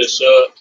this up.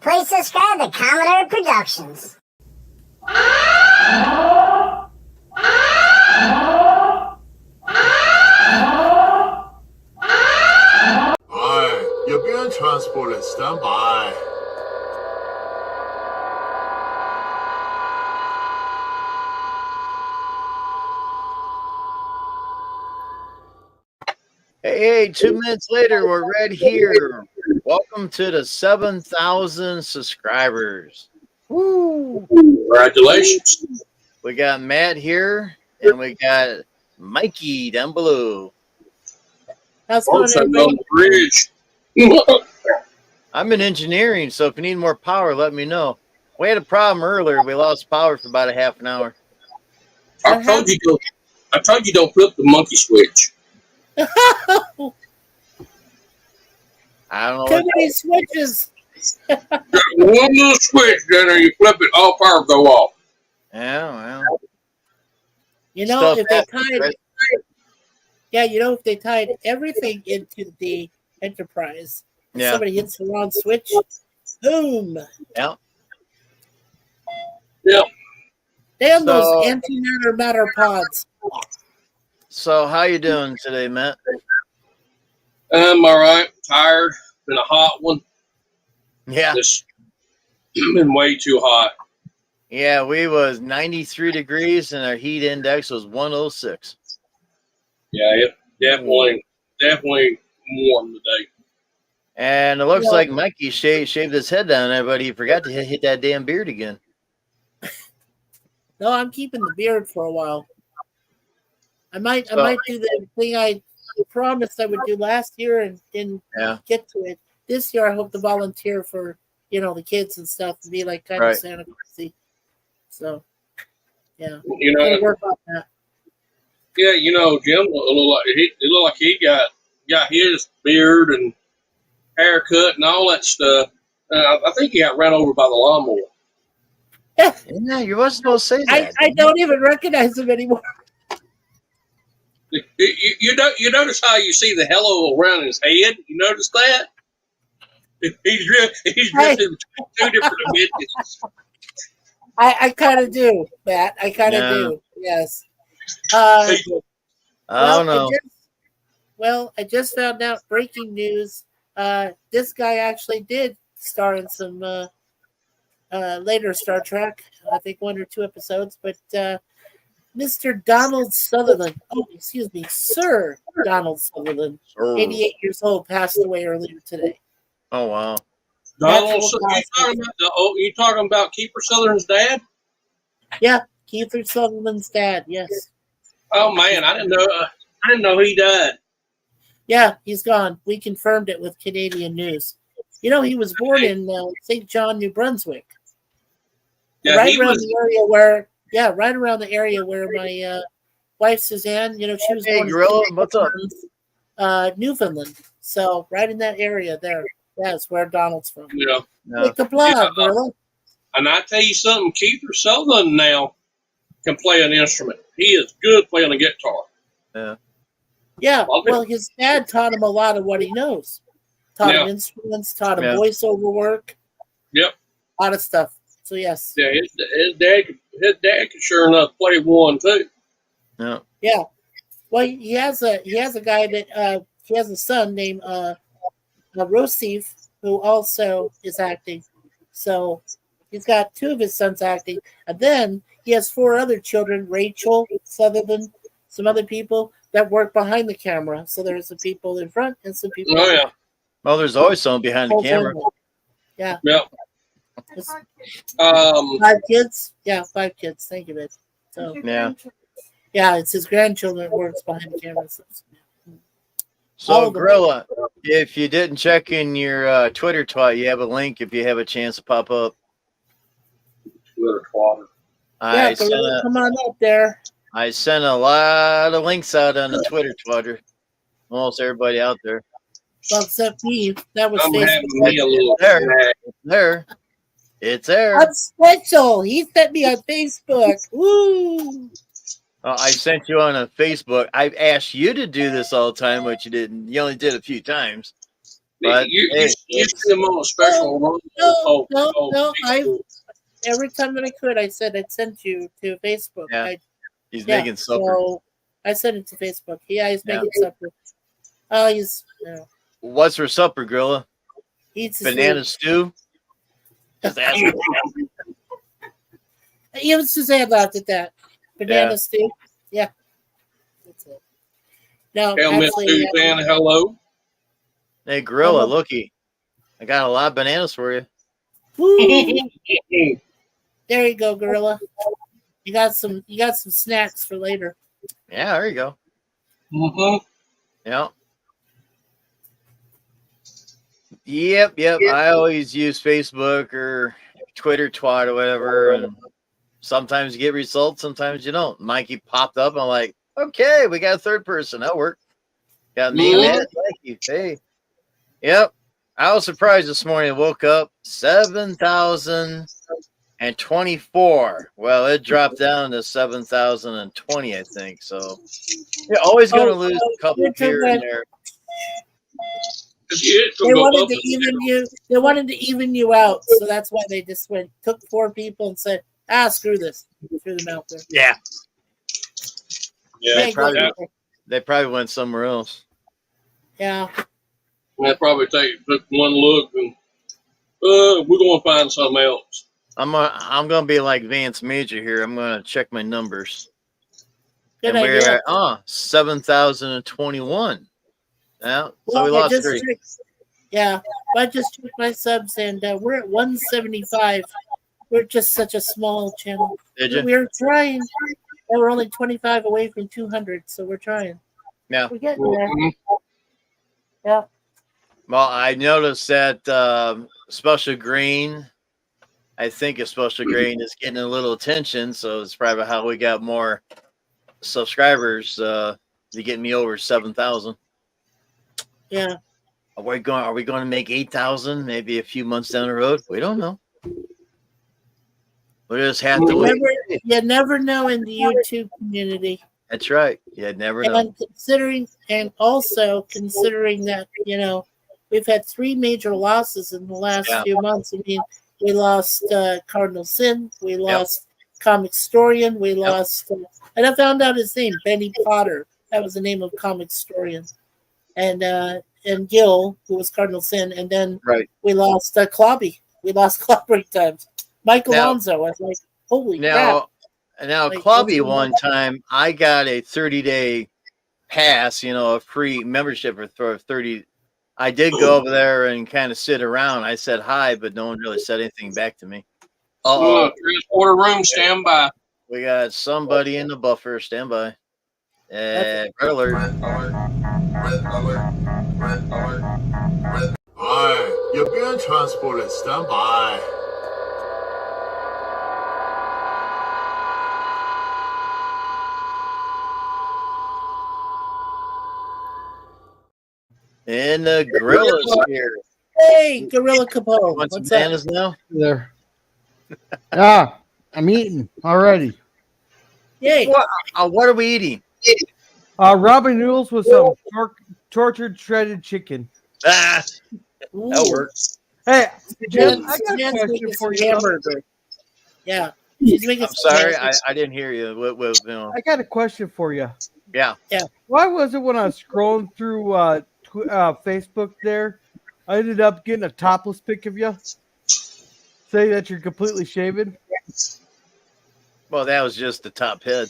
Please subscribe to Commodore Productions. Hi, you're being transported. Stand by. Hey, 2 minutes later, we're right here. Welcome to the 7,000 subscribers. Woo! Congratulations. We got Matt here, and we got Mikey down below. How's it going, Also on everybody? the bridge. I'm in engineering, so if you need more power, let me know. We had a problem earlier. We lost power for about a half an hour. I told you don't flip the monkey switch. I don't know. Too many switches. One little switch, then you flip it, all power go off. Yeah, well. You know, Stuff if they happens, tied, right? yeah, you know, if they tied everything into the Enterprise, and Yeah. somebody hits the wrong switch, boom! Yeah. Yeah. Damn So- those antimatter matter pods. So, how you doing today, Matt? I'm all right. Tired. Been a hot one. Yeah. It's been way too hot. Yeah, we was 93 degrees, and our heat index was 106. Yeah, it definitely warm today. And it looks Yeah. like Mikey shaved his head down there, but he forgot to hit that damn beard again. No, I'm keeping the beard for a while. I might So- do the thing I promised I would do last year and didn't Yeah. get to it. This year, I hope to volunteer for the kids and stuff and be like kind Right. of Santa Clausy. So, yeah, You I'm know, gonna work on that. yeah, you know, Jim it looked like he got his beard and haircut and all that stuff. I think he got run over by the lawnmower. Yeah, you wasn't supposed to say that. I don't even recognize him anymore. You notice how you see the halo around his head? You notice that? He's dressed in two different dimensions. I kind of do, Matt. I kind of Yeah. do. Yes. I don't know. I just found out breaking news. This guy actually did star in some later Star Trek. I think 1 or 2 episodes. But Mr. Donald Sutherland. Oh, excuse me, Sir Donald Sutherland. 88 years old, passed away earlier today. Oh, wow. Donald, you talking about Keeper Sutherland's dad? Yeah, Kiefer Sutherland's dad. Yes. Oh man, I didn't know he died. Yeah, he's gone. We confirmed it with Canadian news. You know, he was born in St. John, New Brunswick. Yeah, right he around was. the area where, right around the area where my wife Suzanne, you know, she was Hey, born Gorilla, in what's up? Newfoundland. So right in that area there, that's where Donald's from. Yeah. No. Like the blood, Yeah. Gorilla. And I tell you something, Kiefer Sutherland now can play an instrument. He is good playing a guitar. Yeah. Yeah, Love it. well, his dad taught him a lot of what he knows. Taught him Yeah. instruments, taught him Yeah. voiceover work. Yep. A lot of stuff. So yes. Yeah, his dad could sure enough play one too. No. Yeah. Well, he has a guy that he has a son named Rosif, who also is acting. So he's got two of his sons acting, and then he has four other children: Rachel, Sutherland, some other people that work behind the camera. So there's some people in front and some people. Oh yeah. Well, there's always someone behind the camera. Yeah. Yep. It's 5 kids. Yeah, 5 kids. Thank you, babe. So Yeah. yeah, it's his grandchildren that works behind the camera. So, all So, of them. Gorilla, if you didn't check in your Twitter twat, you have a link if you have a chance to pop up. Twitter twatter. yeah, Gorilla, come on up there. I sent a lot of links out on the Twitter twatter. Almost everybody out there. Well, except me. That was I'm having Facebook. me a little There. snack. There. It's there. I'm special. He sent me on Facebook. Woo! I sent you on a Facebook. I've asked you to do this all the time, but you didn't. You only did a few times. But You hey, see him on a special run. No. Every time that I could, I said I'd send you to Facebook. Yeah. He's making supper. So I sent it to Facebook. Yeah, he's making supper. He's What's for supper, Gorilla? eats his Banana stew? Just ask him. Even Suzanne laughed at that. Banana stew. Yeah. That's it. No, Tell Miss actually, Suzanne hello. Hey, Gorilla, looky. I got a lot of bananas for you. woo. There you go, Gorilla. You got some snacks for later. Yeah, there you go. Mm-hmm. Yeah. Yep. I always use Facebook or Twitter twat or whatever, and sometimes you get results, sometimes you don't. Mikey popped up. I'm like, okay, we got a third person. That'll work. Got me in it. Thank you. Hey. Yep. I was surprised this morning. I woke up 7,024. Well, it dropped down to 7,020, I think. So you're always going to lose a couple here and there. They wanted to even you. They wanted to even you out, so that's why they just took 4 people and said, screw this, threw them out there. Yeah. Yeah, They probably went somewhere else. Yeah. They probably took one look and we're going to find something else. I'm gonna be like Vance Major here. I'm gonna check my numbers. Good and we're idea. at 7,021. Yeah, so we Well, lost 3. I just took my subs and we're at 175. We're just such a small channel. Did you? We're trying. And we're only 25 away from 200, so we're trying. Yeah. We're getting there. Mhm. Yeah. Well, I noticed that Special Green. I think Special Green is getting a little attention, so it's probably how we got more subscribers to get me over 7,000. Yeah. Are we going to make 8,000 maybe a few months down the road? We don't know. We just have to wait. You never know in the YouTube community. That's right. You never know. And also considering that, we've had 3 major losses in the last few months. I mean, we lost Cardinal Sin, we lost Comic Storian, we lost, and I found out his name, Benny Potter. That was the name of Comic Storian. And Gil, who was Cardinal Sin, and then we lost Clobby. We lost Clobby times. Mike Alonso. I was like, holy crap. Now, Clobby one time, I got a 30-day pass, a free membership for 30. I did go over there and kind of sit around. I said hi, but no one really said anything back to me. Transporter room, stand by. We got somebody in the buffer. Stand by. Red alert. Aye. You're being transported. Stand by. And the gorilla's here. Hey, Gorilla Capone. Want some What's up? bananas now? There. Ah, I'm eating already. Yay. What are we eating? Ramen noodles with some tortured shredded chicken. Ah, Ooh. that works. Hey, Jim, Jen's, I got a Jen's question making for some you. hamburger. Yeah. She's making I'm some sorry, hamburger. I didn't hear you. What, you know. I got a question for you. Yeah. Why was it when I was scrolling through Facebook there, I ended up getting a topless pic of you? Say that you're completely shaven. Well, that was just the top head.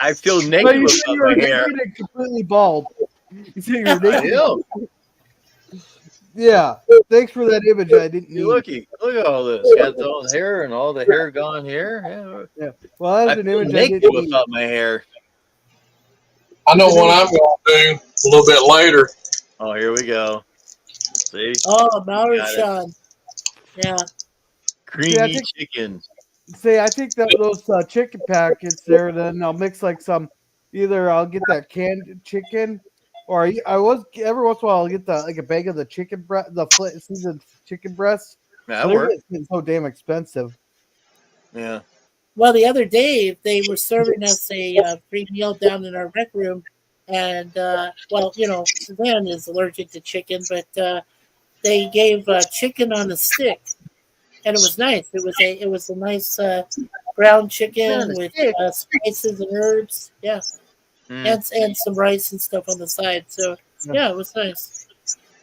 I feel But negative you said about you were my hair. naked and completely bald. You said you were I naked. know. Yeah. Thanks for that image. I didn't need. Look at all this. Got all the hair and all the hair gone here. Yeah. Well, I that's an feel image I naked didn't need. without my hair. I know what I'm going to do a little bit later. Oh, here we go. See? Oh, Maori Got it. Sean. Yeah. Creamy chicken. See, I think that those chicken packets there, then I'll mix like some. Either I'll get that canned chicken, or I was every once in a while I'll get a bag of the chicken breast, seasoned chicken breast. That They're works. getting so damn expensive. Yeah. Well, the other day they were serving us a free meal down in our rec room, and well, you know, Suzanne is allergic to chicken, but they gave chicken on a stick, and it was nice. It was a nice ground chicken with spices and herbs, yeah, and some rice and stuff on the side. So yeah, it was nice.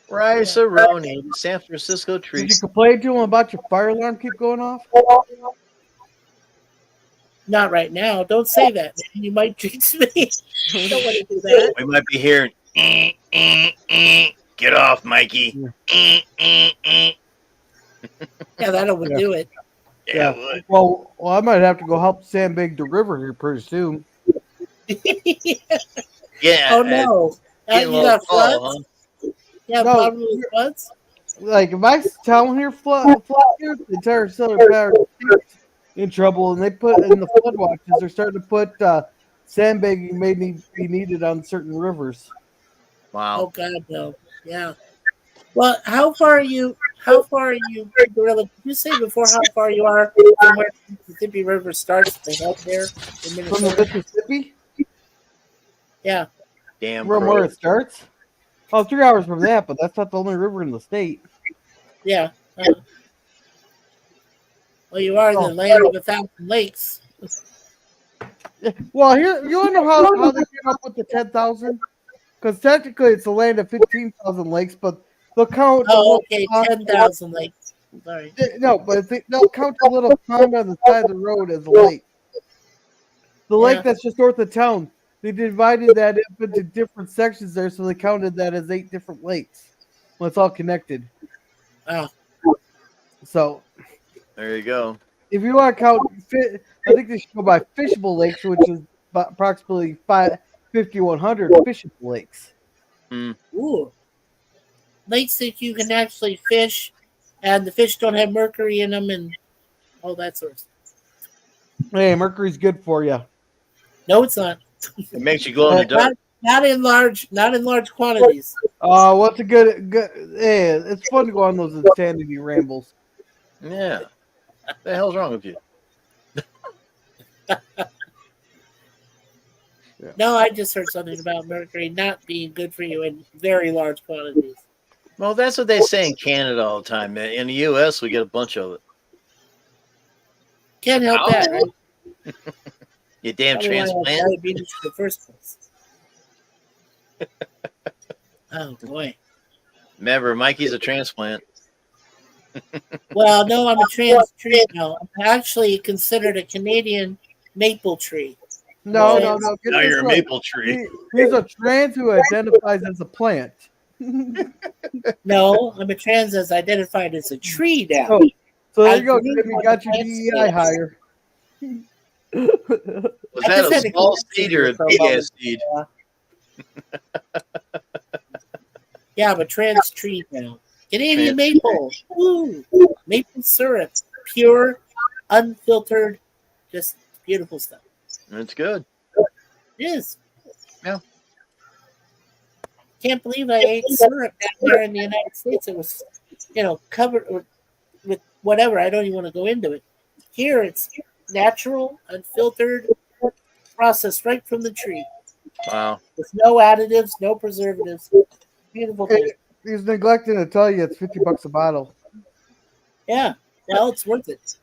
Rice-a-roni, San Francisco Did treat. you complain to them about your fire alarm keep going off? Not right now. Don't say that. You might jinx me. I don't want to do that. We might be hearing. Get off, Mikey. Yeah, that would do it. Yeah, it would. Well, I might have to go help sandbag the river here pretty soon. Yeah. Oh no! Getting You a got little tall, floods? huh? Yeah, No. problem with floods? Like if my town here flood here, the entire southern part of the state's in trouble, and they put in the flood watches. They're starting to put sandbagging may be needed on certain rivers. Wow. Oh God, no. Yeah. Well, how far are you, Gorilla? Did you say before how far you are from where the Mississippi River starts to head there in From the Minnesota? Mississippi, Yeah. Damn. from where it starts. Oh, 3 hours from that, but that's not the only river in the state. Yeah. Well, you are the land of 1,000 lakes. Well, here you want to know how they came up with the 10,000? Because technically it's a land of 15,000 lakes, but they'll count. Oh, okay, 10,000 lakes. Sorry. No, but they'll count the little pond on the side of the road as a lake. The lake that's just north of town, they divided that up into different sections there, so they counted that as 8 different lakes. Well, it's all connected. Oh. So There you go. if you want to count, I think they should go by fishable lakes, which is approximately 5,100 fishable lakes. Ooh. Lakes that you can actually fish, and the fish don't have mercury in them, and all that sort of stuff. Hey, mercury's good for you. No, it's not. It makes you glow in the dark. Not in large quantities. What's a good? Hey, it's fun to go on those insanity rambles. Yeah. What the hell's wrong with you? No, I just heard something about mercury not being good for you in very large quantities. Well, that's what they say in Canada all the time. In the U.S., we get a bunch of it. Can't help that, right? You damn Probably why I have transplant. diabetes in the first place. Oh boy. Remember, Mikey's a transplant. Well, no, I'm a trans tree now. I'm actually considered a Canadian maple tree. No. Now Get Now this you're a right. maple tree. He's a trans who identifies as a plant. No, I'm a trans as identified as a tree now. Oh, so there I you go. believe Jim, you on got the your plant DEI states. higher. Was I that just a had to small correct seed you or a for a big moment. ass seed? Yeah, but trans trees now. Canadian Trans- maple. Woo! Maple syrup. Pure, unfiltered, just beautiful stuff. It's good. It is. Yeah. Can't believe I ate syrup down there in the United States. It was, covered with whatever. I don't even want to go into it. Here it's natural, unfiltered, processed right from the tree. Wow. With no additives, no preservatives. Beautiful thing. He's neglecting to tell you it's $50 a bottle. Yeah. Well, it's worth it.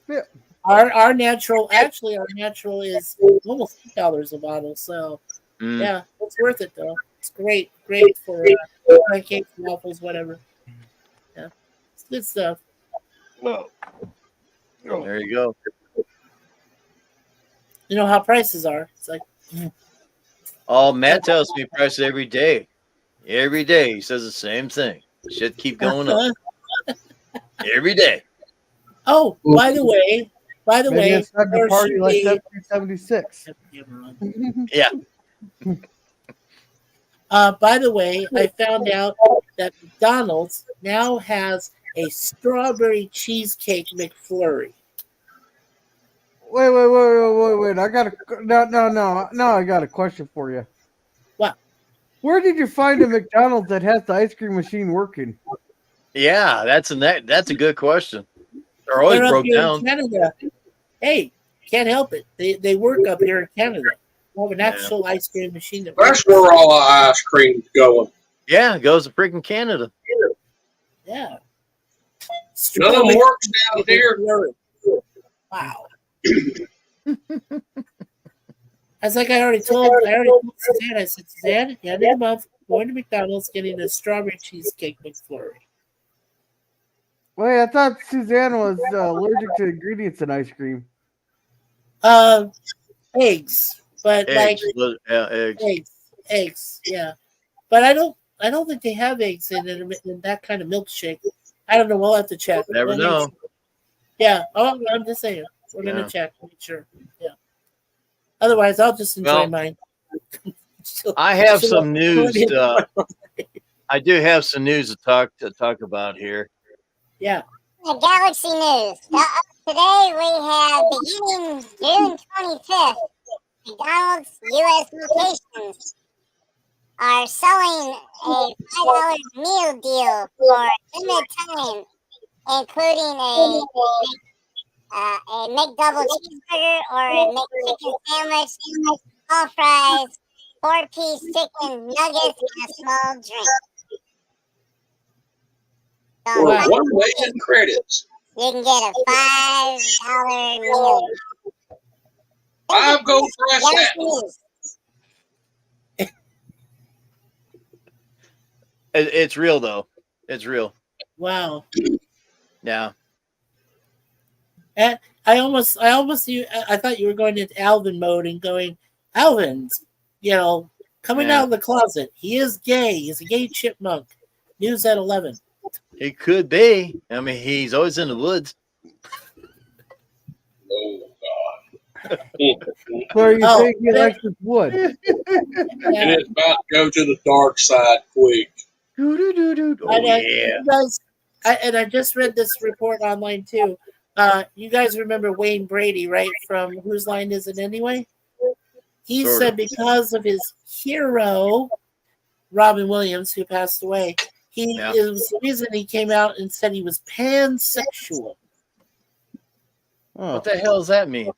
Yeah. Our natural is almost $8 a bottle. So yeah, it's worth it though. It's great for pancakes, waffles, whatever. Yeah, it's good stuff. There you go. You know how prices are. It's like Oh, Matt tells me prices every day. Every day he says the same thing. Shit keep going up every day. Oh, by the way, Maybe it's time to there party should like be- that 376. Yeah. By the way, I found out that McDonald's now has a strawberry cheesecake McFlurry. Wait. I got I got a question for you. What? Where did you find a McDonald's that has the ice cream machine working? Yeah, that's a good question. They're always They're up broke here down. in Canada. Hey, can't help it. They work up here in Canada. They have an actual ice cream machine that That's where all the ice cream's going. Yeah, it goes to freaking Canada. Yeah. None of them works down here. Wow. That's like I already told Suzanne. I said, Suzanne, the end of the month, going to McDonald's, getting a strawberry cheesecake McFlurry. Wait, I thought Suzanne was allergic to ingredients in ice cream. Eggs, but Eggs. like Eggs. eggs, yeah. But I don't think they have eggs in that kind of milkshake. I don't know. We'll have to check. Never know. Yeah. Oh, I'm just saying. We're gonna Yeah. check. Make sure. Yeah. Otherwise, I'll just enjoy Well, mine. I have She'll- some news. I do have some news to talk about here. Yeah. The Galaxy News. Today we have beginning June 25th, McDonald's U.S. locations are selling a $5 meal deal for limited time, including a McDouble cheeseburger or a McChicken sandwich, all fries, 4-piece chicken nuggets, and a small drink. So Well, what are they in credits? you can get a $5 meal. 5 gold fresh Galaxy that. News. It's real though. It's real. Wow. Yeah. And I thought you were going into Alvin mode and going, Alvin's, coming Yeah. out of the closet. He is gay. He's a gay chipmunk. News at 11. It could be. I mean, he's always in the woods. Oh, God. So you Oh, think he likes his wood? Yeah. And it's about to go to the dark side quick. Oh, And yeah. you guys, I just read this report online too. You guys remember Wayne Brady, right? From Whose Line Is It Anyway? He Sort said of. because of his hero, Robin Williams, who passed away, Yeah. it was the reason he came out and said he was pansexual. Oh. What the hell does that mean?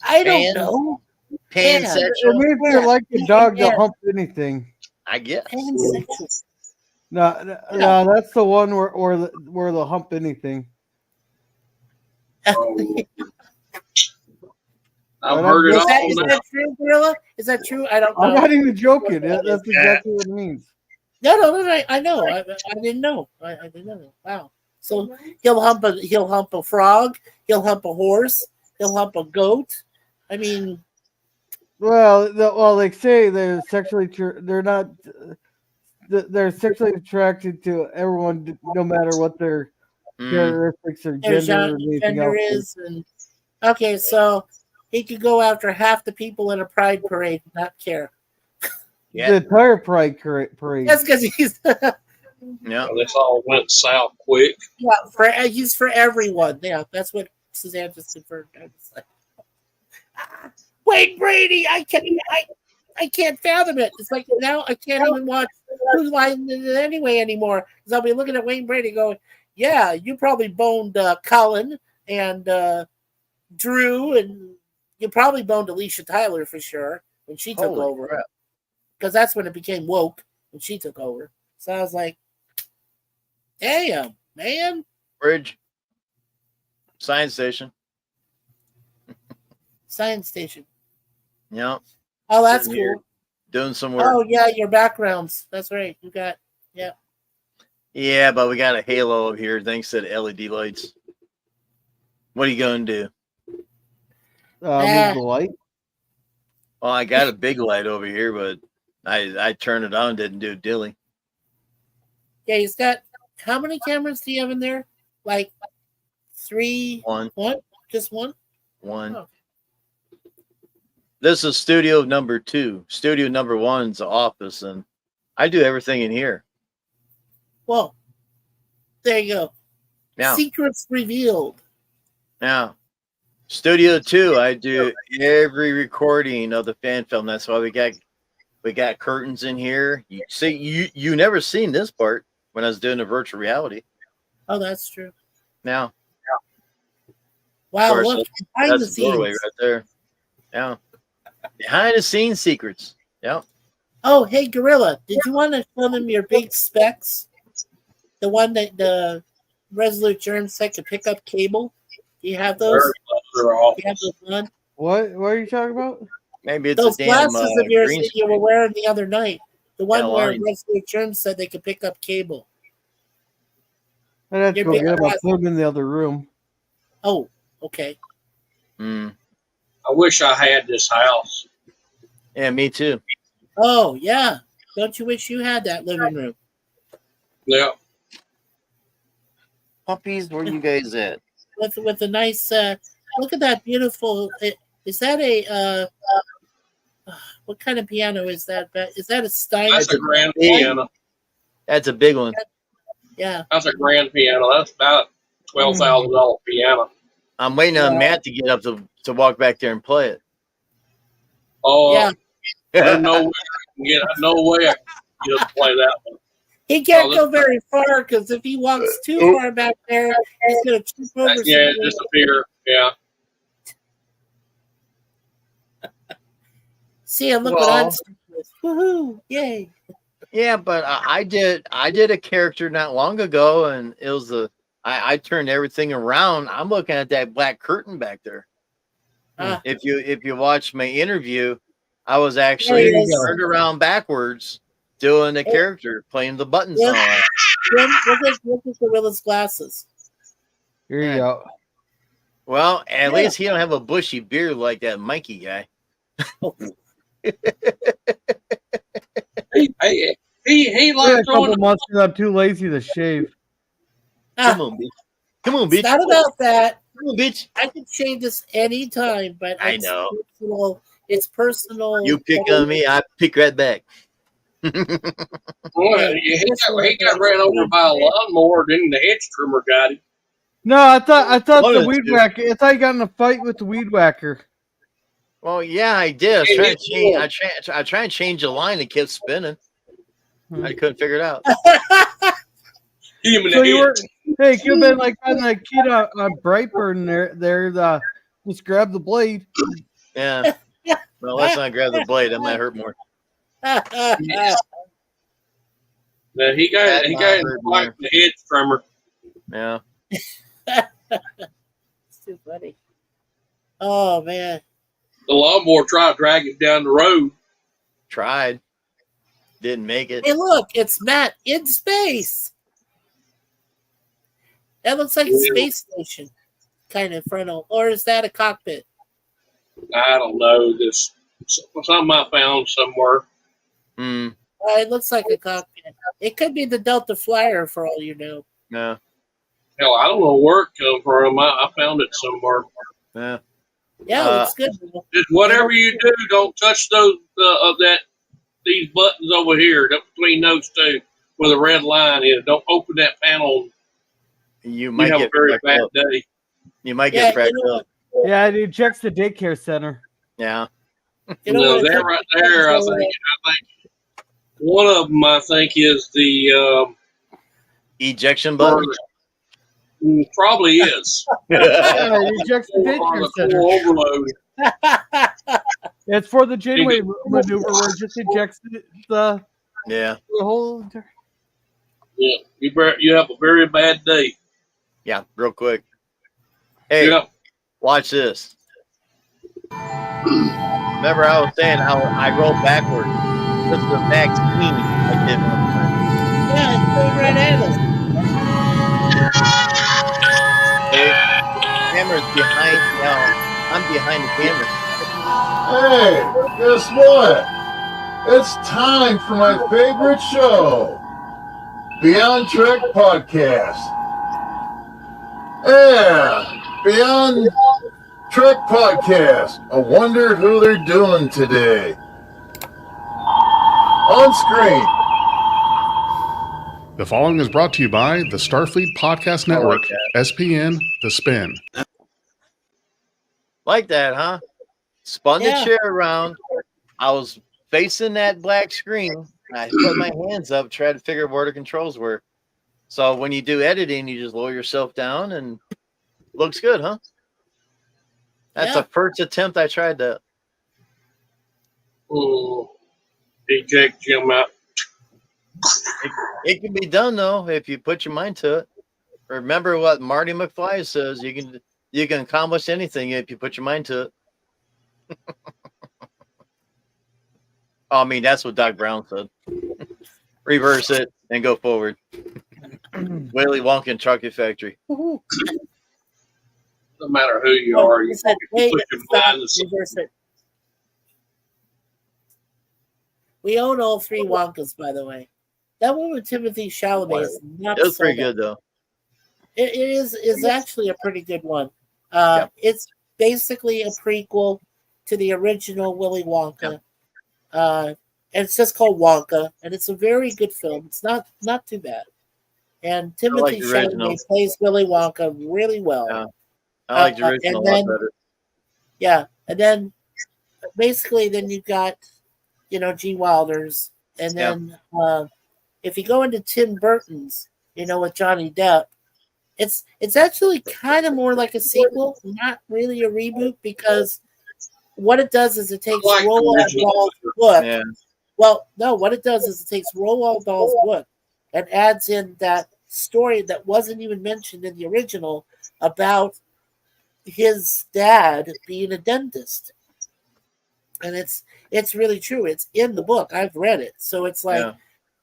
I don't Pan- know. It Pansexual? means you like the dog Yeah. to hump anything. I guess. Pansexual. No, that's the one where the hump anything. Oh. I've Is heard it Is all now. that true, Gorilla? Is that true? I don't I'm know. not even joking. That's exactly what it means. No, I know. I didn't know. I didn't know. Wow. So he'll hump a frog. He'll hump a horse. He'll hump a goat. I mean, Well, they say they're they're sexually attracted to everyone, no matter what their characteristics or their gender or anything gender else. is, and okay, so he could go after half the people in a pride parade, and not care. Yeah. The tire parade. That's because he's Yeah. This all went south quick. he's for everyone. Yeah, that's what Suzanne just confirmed. I was like, Wayne Brady, I can't fathom it. It's like now I can't even watch Who's Line Is It Anyway anymore because I'll be looking at Wayne Brady going, yeah, you probably boned Colin and Drew, and you probably boned Alicia Tyler for sure when she took Holy over. crap. Because that's when it became woke when she took over. So I was like, damn, man. Bridge. Science station. Science station. Yeah. Oh, that's Sitting here cool. Doing some work. Oh, yeah, your backgrounds. That's right. You got, yeah. Yeah, but we got a halo up here thanks to the LED lights. What are you going to do? Move the light. Well, I got a big light over here, but I turned it on, didn't do dilly. Yeah, he's got, how many cameras do you have in there? Like 3? One. Just one? One. Oh. This is studio number 2. Studio number 1's the office, and I do everything in here. Well, there you go. Now, Secrets revealed. Studio 2, I do every recording of the fan film. That's why we got curtains in here. You see, you never seen this part when I was doing the virtual reality. Oh, that's true. Now, Wow, course, look, behind the that's the doorway scenes. right there. Yeah, behind the scenes secrets. Yeah. Oh, hey, Gorilla, did you want to show them your big specs? The one that the Resolute Germ set to pick up cable? Do you have those? They're off. Do you have those on? What are you talking about? Maybe it's Those a damn glasses of yours green that you were wearing the other night. The one Yeah, where lines. Resolute Germ said they could pick up cable. I'd have to Your go big get them. I glass- put them in the other room. Oh, okay. Mm. I wish I had this house. Yeah, me too. Oh, yeah. Don't you wish you had that living room? Yeah. Puppies, where you guys at? With a nice, look at that beautiful, is that a, what kind of piano is that? Is that a Stein? That's a grand big- piano. That's a big one. Yeah. That's a grand piano. That's about $12,000 piano. I'm waiting on Yeah. Matt to get up to walk back there and play it. Oh, Yeah. there's no way I can get up to play that one. He can't Oh, go very far because if he walks too far back there, he's going to trip over Yeah, something. disappear. Yeah. See, and look Well- what I'm stuck with. Woohoo! Yay! Yeah, but I did a character not long ago, and it was I turned everything around. I'm looking at that black curtain back there. Ah. If you watch my interview, I was actually There he is. turned around backwards doing the character, playing the buttons Yeah. and all that. Look at Gorilla's glasses. Here you go. Well, at Yeah. least he don't have a bushy beard like that Mikey guy. He Wait a liked couple throwing. months because I'm too lazy to shave. Come on, bitch. Come on, bitch. It's not about that. Come on, bitch. I can change this anytime, but I know. It's personal. You pick on me, I pick right back. Boy, he got ran over by a lawnmower, then the hedge trimmer got him. No, I thought One the of the weed two. whacker. I thought you got in a fight with the weed whacker. Well, yeah, I did. I was Hey, trying to it's change. cool. I tried to change the line. It kept spinning. I couldn't figure it out. Him and So the you were, hedge. hey, it could have been like on that kid on Brightburn there. Just grab the blade. Yeah. Well, let's not grab the blade. That might hurt more. Now, he got in the fight with the hedge trimmer. Yeah. It's too funny. Oh man. The lawnmower tried to drag him down the road. Tried. Didn't make it. Hey, look, it's Matt in space. That looks like a space station kind of frontal, or is that a cockpit? I don't know. This something I found somewhere. Hmm. It looks like a cockpit. It could be the Delta Flyer for all you know. No. Hell, I don't know where it come from. I found it somewhere. Yeah. Yeah, it looks good. Just whatever you do, don't touch those of that these buttons over here, up between those two, where the red line is. Don't open that panel. You You might have a get very cracked bad up. day. You might Yeah, get cracked you know up. Yeah, it ejects the daycare center. Yeah. You know No, what? that right there, I think one of them, I think, is the Ejection button. probably is. Yeah, it ejects the Or daycare the center. core overload. It's for the Janeway maneuver where it just ejects the Yeah. whole. Yeah, you have a very bad day. Yeah. Real quick. Hey, Yeah. watch this. Remember I was saying how I rolled backwards. This is a vaccine I did one time. Yeah, it's going right at us. Hey, the camera's behind now. I'm behind the camera. Hey, guess what? It's time for my favorite show, Beyond Trek Podcast. Yeah, Beyond Trek Podcast. I wonder who they're doing today. On screen. The following is brought to you by the Starfleet Podcast Network, SPN, The Spin. Like that, huh? Spun Yeah. the chair around. I was facing that black screen. I put my hands up, tried to figure out where the controls were. So when you do editing, you just lower yourself down and looks good, huh? That's Yeah. the first attempt I tried that. Eject Jim out. It can be done though if you put your mind to it. Remember what Marty McFly says: you can accomplish anything if you put your mind to it. I mean, that's what Doc Brown said. Reverse it and go forward. Willy Wonka and Chocolate Factory. Woohoo. No matter who you are, you He said, you "Hey, put your stop, mind to something. reverse it." We own all three Wonkas, by the way. That one with Timothy Chalamet is not It was so pretty bad. good though. It is actually a pretty good one. Yeah. It's basically a prequel to the original Willy Wonka. And it's just called Wonka, and it's a very good film. It's not too bad. And Timothy the original. Chalamet plays Willy Wonka really well. Yeah. I like the original a lot better. Yeah, and then basically then you got, G. Wilders, and then if you go into Tim Burton's, with Johnny Depp, it's actually kind of more like a sequel, not really a reboot, because what it does is it takes Like the Roald original. Dahl's book. Yeah. Well, no, what it does is it takes Roald Dahl's book and adds in that story that wasn't even mentioned in the original about his dad being a dentist. And it's really true. It's in the book. I've read it. So it's like,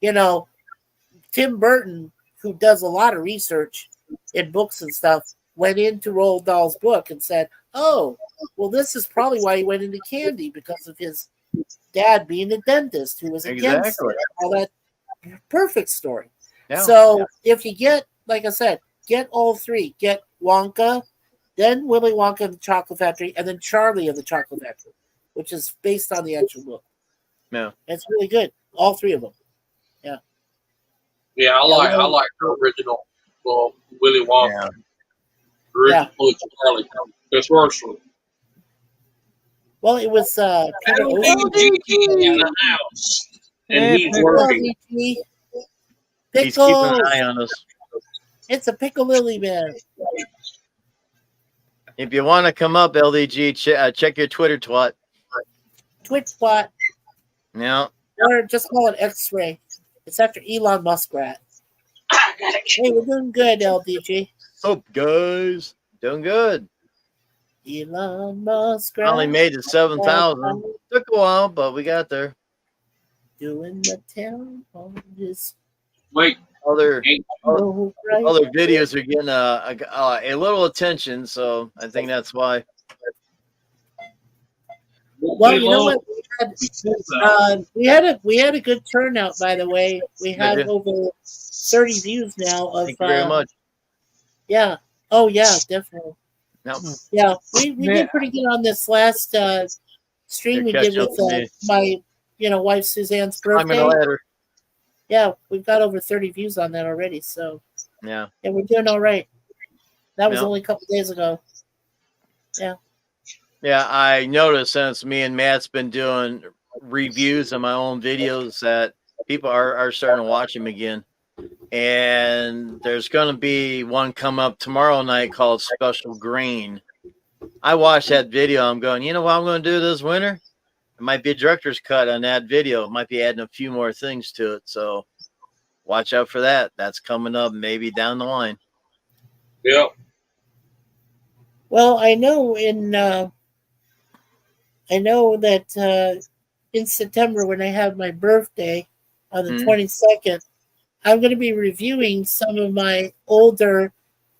Tim Burton, who does a lot of research in books and stuff, went into Roald Dahl's book and said, oh, well, this is probably why he went into candy, because of his dad being a dentist who was against Exactly. it. All that perfect story. Yeah. So if you get, like I said, get all three, get Wonka, then Willy Wonka and the Chocolate Factory, and then Charlie and the Chocolate Factory, which is based on the actual book. Yeah. It's really good. All three of them. Yeah, I like the original Willy Wonka. Yeah. The original Charlie. That's worse one. Well, it was Peter LDG in the house, and Hey, he's Pickle. working. He's keeping Pickles. an eye on us. It's a pickle lily man. If you want to come up, LDG, check your Twitter twat. Twitch spot, Yeah. or just call it X-ray. It's after Elon Muskrat. Hey, we're doing good, LDG. What's up, guys? Doing good. Elon Muskrat. Finally made it 7,000. Took a while, but we got there. Doing the town on this. Wait, Other Right. other videos are getting a little attention, so I think that's why. Well, you know what? We had a good turnout, by the way. We have Yeah. over 30 views now. Of Thank you very much. Yeah. Oh yeah, definitely. No. Yeah, we did pretty good on this last stream we Catch did up with with me. my wife Suzanne's Climbing birthday. a ladder. Yeah, we've got over 30 views on that already. So Yeah. yeah, we're doing all right. That was Yeah. only a couple days ago. Yeah. Yeah, I noticed since me and Matt's been doing reviews of my own videos that people are starting to watch them again. And there's going to be one come up tomorrow night called Special Grain. I watched that video. I'm going, you know what I'm going to do this winter? It might be a director's cut on that video. It might be adding a few more things to it. So watch out for that. That's coming up maybe down the line. Yeah. Well, I know that in September when I have my birthday on the 22nd, I'm going to be reviewing some of my older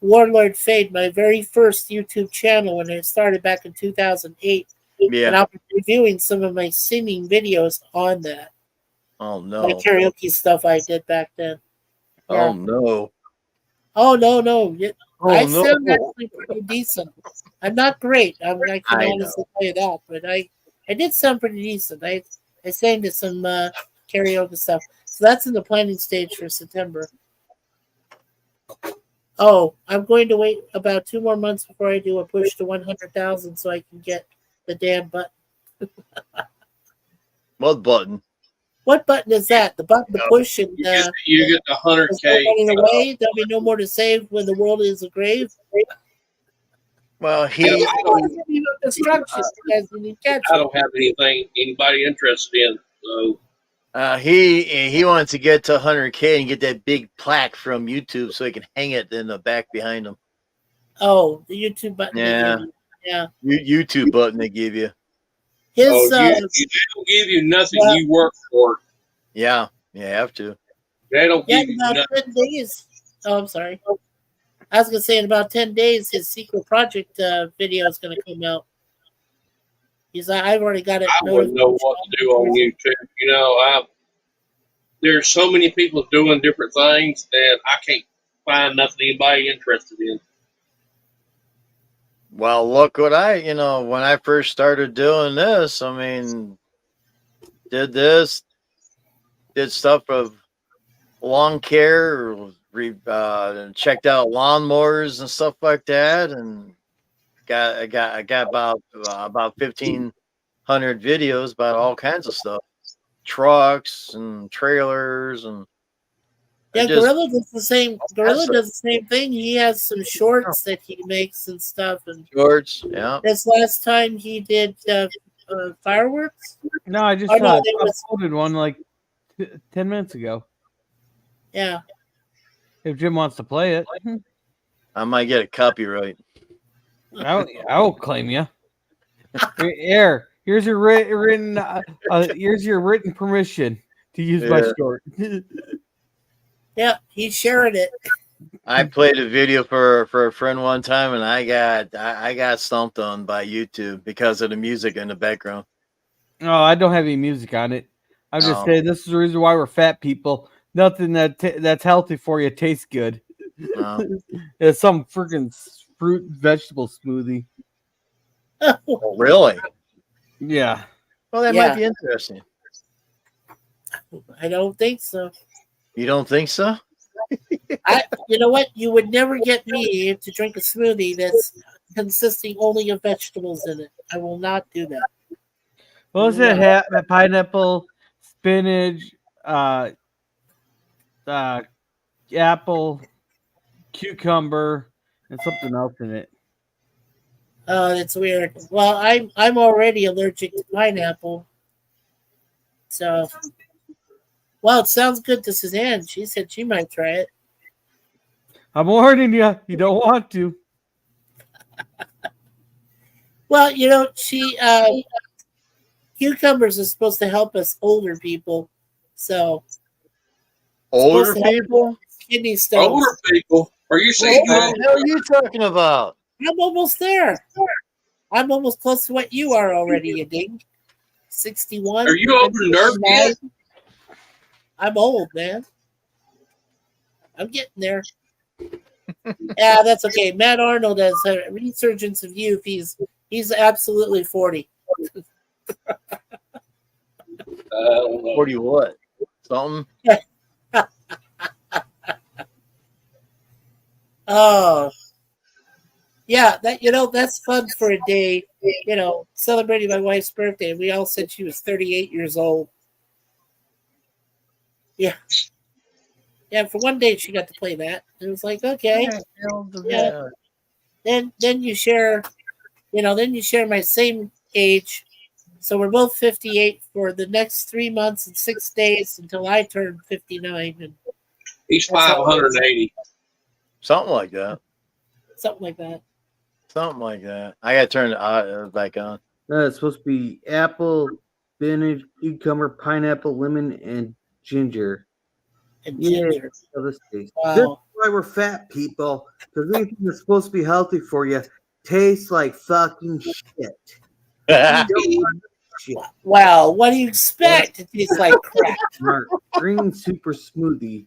Warlord Fade, my very first YouTube channel when I started back in 2008. Yeah. And I'll be reviewing some of my singing videos on that. Oh, no. My karaoke stuff I did back then. Yeah. Oh, no. Oh, no. I no. sound actually pretty decent. I'm not great. I can I honestly tell you that, but I did sound pretty decent. I sang to some karaoke stuff. So that's in the planning stage for September. Oh, I'm going to wait about 2 more months before I do a push to 100,000 so I can get the damn button. What button? What button is that? The button to push and You get the 100K. running away. There'll be no more to save when the world is a grave. Well, destruction as when you catch I don't have anybody interested in. So he wants to get to 100K and get that big plaque from YouTube so he can hang it in the back behind him. Oh, the YouTube button. Yeah. Yeah. YouTube button they give you. His you don't give you nothing. You work for it. Yeah, you have to. They don't give in you about nothing. 10 days. Oh, I'm sorry. I was gonna say in about 10 days, his secret project video is gonna come out. He's like, I've already got it. I wouldn't know what to do on YouTube. There's so many people doing different things, and I can't find nothing anybody interested in. Well, look what when I first started doing this, I mean, did stuff of lawn care, checked out lawnmowers and stuff like that, and I got about 1,500 videos about all kinds of stuff, trucks and trailers and. Yeah, Gorilla does the same. Gorilla does the same thing. He has some shorts that he makes and stuff. And shorts, yeah. This last time he did fireworks. No, I just uploaded one like 10 minutes ago. Yeah. If Jim wants to play it, I might get a copyright. I'll claim you. Here, here's your written. Here's your written permission to use my short. Yeah, he's sharing it. I played a video for a friend one time, and I got stumped on by YouTube because of the music in the background. No, I don't have any music on it. I'm just saying this is the reason why we're fat people. Nothing that's healthy for you tastes good. No. It's some freaking fruit vegetable smoothie. Oh, really? Yeah. Well, that might be interesting. I don't think so. You don't think so? You know what? You would never get me to drink a smoothie that's consisting only of vegetables in it. I will not do that. What was it? Pineapple, spinach, apple, cucumber, and something else in it. Oh, that's weird. Well, I'm already allergic to pineapple. So, well, it sounds good to Suzanne. She said she might try it. I'm warning you. You don't want to. Well, cucumbers are supposed to help us older people. So, older people? Kidney stones. Older people? Are you saying what the hell are you talking about? I'm almost there. I'm almost close to what you are already, you dig? 61. Are you over nerve yet? I'm old, man. I'm getting there. Yeah, that's okay. Matt Arnold has a resurgence of youth. He's absolutely 40. don't know. 40 what? Something? Oh, yeah. That's fun for a day. Celebrating my wife's birthday. We all said she was 38 years old. Yeah. Yeah, for one day she got to play that. It was like, okay. Yeah. Then you share, then you share my same age. So we're both 58 for the next 3 months and 6 days until I turn 59. And He's That's how it is. 580. Something like that. something like that. Something like that. I got to turn it back on. It's supposed to be apple, spinach, cucumber, pineapple, lemon, and ginger. And Yeah. ginger. So this tastes. Wow. This is why we're fat, people. Because anything that's supposed to be healthy for you tastes like fucking shit. Don't want shit. Wow, what do you expect? It tastes like crap. Smart. Green super smoothie.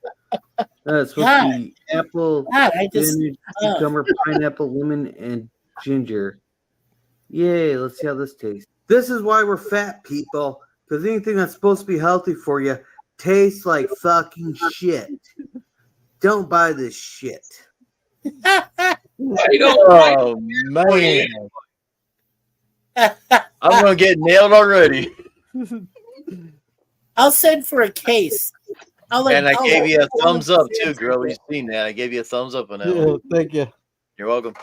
It's supposed God. to be apple, God, I just spinach, cucumber, pineapple, lemon, and ginger. Yay, let's see how this tastes. This is why we're fat, people. Because anything that's supposed to be healthy for you tastes like fucking shit. Don't buy this shit. Hey, don't like Oh, man. I'm going to get nailed already. I'll send for a case. And I gave you a thumbs up, too, girl. You've seen that. I gave you a thumbs up on that Yeah, one. thank you. You're welcome.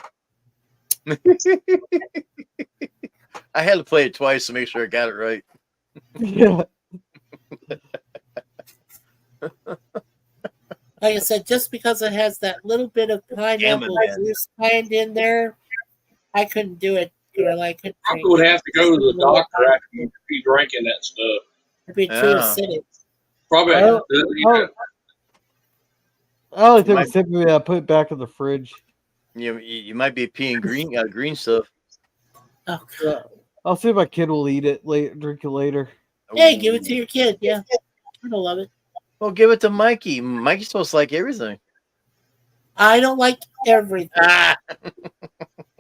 I had to play it twice to make sure I got it right. Yeah. Like I said, just because it has that little bit of pineapple man. juice kind in there, I couldn't do it, girl. I couldn't I drink would it. have to go to the doctor after you be drinking that stuff. It'd be too Yeah. acidic. Probably. Oh, Yeah. I only take My- a sip of it. I put it back in the fridge. You might be peeing green stuff. Oh, God. I'll see if my kid will eat it later, drink it later. Hey, give it to your kid. Yeah. I don't love it. Well, give it to Mikey. Mikey's supposed to like everything. I don't like everything. Ah,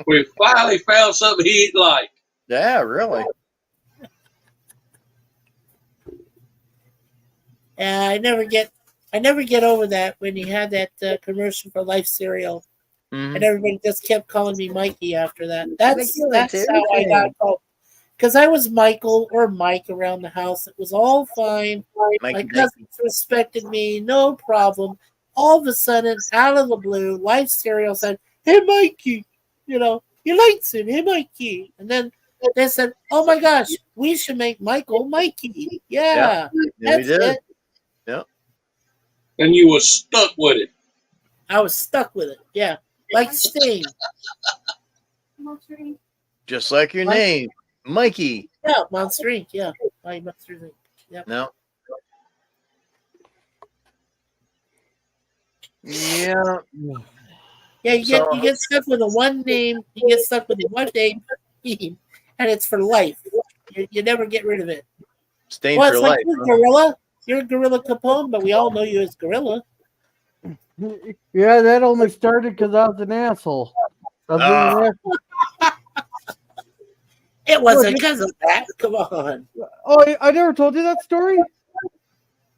We finally found something he'd like. yeah, really. I never get over that when he had that commercial for Life cereal, Mhm. and everybody just kept calling me Mikey after that. That's you like how I got called. Because I was Michael or Mike around the house. It was all fine. My Mikey, cousins respected me, no problem. All of a sudden, out of the blue, Life cereal said, "Hey, Mikey, you likes it, hey, Mikey." And then they said, "Oh my gosh, we should make Michael Mikey." Yeah, yeah, we that's did. it. And you was stuck with it. I was stuck with it. Yeah, like Sting. Just like your name, Mikey. Yeah, Monster Inc. Yeah, like Monster Inc. Yep. No. Yeah. Yeah, you get stuck with a one name. You get stuck with a one name, and it's for life. You never get rid of it. Staying Well, for it's life. like you're Gorilla. You're Gorilla Capone, but we all know you as Gorilla. Yeah, that only started because I was an asshole. I was Ah. being an asshole. It wasn't because of that. Come on. Oh, I never told you that story.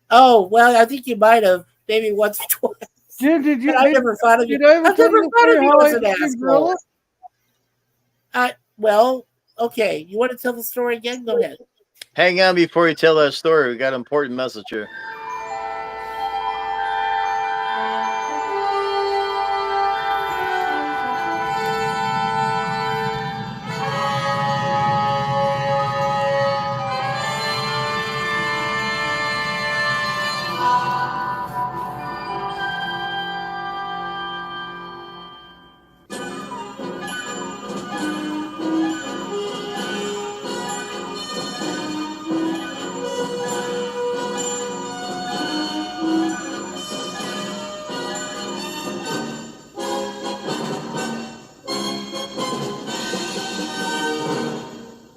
Oh well, I think you might have maybe once or twice. Jim, did you? But I never thought of you. Did I ever I've tell never you the thought of story you how as I an became asshole. Gorilla? Well, okay. You want to tell the story again? Go ahead. Hang on before you tell that story. We got an important message here.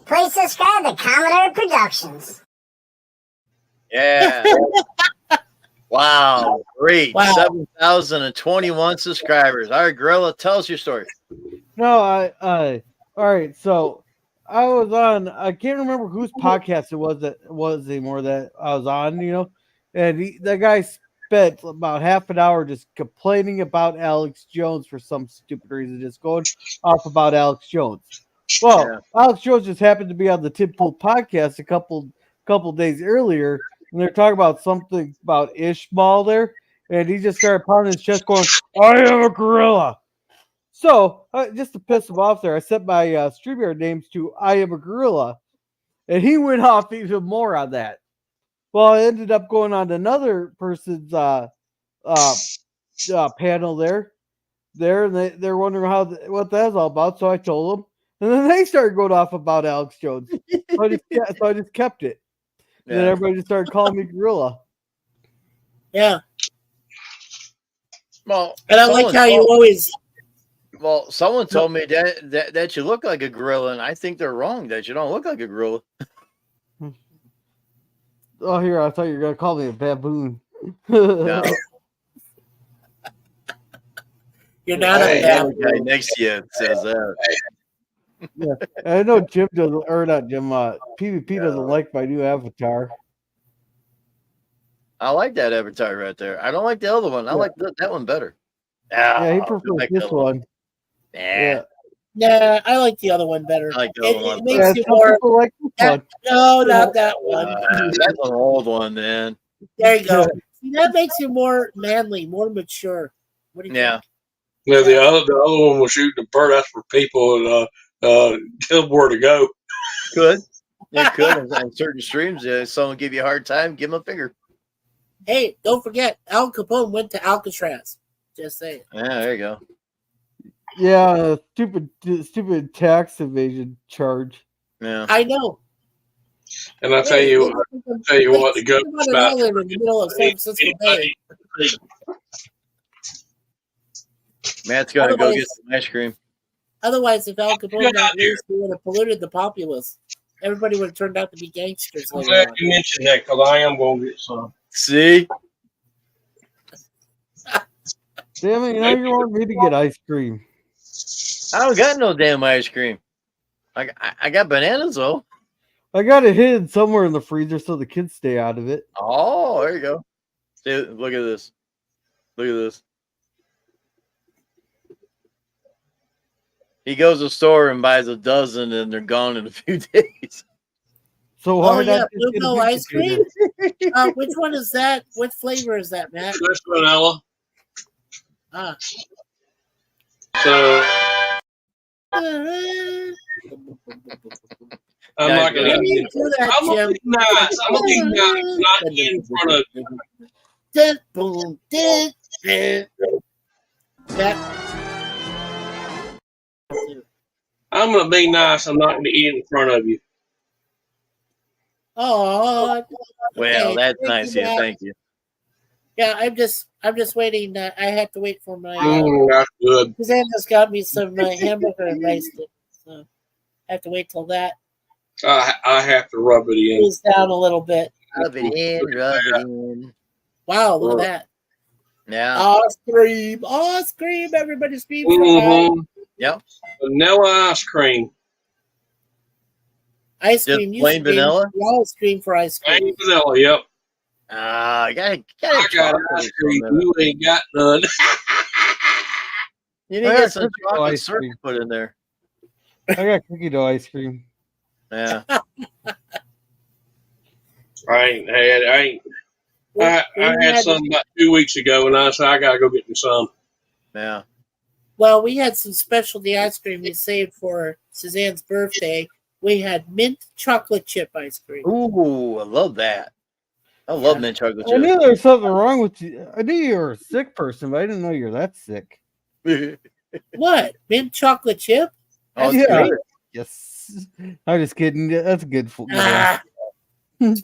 Please subscribe to Commodore Productions. Yeah. Wow. Great. Wow. 7,021 subscribers. All right, Gorilla, tell us your story. No, all right. So, I was on. I can't remember whose podcast it was anymore that I was on. And the guy spent about half an hour just complaining about Alex Jones for some stupid reason, just going off about Alex Jones. Well, Yeah. Alex Jones just happened to be on the Tim Pool podcast a couple days earlier, and they're talking about something about Ishmael there, and he just started pounding his chest, going, "I am a gorilla." So, just to piss him off there, I set my StreamYard names to I am a gorilla, and he went off even more on that. Well, I ended up going on another person's panel there, and they're wondering what that's all about. So I told them, and then they started going off about Alex Jones. So I just kept it. And then everybody just started calling me gorilla. Yeah. Well, And I like how you always. Well, someone told me that you look like a gorilla, and I think they're wrong. That you don't look like a gorilla. Oh, here, I thought you were gonna call me a baboon. No. You're not Hey, a the bad guy next to you says that. Yeah, I know Jim doesn't, or not Jim. PvP doesn't like my new avatar. I like that avatar right there. I don't like the other one. I like that one better. Yeah, he I prefers like this that one. one. Yeah. Nah, I like the other one better. I like the other It one. makes you some more. people like this one. No, not that one. That's an old one, man. There you go. See, that makes you more manly, more mature. What do you Yeah. think? Yeah, the other one was shooting the bird. That's for people and tell them where to go. Could. It could. On certain streams, someone give you a hard time, give them a finger. Hey, don't forget, Al Capone went to Alcatraz. Just saying. Yeah, there you go. Yeah, stupid tax evasion charge. Yeah. I know. And I tell you what, the Think government's about an about island in the middle of San Francisco Bay. Matt's got to go Otherwise- get some ice cream. Otherwise, if Al Capone got loose, he would have polluted the populace. Everybody would have turned out to be gangsters I'm later glad on. you mentioned that because I am going to get some. See? Damn it! Now you want me to get ice cream. I don't got no damn ice cream. I got bananas, though. I got it hidden somewhere in the freezer so the kids stay out of it. Oh, there you go. See, look at this. Look at this. He goes to the store and buys a dozen, and they're gone in a few days. So Oh, why yeah, not just get a Bluebell big ice container? cream? Which one is that? What flavor is that, Matt? That's vanilla. Ah. So I'm Yeah, not going Why to do you do that, I'm going to Jim? be nice. I'm going to be nice, not in front of you. That. I'm going to be nice. I'm not going to eat in front of you. Oh. Well, okay, that's thank nice. you, Yeah, Matt. thank you. Yeah, I'm just waiting. I have to wait for my. That's good. Susanna's got me some hamburger and rice dip, so I have to wait till that I have to rub it in. cools down a little bit. Rub it in, rub it in. Wow, look at that! Yeah. Ice cream! Everybody scream for Mhm. Yep. Vanilla ice cream. ice Just cream. You plain scream. vanilla? We all scream for ice cream. Plain vanilla, yep. I got I got chocolate ice cream. in there. You ain't got none. You need to I get got some cookie dough chocolate ice syrup cream. put in there. I got cookie dough ice cream. Yeah. I had some about 2 weeks ago, and I said I gotta go get me some. Yeah. Well, we had some specialty ice cream we saved for Suzanne's birthday. We had mint chocolate chip ice cream. Ooh, I love that. I love mint chocolate I knew chip. there was something wrong with you. I knew you were a sick person, but I didn't know you're that sick. What? Mint chocolate chip? Oh, Yeah. good. Yes. I'm just kidding. That's good for Ah. You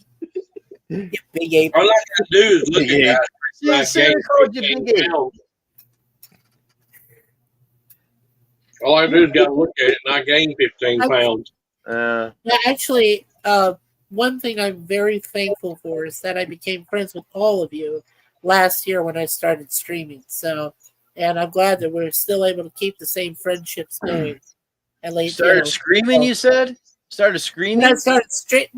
big ape. All I gotta do is look Big at ape. that. Yeah, I Sarah gained called you 15 big ape. pounds. All I do is gotta look at it, and I gained 15 pounds. Uh, Yeah, actually, one thing I'm very thankful for is that I became friends with all of you last year when I started streaming. So, and I'm glad that we're still able to keep the same friendships going. And started screaming, you said? started And screaming. I started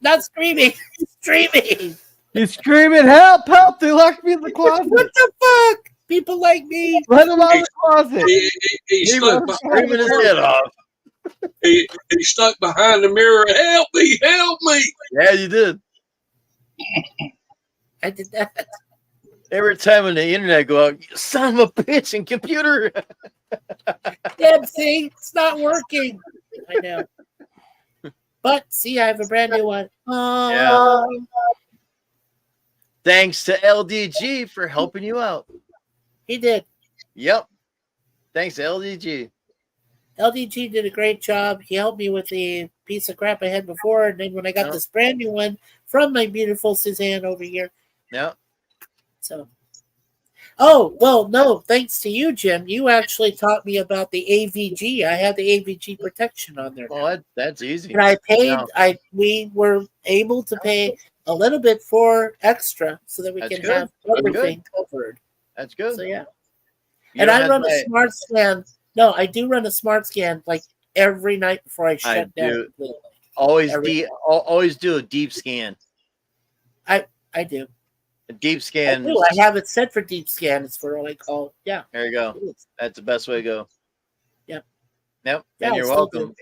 not screaming, streaming. He's screaming, "Help! Help! They locked me in the closet. What the fuck? People like me. Let him out of the closet." He He stuck was behind screaming the his mirror. head off. He stuck behind the mirror. Help me! Help me! Yeah, you did. I did that. Every time when the internet go out, you son of a bitch and computer. Yeah, see, it's not working. I know. But see, I have a brand new one. Yeah. Thanks to LDG for helping you out. He did. Yep. Thanks to LDG. LDG did a great job. He helped me with the piece of crap I had before. And then when I got this brand new one from my beautiful Suzanne over here. Yeah. So, oh, well, no, thanks to you, Jim. You actually taught me about the AVG. I have the AVG protection on there. Well, that's easy. And I paid, Yeah. we were able to pay a little bit for extra so that we That's can good. have That's everything covered. That's good. So, yeah. You And don't I have run to a pay. smart scan. No, I do run a smart scan like every night before I shut down. do. Literally. Always do a deep scan. I do. A deep I scan. do. I have it set for deep scan. It's for like, oh, yeah. There you go. That's the best way to go. Yep. Yep. Yeah, And you're it's still welcome.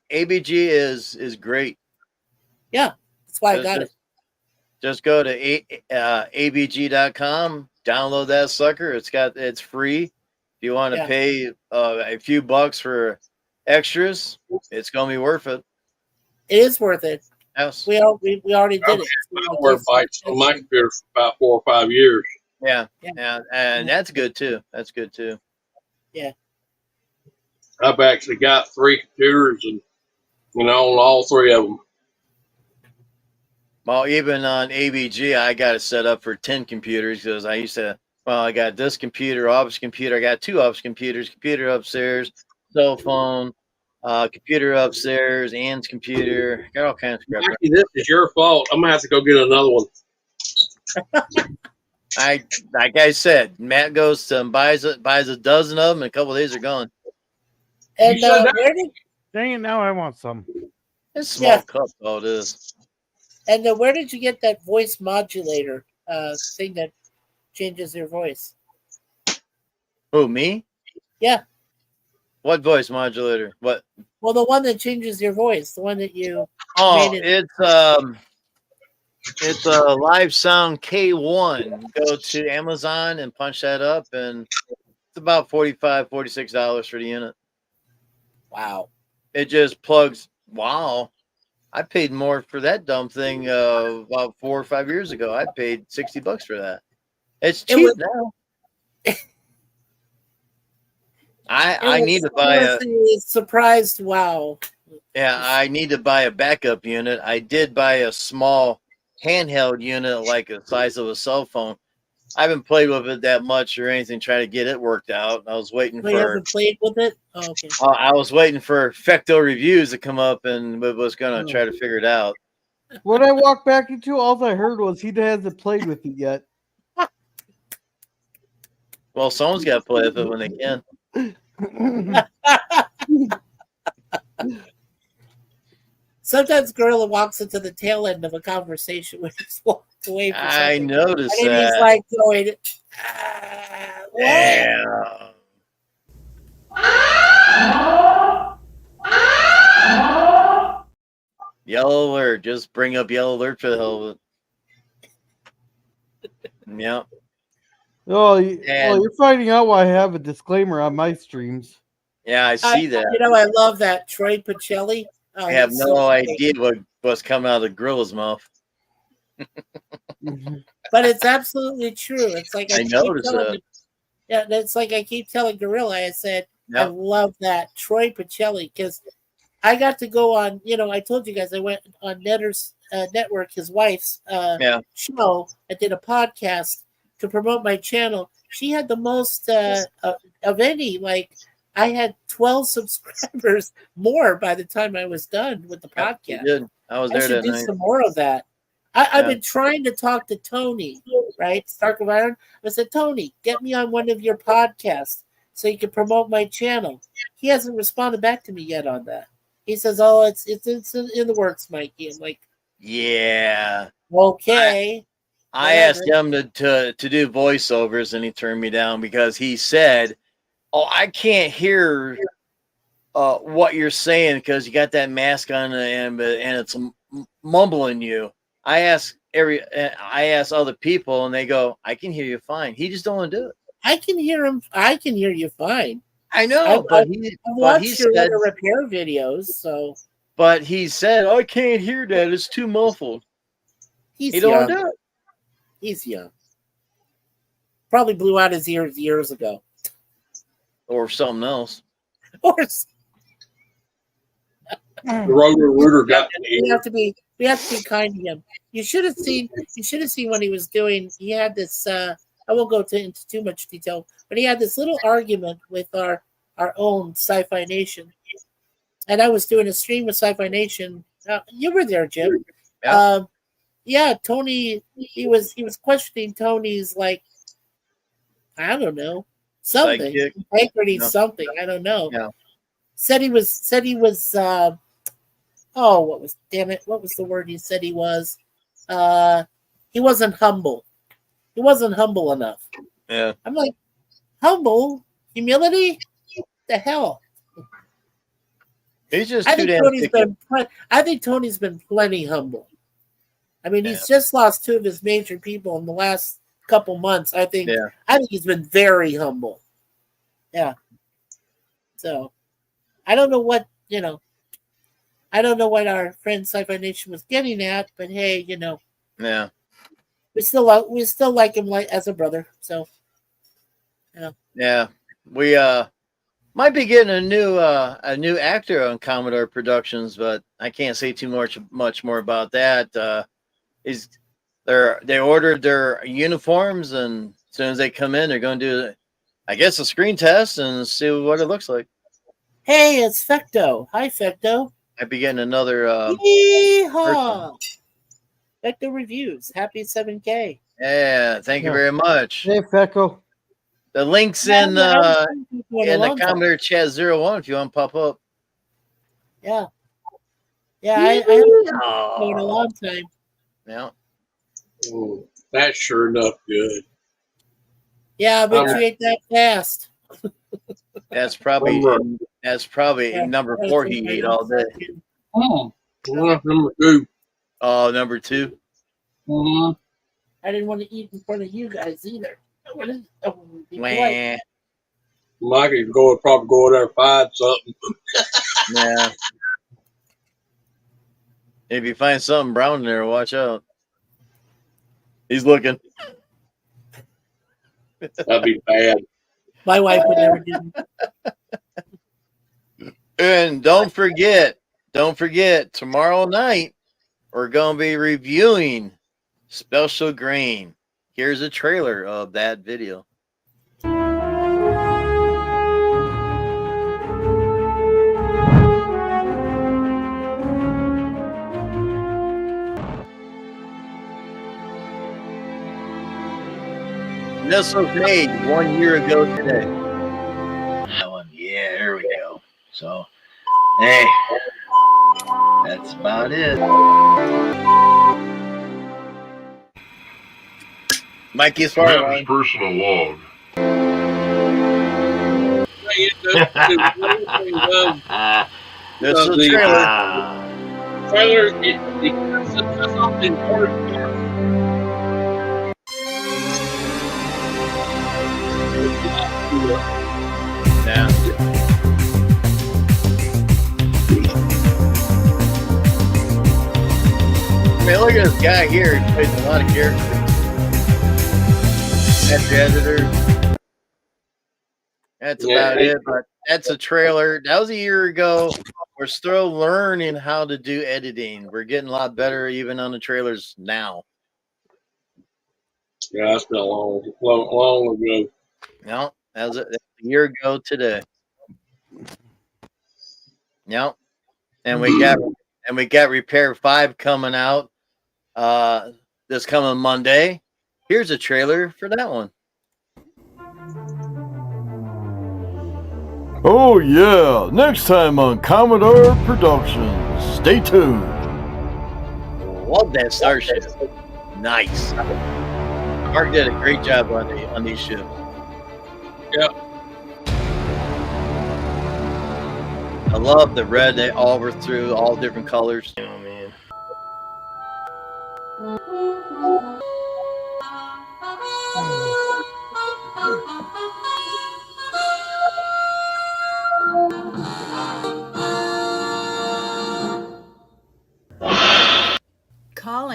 ABG is great. Yeah, that's why I Just- got it. Just go to abg.com, download that sucker. It's free. If you want to Yeah. pay a few bucks for extras, it's gonna be worth it. It is worth it. Yes. We already did it. Malware bites on my computer for about 4 or 5 years. Yeah. Yeah. And that's good too. That's good too. I've actually got 3 computers and own all 3 of them. Well, even on ABG, I got it set up for 10 computers because I used to. Well, I got this computer, office computer. I got 2 office computers, computer upstairs, cell phone, computer upstairs, Ann's computer. Got all kinds of crap. Actually, this is your fault. I'm gonna have to go get another one. Like I said, Matt goes to and buys a dozen of them, and a couple of days are gone. And You said that? where did Dang it! Now I want some. It's small Yeah. cup, all it is. where did you get that voice modulator thing that changes your voice? Who, me? Yeah. What voice modulator? What? Well, the one that changes your voice, the one that you Oh, made it. it's a Live Sound K1. Go to Amazon and punch that up, and it's about $45, $46 for the unit. Wow. It just plugs. Wow. I paid more for that dumb thing about 4 or 5 years ago. I paid $60 for that. It's It cheap was- now. I need to buy a surprised. Wow. I need to buy a backup unit. I did buy a small handheld unit like the size of a cell phone. I haven't played with it that much or anything, trying to get it worked out. I was waiting Oh, you for haven't played with it? Oh, okay. I was waiting for Fecto reviews to come up and was gonna try to figure it out. When I walked back into, all I heard was he hasn't played with it yet. Well, someone's got to play with it when they can. Sometimes Gorilla walks into the tail end of a conversation when he's walked away from I something. noticed And that. he's like going, what? Damn. Yellow alert. Just bring up yellow alert for the hell of it. Yep. Oh, And- you're finding out why I have a disclaimer on my streams. Yeah, I see that. You know, I love that. Troy Pacelli. Oh, I have he's no so great. idea what's coming out of the gorilla's mouth. But it's absolutely true. It's like I keep noticed telling that. him- Yeah, it's like I keep telling Gorilla. I said, I Yep. love that Troy Pacelli because I got to go on. You know, I told you guys I went on Netter's Network, his wife's show. I did a podcast to promote my channel. She had the most of any. Like I had 12 subscribers more by the time I was done with the You podcast. did. I was I there should that do night. some more of that. I've Yeah. been trying to talk to Tony, right? Stark of Iron. I said, Tony, get me on one of your podcasts so you can promote my channel. He hasn't responded back to me yet on that. He says, "Oh, it's in the works, Mikey." I'm like, Yeah. okay. I asked him to do voiceovers, and he turned me down because he said, "Oh, I can't hear what you're saying because you got that mask on and it's mumbling you." I ask other people, and they go, "I can hear you fine." He just don't want to do it. I can hear him. I can hear you fine. I know, I've watched your other repair videos, so. But he said, "Oh, I can't hear that. It's too muffled." He don't want to do it. He's young. Probably blew out his ears years ago. Or something else. Or The Roto-Rooter got we have to be kind to him. You should have seen when he was doing. He had this. I won't go into too much detail, but he had this little argument with our own Sci-Fi Nation, and I was doing a stream with Sci-Fi Nation. You were there, Jim. Yeah. Tony. He was questioning Tony's, like, I don't know, something integrity, something, I don't know. Yeah. Said he was. What was the word he said he was? He wasn't humble. He wasn't humble enough. Yeah. I'm like, humble? Humility? What the hell? He's just I think Tony's been plenty humble. I mean, he's just lost two of his major people in the last couple months. I think he's been very humble. Yeah. So I don't know what, I don't know what our friend Sci-Fi Nation was getting at, but hey, Yeah. we still like him as a brother. So Yeah. We might be getting a new actor on Commodore Productions, but I can't say too much more about that. They ordered their uniforms, and as soon as they come in, they're going to do, I guess, a screen test and see what it looks like. Hey, it's Fecto. Hi, Fecto. I'd be getting another. Yeehaw! Fecto Reviews. Happy 7K. Yeah, thank you very much. Hey, Fecko. The link's in the Commodore Chat 01 if you want to pop up. Yeah. Yeah, I haven't been in a long time. Yeah. Oh, that's sure enough good. Yeah, but you ate that fast. That's probably number 4 he ate all day. Number 2. Oh, number 2. Mm-hmm. I didn't want to eat in front of you guys either. Wah. Mikey probably go over there and find something. Yeah. If you find something brown in there, watch out. He's looking. That'd be bad. My wife would never do that. And don't forget, tomorrow night, we're going to be reviewing Special Grain. Here's a trailer of that video. This was made 1 year ago today. That one, yeah, there we go. So, hey, that's about it. Mikey's Commander's personal log. This is the trailer. Trailer, it's something important. Yeah. I mean, look at this guy here. He plays a lot of characters. That's the editor. That's about it. But that's a trailer. That was a year ago. We're still learning how to do editing. We're getting a lot better even on the trailers now. Yeah, that's been a long ago. No, that was a year ago today. Yep. And we got Repair 5 coming out this coming Monday. Here's a trailer for that one. Oh, yeah. Next time on Commodore Productions. Stay tuned. Love that Starship. Nice. Mark did a great job on these ships. Yeah. I love the red. They all were through all different colors. Oh, man.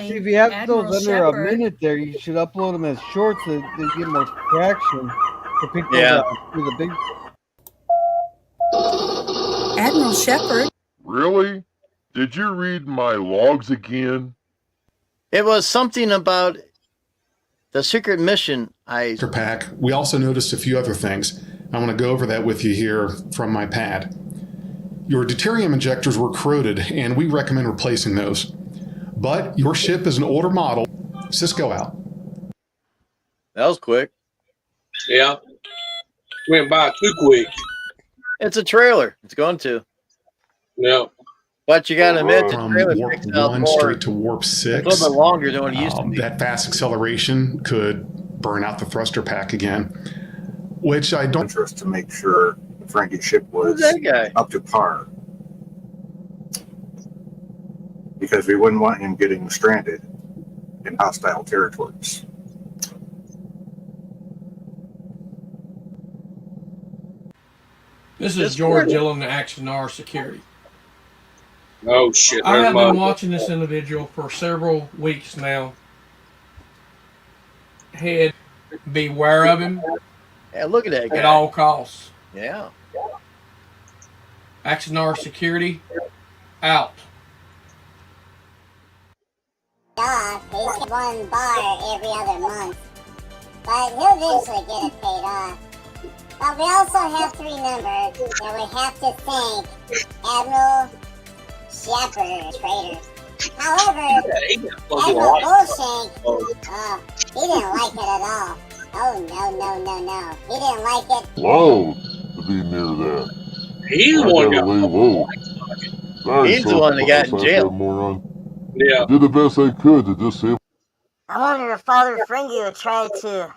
See, if you have those under a minute there, you should upload them as shorts so they get more traction for people that do the big. Admiral Shepard. Really? Did you read my logs again? It was something about the secret mission. Mr. Pack, we also noticed a few other things. I want to go over that with you here from my pad. Your deuterium injectors were corroded, and we recommend replacing those. But your ship is an older model. Cisco out. That was quick. Yeah. Went by too quick. It's a trailer. It's going to. Yeah. But you got to admit, the From trailer warp picks up 1 more. straight to warp 6. A little bit longer than what it used to be. That fast acceleration could burn out the thruster pack again, which I don't. Interest to make sure Frankie's ship was Who's that guy? up to par. Because we wouldn't want him getting stranded in hostile territories. This is George Dillon, the Axonar Security. Oh, shit. I have There's been my- watching this individual for several weeks now. Head, beware of him Yeah, look at that guy. at all costs. Yeah. Axonar Security, out. Off, he's one bar every other month. But he'll eventually get it paid off. But we also have to remember that we have to thank Admiral Shepard, traitor. However, Admiral Bullshank, he didn't like it at all. Oh, no. He didn't like it. Loud to be near that. He's the one I got gotta lay low. Sorry, He's the one that got in sorry, jail. moron. Yeah. I did the best I could to just save. I wonder if Father Fringy would try to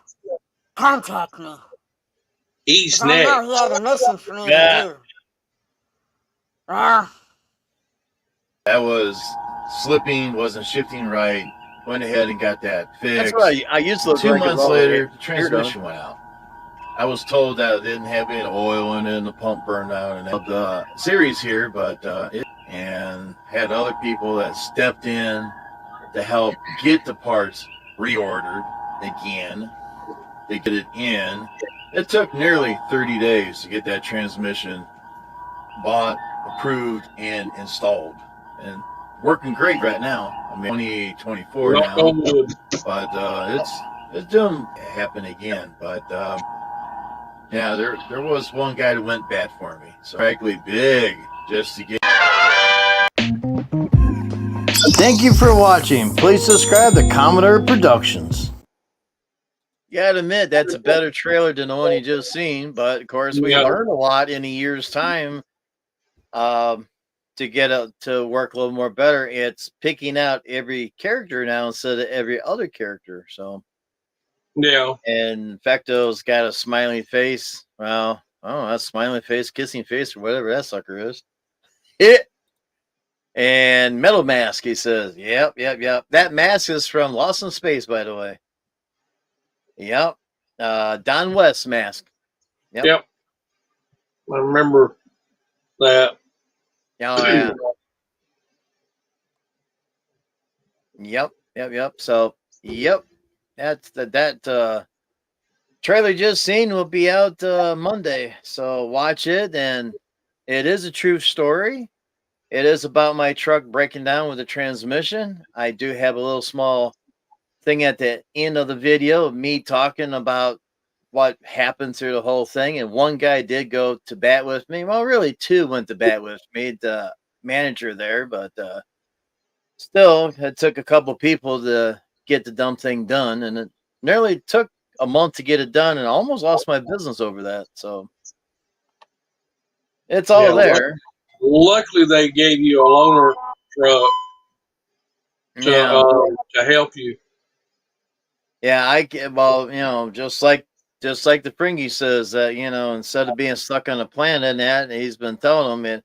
contact me. He's I next. know he had a mission for me Yeah. to do. Well, That was slipping, wasn't shifting right. Went ahead and got that fixed. That's what I used to look 2 like months a roller. later, the You're done. transmission went out. I was told that it didn't have any oil in it and the pump burned out and the series here, but and had other people that stepped in to help get the parts reordered again to get it in. It took nearly 30 days to get that transmission bought, approved, and installed. And working great right now. I mean, 2024 Knock now, on wood. but it's doing happen again. But yeah, there was one guy that went bad for me. So frankly, big just to get. Thank you for watching. Please subscribe to Commodore Productions. You gotta admit that's a better trailer than the one you just seen, but of course we Yeah. learned a lot in a year's time. To get to work a little more better, it's picking out every character now instead of every other character. So Yeah. and Fecto's got a smiley face. Well, oh, that's smiley face, kissing face, or whatever that sucker is. It and Metal Mask, he says, yep. That mask is from Lost in Space, by the way. Yep. Don West mask. Yep. I remember that. Oh, yeah. Yep. So, yep. That's that trailer just seen will be out Monday. So watch it, and it is a true story. It is about my truck breaking down with the transmission. I do have a little small thing at the end of the video of me talking about what happened through the whole thing. And one guy did go to bat with me. Well, really two went to bat with me, the manager there, but still it took a couple people to get the dumb thing done. And it nearly took a month to get it done, and I almost lost my business over that. So It's all Yeah, there. Luckily, they gave you a loaner truck to help you. Yeah, I get well, just like the Fringy says that, instead of being stuck on a planet and that, he's been telling him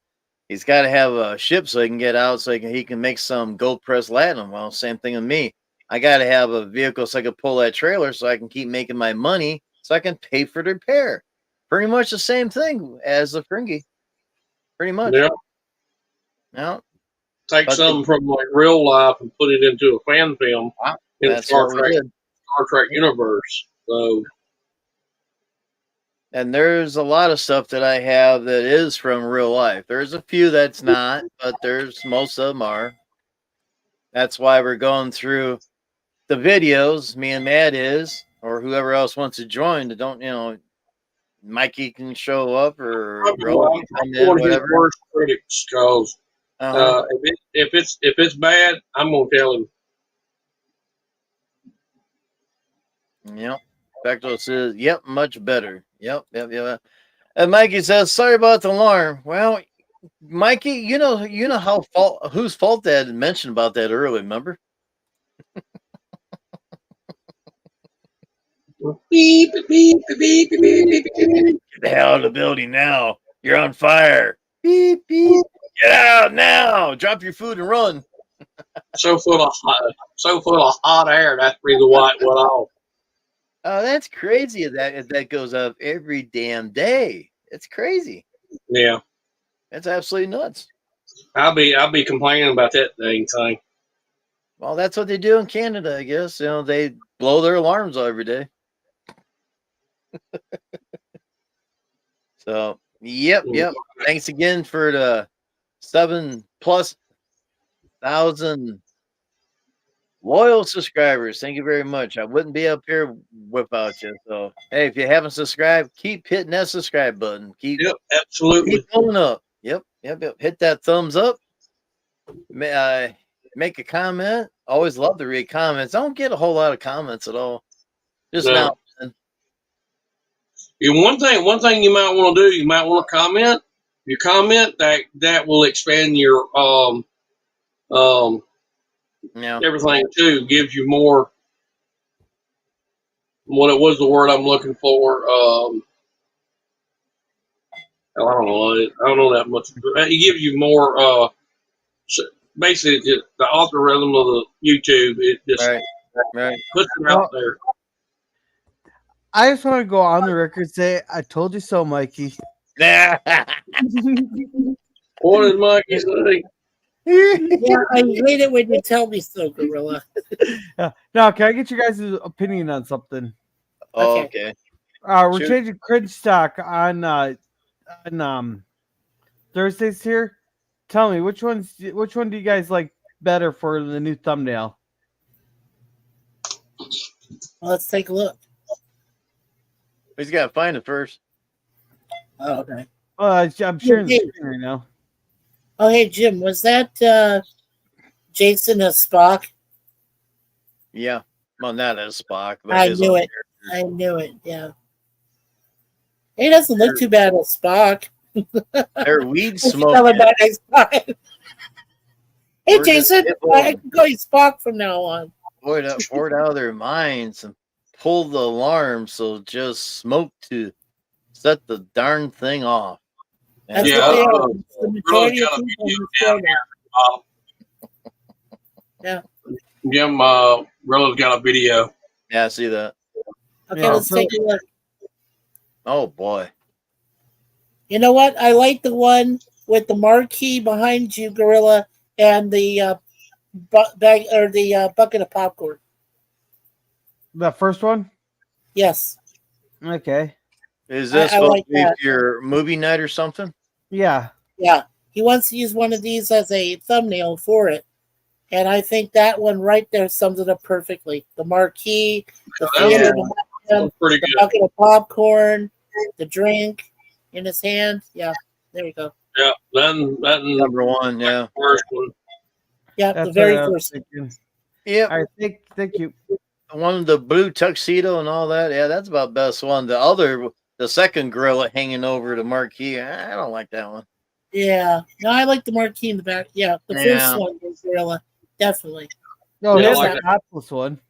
he's got to have a ship so he can get out so he can make some gold press latinum. Well, same thing with me. I got to have a vehicle so I can pull that trailer so I can keep making my money so I can pay for the repair. Pretty much the same thing as the Fringy. Pretty much. Yeah. Yeah. Take something from like real life and put it into a fan film in the Star Trek universe. So, and there's a lot of stuff that I have that is from real life. There's a few that's not, but most of them are. That's why we're going through the videos. Me and Matt or whoever else wants to join. Don't Mikey can show up or Rowan can come in, whatever. Worst critics, because if it's bad, I'm gonna tell him. Yep. Bechtel says, "Yep, much better." Yep. And Mikey says, "Sorry about the alarm." Well, Mikey, you know whose fault that mentioned about that earlier. Remember? Beep, beep, beep, beep, beep, beep, beep. Get the hell out of the building now. You're on fire. Beep, beep. Get out now. Drop your food and run. so full of hot air. That's the reason why it went off. Oh, that's crazy. That goes up every damn day. It's crazy. Yeah, that's absolutely nuts. I'll be complaining about that dang thing. Well, that's what they do in Canada, I guess. They blow their alarms every day. So, yep. Thanks again for the 7,000+ loyal subscribers. Thank you very much. I wouldn't be up here without you. So, hey, if you haven't subscribed, keep hitting that subscribe button. Absolutely. Keep going up. Yep. Hit that thumbs up. Make a comment. Always love to read comments. I don't get a whole lot of comments at all. Just now. One thing you might want to do, you might want to comment. You comment that will expand your everything too. Gives you more. What was the word I'm looking for? I don't know. I don't know that much. It gives you more. Basically, just the algorithm of the YouTube. It just puts it out there. I just want to go on the record and say, I told you so, Mikey. What did Mikey say? Yeah, I hate it when you tell me so, Gorilla. Now, can I get you guys' opinion on something? Oh, okay. We're changing cringe stock on Thursdays here. Tell me which one do you guys like better for the new thumbnail? Well, let's take a look. He's got to find it first. Oh, okay. I'm sharing the screen right now. Oh, hey, Jim, was that Jason as Spock? Yeah. Well, not as Spock. But I knew it. I knew it, yeah. He doesn't look too bad as Spock. They're weed smoking. Hey, Jason, I can call you Spock from now on. Boy, that poured out of their minds and pulled the alarm, so just smoke to set the darn thing off. That's the majority of people down here. Yeah. Jim, Rilla's got a video. Yeah, I see that. Okay, let's take a look. Oh boy. You know what? I like the one with the marquee behind you, Gorilla, and the bucket of popcorn. The first one? Yes. Okay. Is this supposed to be your movie night or something? Yeah. Yeah. He wants to use one of these as a thumbnail for it. And I think that one right there sums it up perfectly. The marquee, the theater, the bucket of popcorn, the drink in his hand. Yeah, there we go. Yeah, that number one. Yeah, first one. Yeah, that's the very first one. Yeah. All right, thank you. One of the blue tuxedo and all that. Yeah, that's about best one. The other the second gorilla hanging over the marquee. I don't like that one. Yeah. No, I like the marquee in the back. Yeah, the Yeah. first one was gorilla, definitely. No, Yeah, I here's like the that. topless one.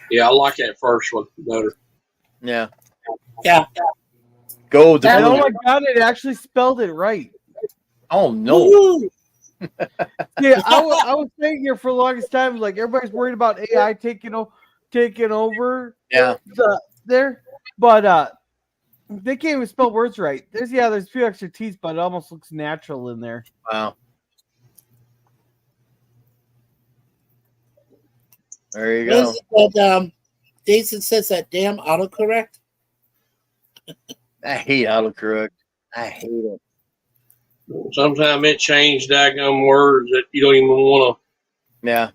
Yeah, I like that first one better. Yeah. Yeah. Go the And oh blue. my god, it actually spelled it right. Oh no. Woo! Yeah, I was saying here for the longest time, like everybody's worried about AI taking over Yeah. there, but they can't even spell words right. There's a few extra T's, but it almost looks natural in there. Wow. There you go. But Jason says that damn autocorrect. I hate autocorrect. I hate it. Sometimes it changed daggum words that you don't even want Yeah.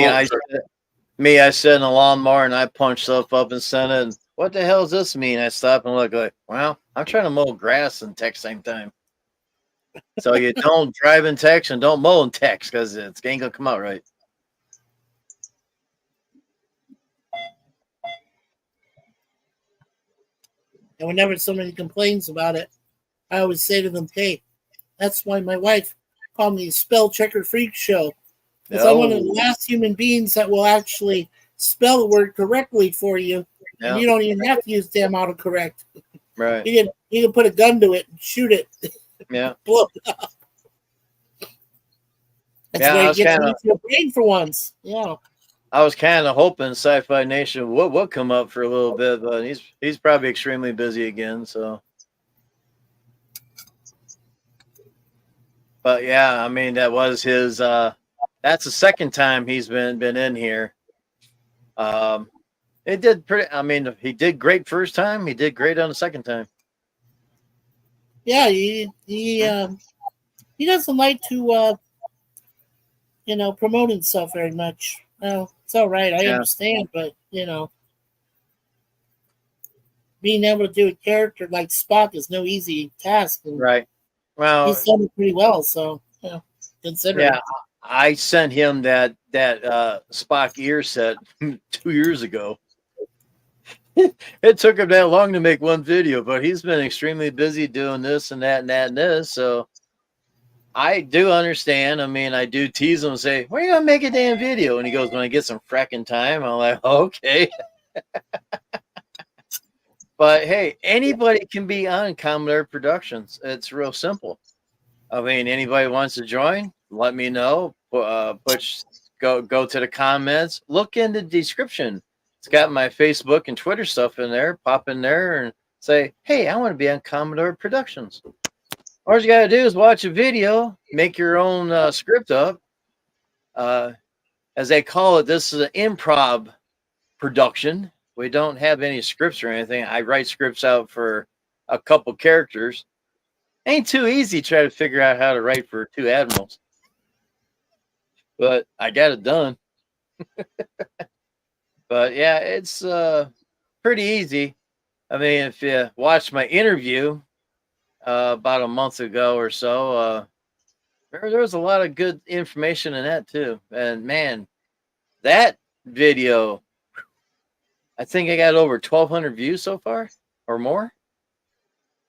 I sit in a lawnmower and I punch stuff up and send it. And what the hell does this mean? I stop and look like, well, I'm trying to mow grass and text same time. So you don't drive and text and don't mow and text because it's ain't gonna come out right. And whenever somebody complains about it, I always say to them, hey, that's why my wife called me spell checker freak show. Because I'm one of the last human beings that will actually spell the word correctly for you. Yeah. And you don't even have to use damn autocorrect. Right. You can put a gun to it and shoot it. Yeah. Blow it up. That's Yeah, I why was you get to kinda- use your brain for once. Yeah. I was kind of hoping Sci-Fi Nation would come up for a little bit, but he's probably extremely busy again. So, but yeah, I mean that was his. That's the second time he's been in here. It did pretty. I mean, he did great first time. He did great on the second time. Yeah, he doesn't like to promote himself very much. Well, it's all right. I understand, but being able to do a character like Spock is no easy task. And Right. Well, he's done it pretty well. So consider. Yeah, I sent him that Spock ear set 2 years ago. It took him that long to make one video, but he's been extremely busy doing this and that and that and this. So I do understand. I mean, I do tease him and say, "When are you gonna make a damn video?" And he goes, "When I get some fracking time." I'm like, "Okay." But hey, anybody can be on Commodore Productions. It's real simple. I mean, anybody wants to join, let me know. Go to the comments. Look in the description. It's got my Facebook and Twitter stuff in there. Pop in there and say, "Hey, I want to be on Commodore Productions." All you got to do is watch a video, make your own script up. As they call it, this is an improv production. We don't have any scripts or anything. I write scripts out for a couple characters. Ain't too easy to try to figure out how to write for 2 admirals. But I got it done. But yeah, it's pretty easy. I mean, if you watch my interview about a month ago or so, there was a lot of good information in that too. And man, that video, I think I got over 1,200 views so far or more.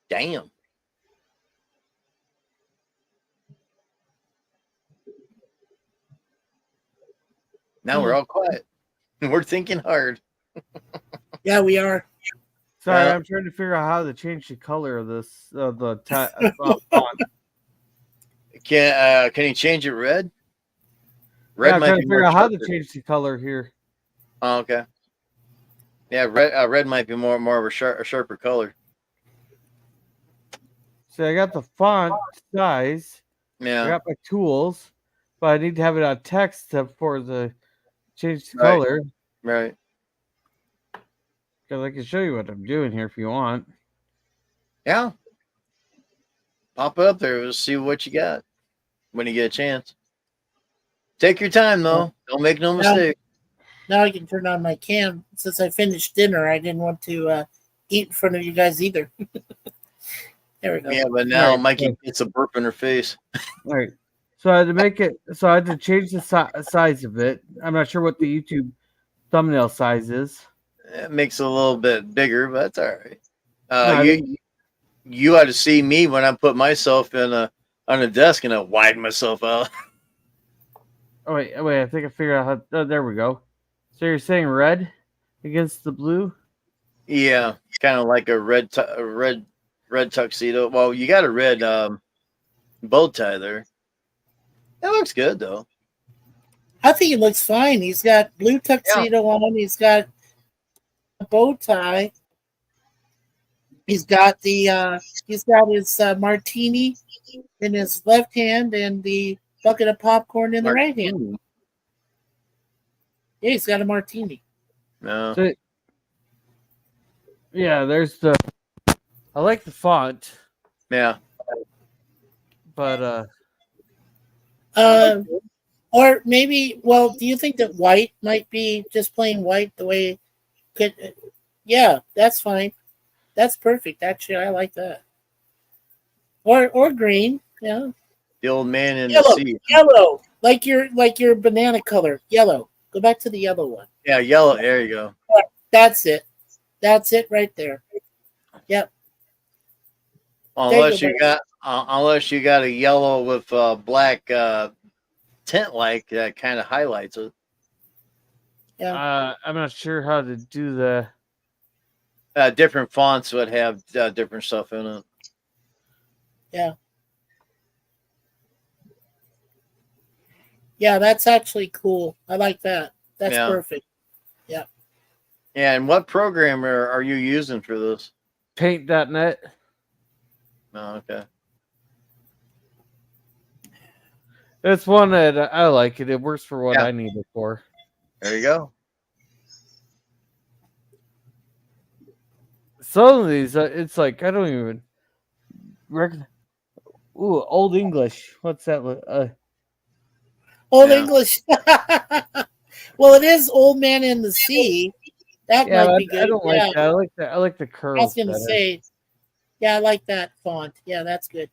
Damn. Now we're all quiet. We're thinking hard. Yeah, we are. Sorry, I'm trying to figure out how to change the color of this font. Can you change it red? Yeah, I'm might trying be to more figure out how to sharper. change the color here. Oh, okay. Yeah, red might be more of a sharper color. So I got the font size. Yeah. I got my tools, but I need to have it on text for the change the Right. color. Right. Because I can show you what I'm doing here if you want. Yeah. Pop it up there. We'll see what you got when you get a chance. Take your time, though. Don't make no mistake. Now I can turn on my cam. Since I finished dinner, I didn't want to eat in front of you guys either. There we go. Yeah, but now Right. Mikey gets a burp in her face. All right. So I had to make it. So I had to change the size of it. I'm not sure what the YouTube thumbnail size is. It makes it a little bit bigger, but that's all right. No, You ought to see me when I put myself on a desk and I widen myself out. Oh wait! I think I figured out how. Oh, there we go. So you're saying red against the blue? Yeah, kind of like a red tuxedo. Well, you got a red bow tie there. It looks good though. I think it looks fine. He's got blue tuxedo on. He's got a bow tie. He's got his martini in his left hand and the bucket of popcorn in the right hand. Yeah, he's got a martini. No. So, yeah, there's the. I like the font. Yeah. But or maybe. Well, do you think that white might be just plain white the way? Yeah, that's fine. That's perfect. Actually, I like that. Or green. Yeah. The old man in Yellow. the sea. Yellow. Like your banana color. Yellow. Go back to the yellow one. Yeah, yellow. There you go. That's it. That's it right there. Yep. Unless you got a yellow with black tint like that kind of highlights it. Yeah. I'm not sure how to do the. Different fonts would have different stuff in it. Yeah. Yeah, that's actually cool. I like that. That's perfect. Yeah. Yeah, and what program are you using for this? Paint.net. Oh, okay. It's one that I like it. It works for what I need it for. There you go. Some of these, it's like I don't even recognize. Ooh, Old English. What's that? Old English. Well, it is Old Man in the Sea. That might be good. I don't like that. I like that. I like the curls. I was going to better. say, yeah, I like that font. Yeah, that's good.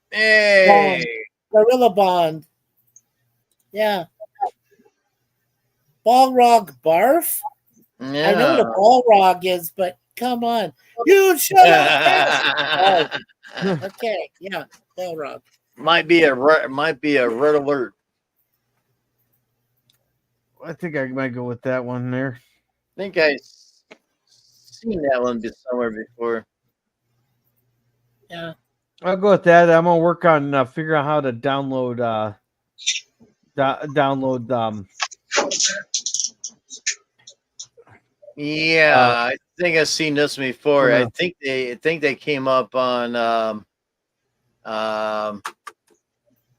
Hey, Gorilla Bond. Yeah. Balrog Barf. Yeah. I know what a Balrog is, but come on, you shut up. Oh. Okay, yeah, Balrog. Might be a red alert. I think I might go with that one there. I think I seen that one somewhere before. Yeah, I'll go with that. I'm gonna work on figuring out how to download Yeah, I think I've seen this before. I think they came up on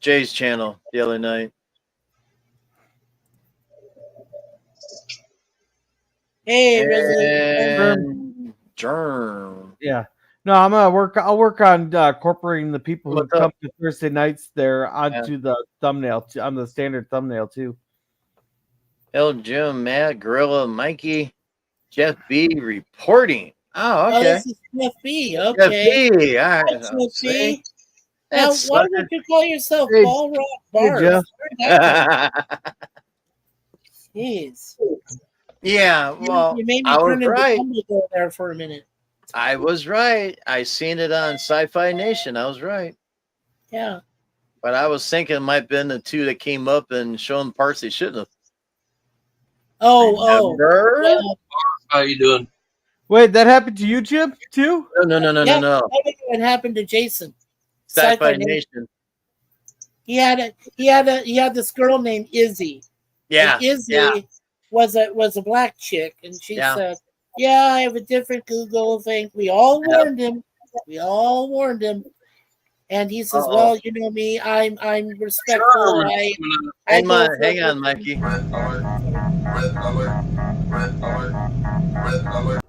Jay's channel the other night. hey, And Germ. Yeah. No, I'm gonna work. I'll work on incorporating the people who come to Thursday nights there onto the thumbnail, on the standard thumbnail too. El Jim, Matt, Gorilla, Mikey, Jeff B reporting. Oh, okay. Oh, this is Jeff B. Okay. Jeff B. All right. Jeff B. Now, That's why would you call yourself Hey, Balrog hey, Barf? Jeff. Jeez. Yeah, well, you made me I was turn into right. Dumbledore there for a minute. I was right. I seen it on Sci-Fi Nation. I was right. Yeah. But I was thinking it might have been the two that came up and shown parts they shouldn't have. Oh. Yeah. How you doing? Wait, that happened to you, Jim, too? No. I think it happened to Jason. Sci-Fi Nation. He had this girl named Izzy. Yeah. And Izzy was a black chick, and she said, "Yeah, I have a different Google thing." We all warned him. And he says, "Well, you know me. I'm respectful. Hang on, Mikey.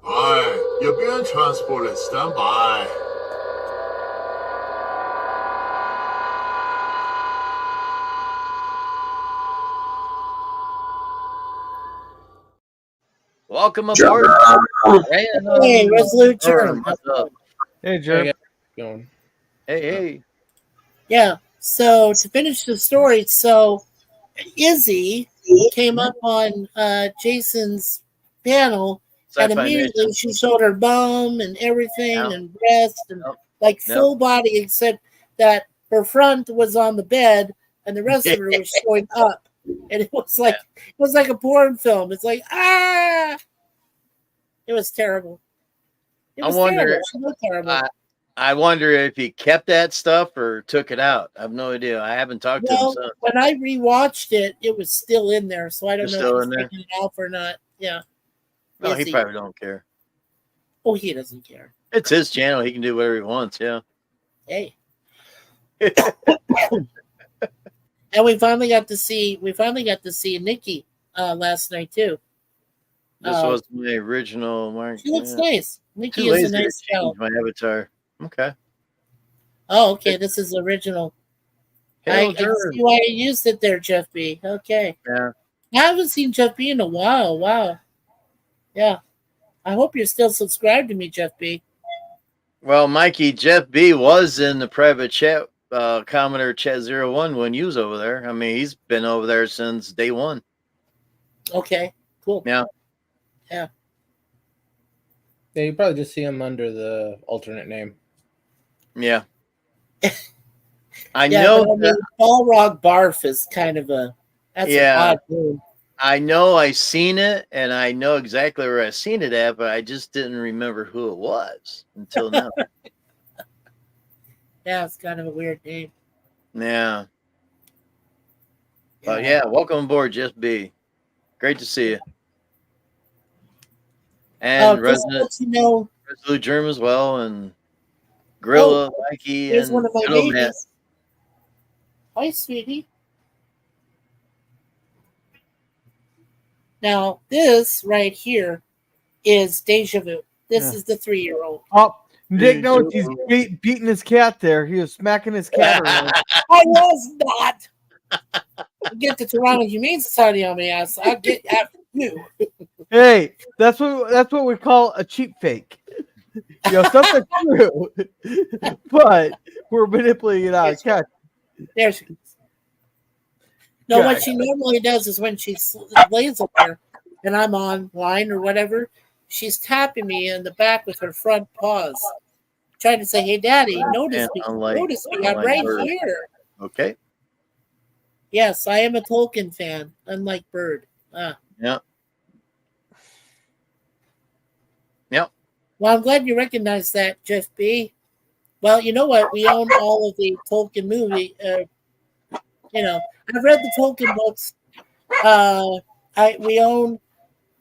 Hi, you're being transported. Stand by. Welcome aboard. Hey, Resolute Germ. What's up? Hey, Jerry. Going. Hey. Yeah. So to finish the story, so Izzy came up on Jason's panel, and Sci-Fi immediately Nation. she showed her bum and everything, Yep. and breast, and like Yep. full body, except that her front was on the bed, and the rest of her was showing up, and it was like a porn film. It's like it was terrible. It was terrible. She looked terrible. I wonder if he kept that stuff or took it out. I have no idea. I haven't talked to him Well, since. when I rewatched it, it was still in there, so I don't It's know still if in he's there? taking it off or not. Yeah. No, Is he probably don't care. Oh, he doesn't care. It's his channel. He can do whatever he wants. Yeah. Hey. And we finally got to see Nikki last night too. This was my original mark. She looks nice. Nikki Too is a lazy to nice change gal. my avatar. Okay. Oh, okay. This is original. I see why you used it there, Jeff B. Okay. Yeah. I haven't seen Jeff B in a while. Wow. Yeah. I hope you're still subscribed to me, Jeff B. Well, Mikey, Jeff B was in the private chat, Commodore Chat 01 when you was over there. I mean, he's been over there since day one. Okay. Cool. Yeah. Yeah. Yeah, you probably just see him under the alternate name. Yeah. I Yeah, know. but, I mean, Balrog Barf is kind of that's an odd name. I know I seen it, and I know exactly where I seen it at, but I just didn't remember who it was until now. Yeah, it's kind of a weird name. Yeah. But yeah, welcome aboard, Jeff B. Great to see you. And just to let you know, Resolute Germ as well, and Gorilla, Mikey, here's and one of my Hello, Matt. babies. Hi, sweetie. Now, this right here is Deja Vu. This is the 3-year-old. Oh, Nick knows he's beating his cat there. He was smacking his cat around. I was not. Get the Toronto Humane Society on my ass. I'll get after you. Hey, that's what we call a cheap fake. You know, something true, but we're manipulating it out of cat. There she is. No, God. what she normally does is when she lays up there and I'm online or whatever, she's tapping me in the back with her front paws, trying to say, "Hey, Daddy, notice me. Notice me. I'm right here." Okay. Yes, I am a Tolkien fan, unlike Bird. Yeah. Well, I'm glad you recognize that, Jeff B. Well, you know what? We own all of the Tolkien movie. I've read the Tolkien books. We own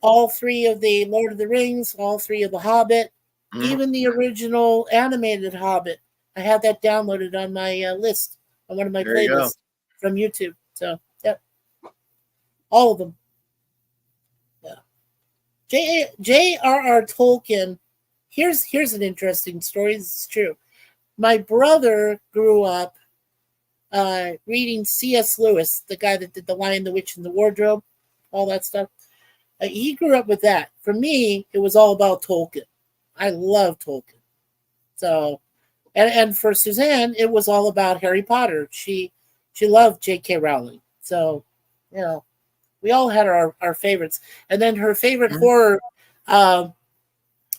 all 3 of the Lord of the Rings, all 3 of the Hobbit, even the original animated Hobbit. I have that downloaded on my list, on one of my There you playlists from YouTube. So, yep, all of them. Yeah. J.R.R. Tolkien. Here's an interesting story. This is true. My brother grew up reading C.S. Lewis, the guy that did The Lion, the Witch, and the Wardrobe, all that stuff. He grew up with that. For me, it was all about Tolkien. I love Tolkien. So, and for Suzanne, it was all about Harry Potter. She loved J.K. Rowling. So, we all had our favorites. And then her favorite horror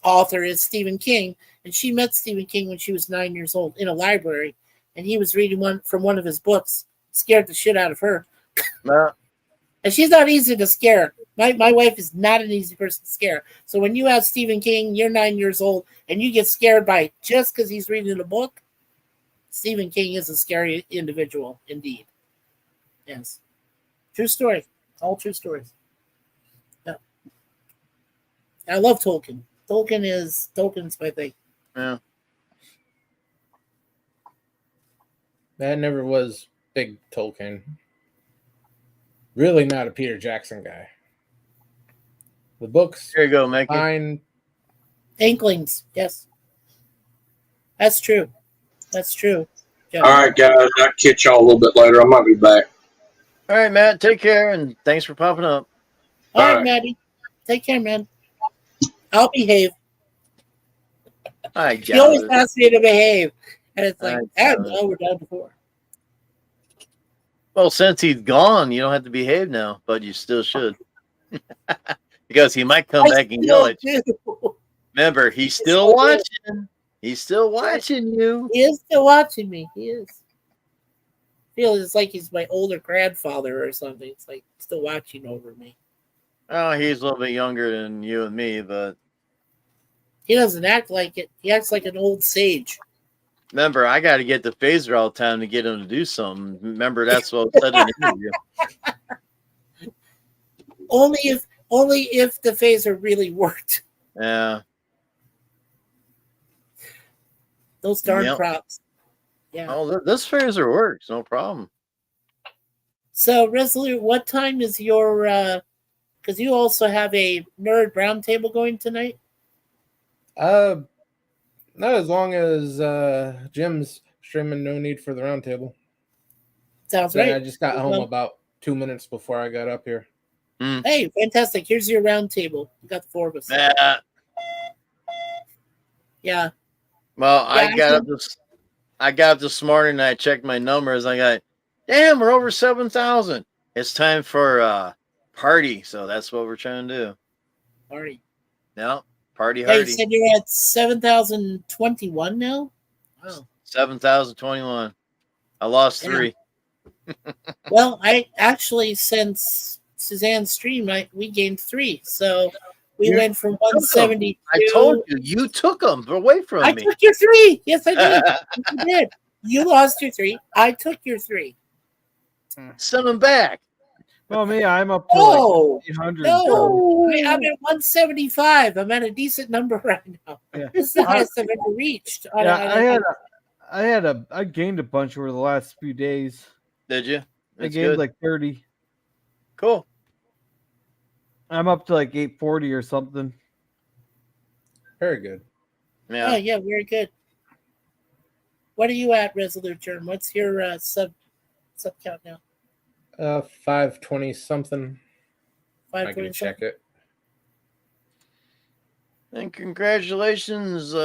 author is Stephen King. And she met Stephen King when she was 9 years old in a library. And he was reading one from one of his books. Scared the shit out of her. And she's not easy to scare. My wife is not an easy person to scare. So when you have Stephen King, you're 9 years old, and you get scared by just because he's reading a book, Stephen King is a scary individual indeed. Yes. True story. All true stories. Yeah. I love Tolkien. Tolkien's my thing. Yeah. That never was big Tolkien. Really not a Peter Jackson guy. The books. There you go, Mikey. Fine. Inklings, yes. That's true. That's true. Yeah. All right, guys. I'll catch y'all a little bit later. I might be back. All right, Matt. Take care, and thanks for popping up. All right, Maddie. Take care, man. I'll behave. I He always asks me to behave. And it's like, I no, we're done before. Well, since he's gone, you don't have to behave now, but you still should. Because he might come back and yell at you. Remember, he's still watching. He's still watching you. He is still watching me. He is. Feels like he's my older grandfather or something. It's like still watching over me. Oh, he's a little bit younger than you and me, but he doesn't act like it. He acts like an old sage. Remember, I got to get the phaser all the time to get him to do something. Remember, that's what I said in the interview. Only if the phaser really worked. Yeah. Those darn props. Yeah. Oh, this phaser works, no problem. So, Resolute, what time is your? Because you also have a nerd roundtable going tonight. Not as long as Jim's streaming. No need for the roundtable. Sounds right. I just got home about 2 minutes before I got up here. Hey, fantastic! Here's your roundtable. You got the 4 of us. Yeah. Well, I got up this morning and I checked my numbers. I got, damn, we're over 7,000. It's time for party, so that's what we're trying to do. Party. No, party Hey, hardy. you said you're at 7,021 now. Wow. 7,021. I lost 3. Well, I actually, since Suzanne's stream, we gained 3. So we went from 170. I told you, you took them away from me. I took your 3. Yes, I did. You did. You lost your 3. I took your 3. Send them back. Well, me, I'm up to like 800. No, I'm at 175. I'm at a decent number right now. Yeah. This is the highest I've ever reached. I gained a bunch over the last few days. Did you? I gained like 30. Cool. I'm up to like 840 or something. Very good. Yeah. Oh, yeah, very good. What are you at, Resolute Germ? What's your sub count now? 520 something. I can check it. And congratulations,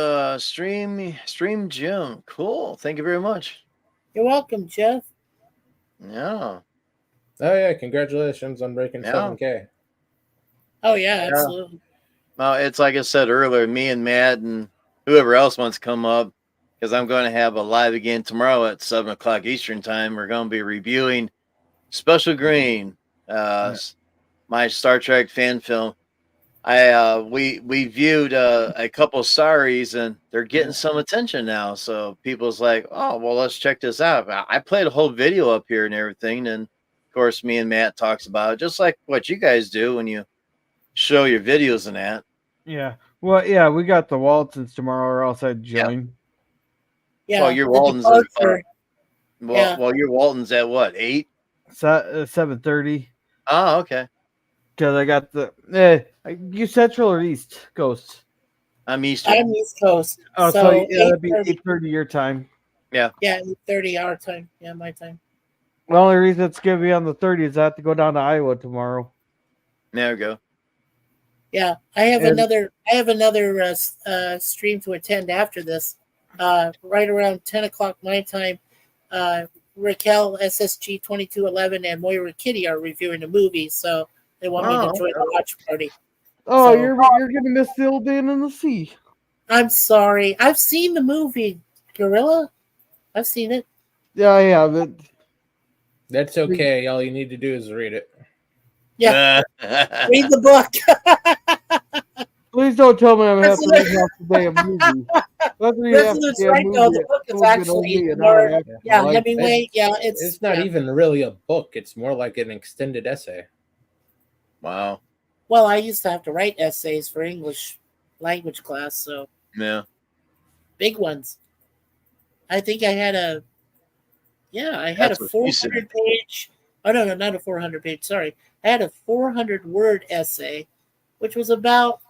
Stream Jim. Cool. Thank you very much. You're welcome, Jeff. Yeah. Oh yeah, congratulations on breaking 7K. Oh yeah, absolutely. Well, it's like I said earlier, me and Matt and whoever else wants to come up, because I'm going to have a live again tomorrow at 7:00 Eastern time. We're going to be reviewing Special Green, my Star Trek fan film. We viewed a couple of Saris, and they're getting some attention now. So people's like, oh well, let's check this out. I played a whole video up here and everything, and of course, me and Matt talks about it, just like what you guys do when you show your videos and that. Yeah. Well, yeah, we got the Waltons tomorrow, or else I'd join. Yeah. Well, your Waltons. Well, your Waltons at what, 8? 7:30. Oh, okay. Because I got the you Central or East Coast? I'm Eastern. I'm East Coast. Oh, so yeah, that'd be 8:30 your time. Yeah. Yeah, 8:30 our time. Yeah, my time. The only reason it's gonna be on the 30th is I have to go down to Iowa tomorrow. There we go. Yeah, I have another stream to attend after this. Right around 10:00 my time. Raquel SSG 2211 and Moira Kitty are reviewing a movie, so they want me to join the watch party. Oh, so, you're gonna miss the old Dan in the Sea. I'm sorry. I've seen the movie Gorilla. I've seen it. Yeah, I have it. That's okay. All you need to do is read it. Yeah. Read the book. Please don't tell me I'm having to read half the damn movie. Resolute's right though. The book is actually more, heavyweight. Yeah, it's not even really a book. It's more like an extended essay. Wow. Well, I used to have to write essays for English language class, so yeah, big ones. I think I had a 400 page. Oh no, not a 400 page. Sorry, I had a 400 word essay, which was about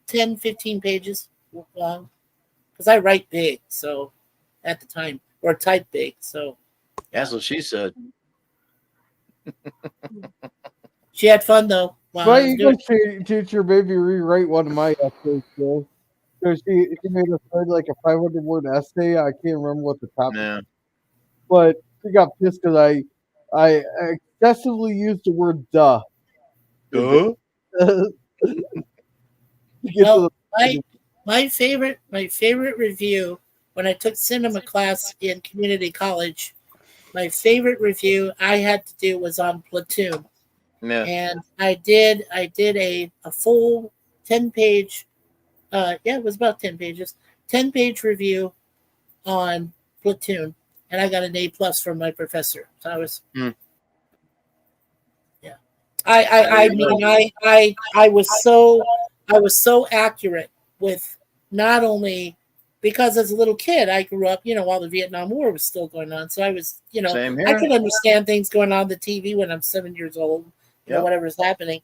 10, 15 pages long. Because I write big, so at the time, or type big, so. That's what she said. She had fun though. Why you go teach your baby rewrite one of my essays, though? So she made us write like a 500 word essay. I can't remember what the topic was. But She got pissed because I excessively used the word "duh." Duh? To get to Well, the- my favorite review when I took cinema class in community college, my favorite review I had to do was on Platoon. Yeah. And I did a full 10-page it was about 10 pages, 10-page review on Platoon, and I got an A+ from my professor. So I was yeah. I mean I was so accurate with not only because as a little kid I grew up, while the Vietnam War was still going on. So I was, Same I here. could understand things going on the TV when I'm 7 years old, Yep. whatever's happening.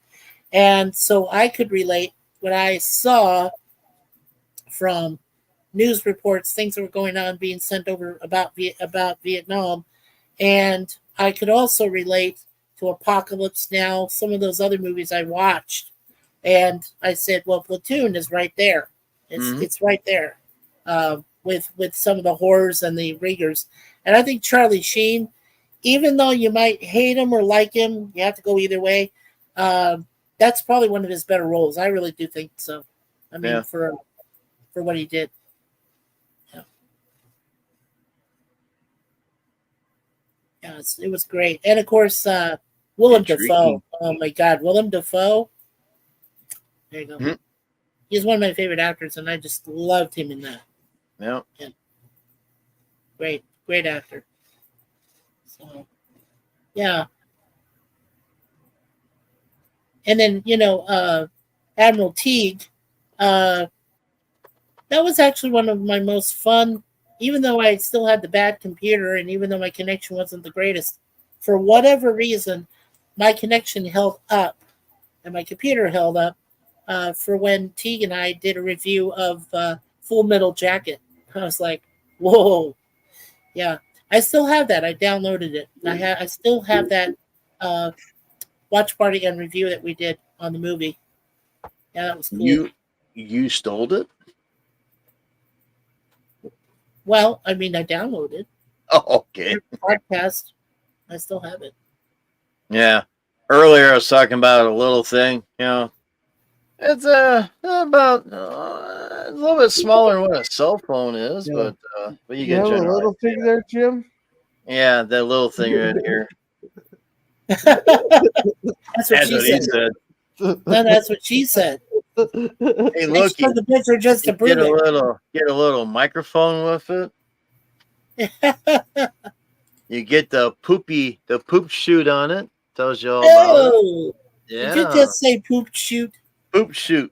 And so I could relate what I saw from news reports, things that were going on being sent over about Vietnam. And I could also relate to Apocalypse Now, some of those other movies I watched. And I said, well, Platoon is right there. It's right there with some of the horrors and the riggers. And I think Charlie Sheen, even though you might hate him or like him, you have to go either way. That's probably one of his better roles. I really do think so. I mean, for what he did. Yeah, it was great. And of course, Willem Dafoe. Oh my God, Willem Dafoe. There you go. He's one of my favorite actors, and I just loved him in that. Yeah. Great actor. So, yeah. And then, Admiral Teague, that was actually one of my most fun, even though I still had the bad computer and even though my connection wasn't the greatest, for whatever reason, my connection held up and my computer held up for when Teague and I did a review of Full Metal Jacket. I was like, whoa. Yeah, I still have that. I downloaded it. I still have that watch party and review that we did on the movie. Yeah, that was cool. You stole it? Well, I mean, I downloaded. Oh, okay. Podcast. I still have it. Yeah. Earlier, I was talking about a little thing. It's about a little bit smaller than what a cell phone is, but you get a little thing there, Jim. Yeah, that little thing right here. That's what she said. No, that's what she said. Hey, look, the picture just to prove it. Get a little microphone with it. You get the poop shoot on it. Tells you all about it. Yeah. Did you just say poop shoot? Poop shoot.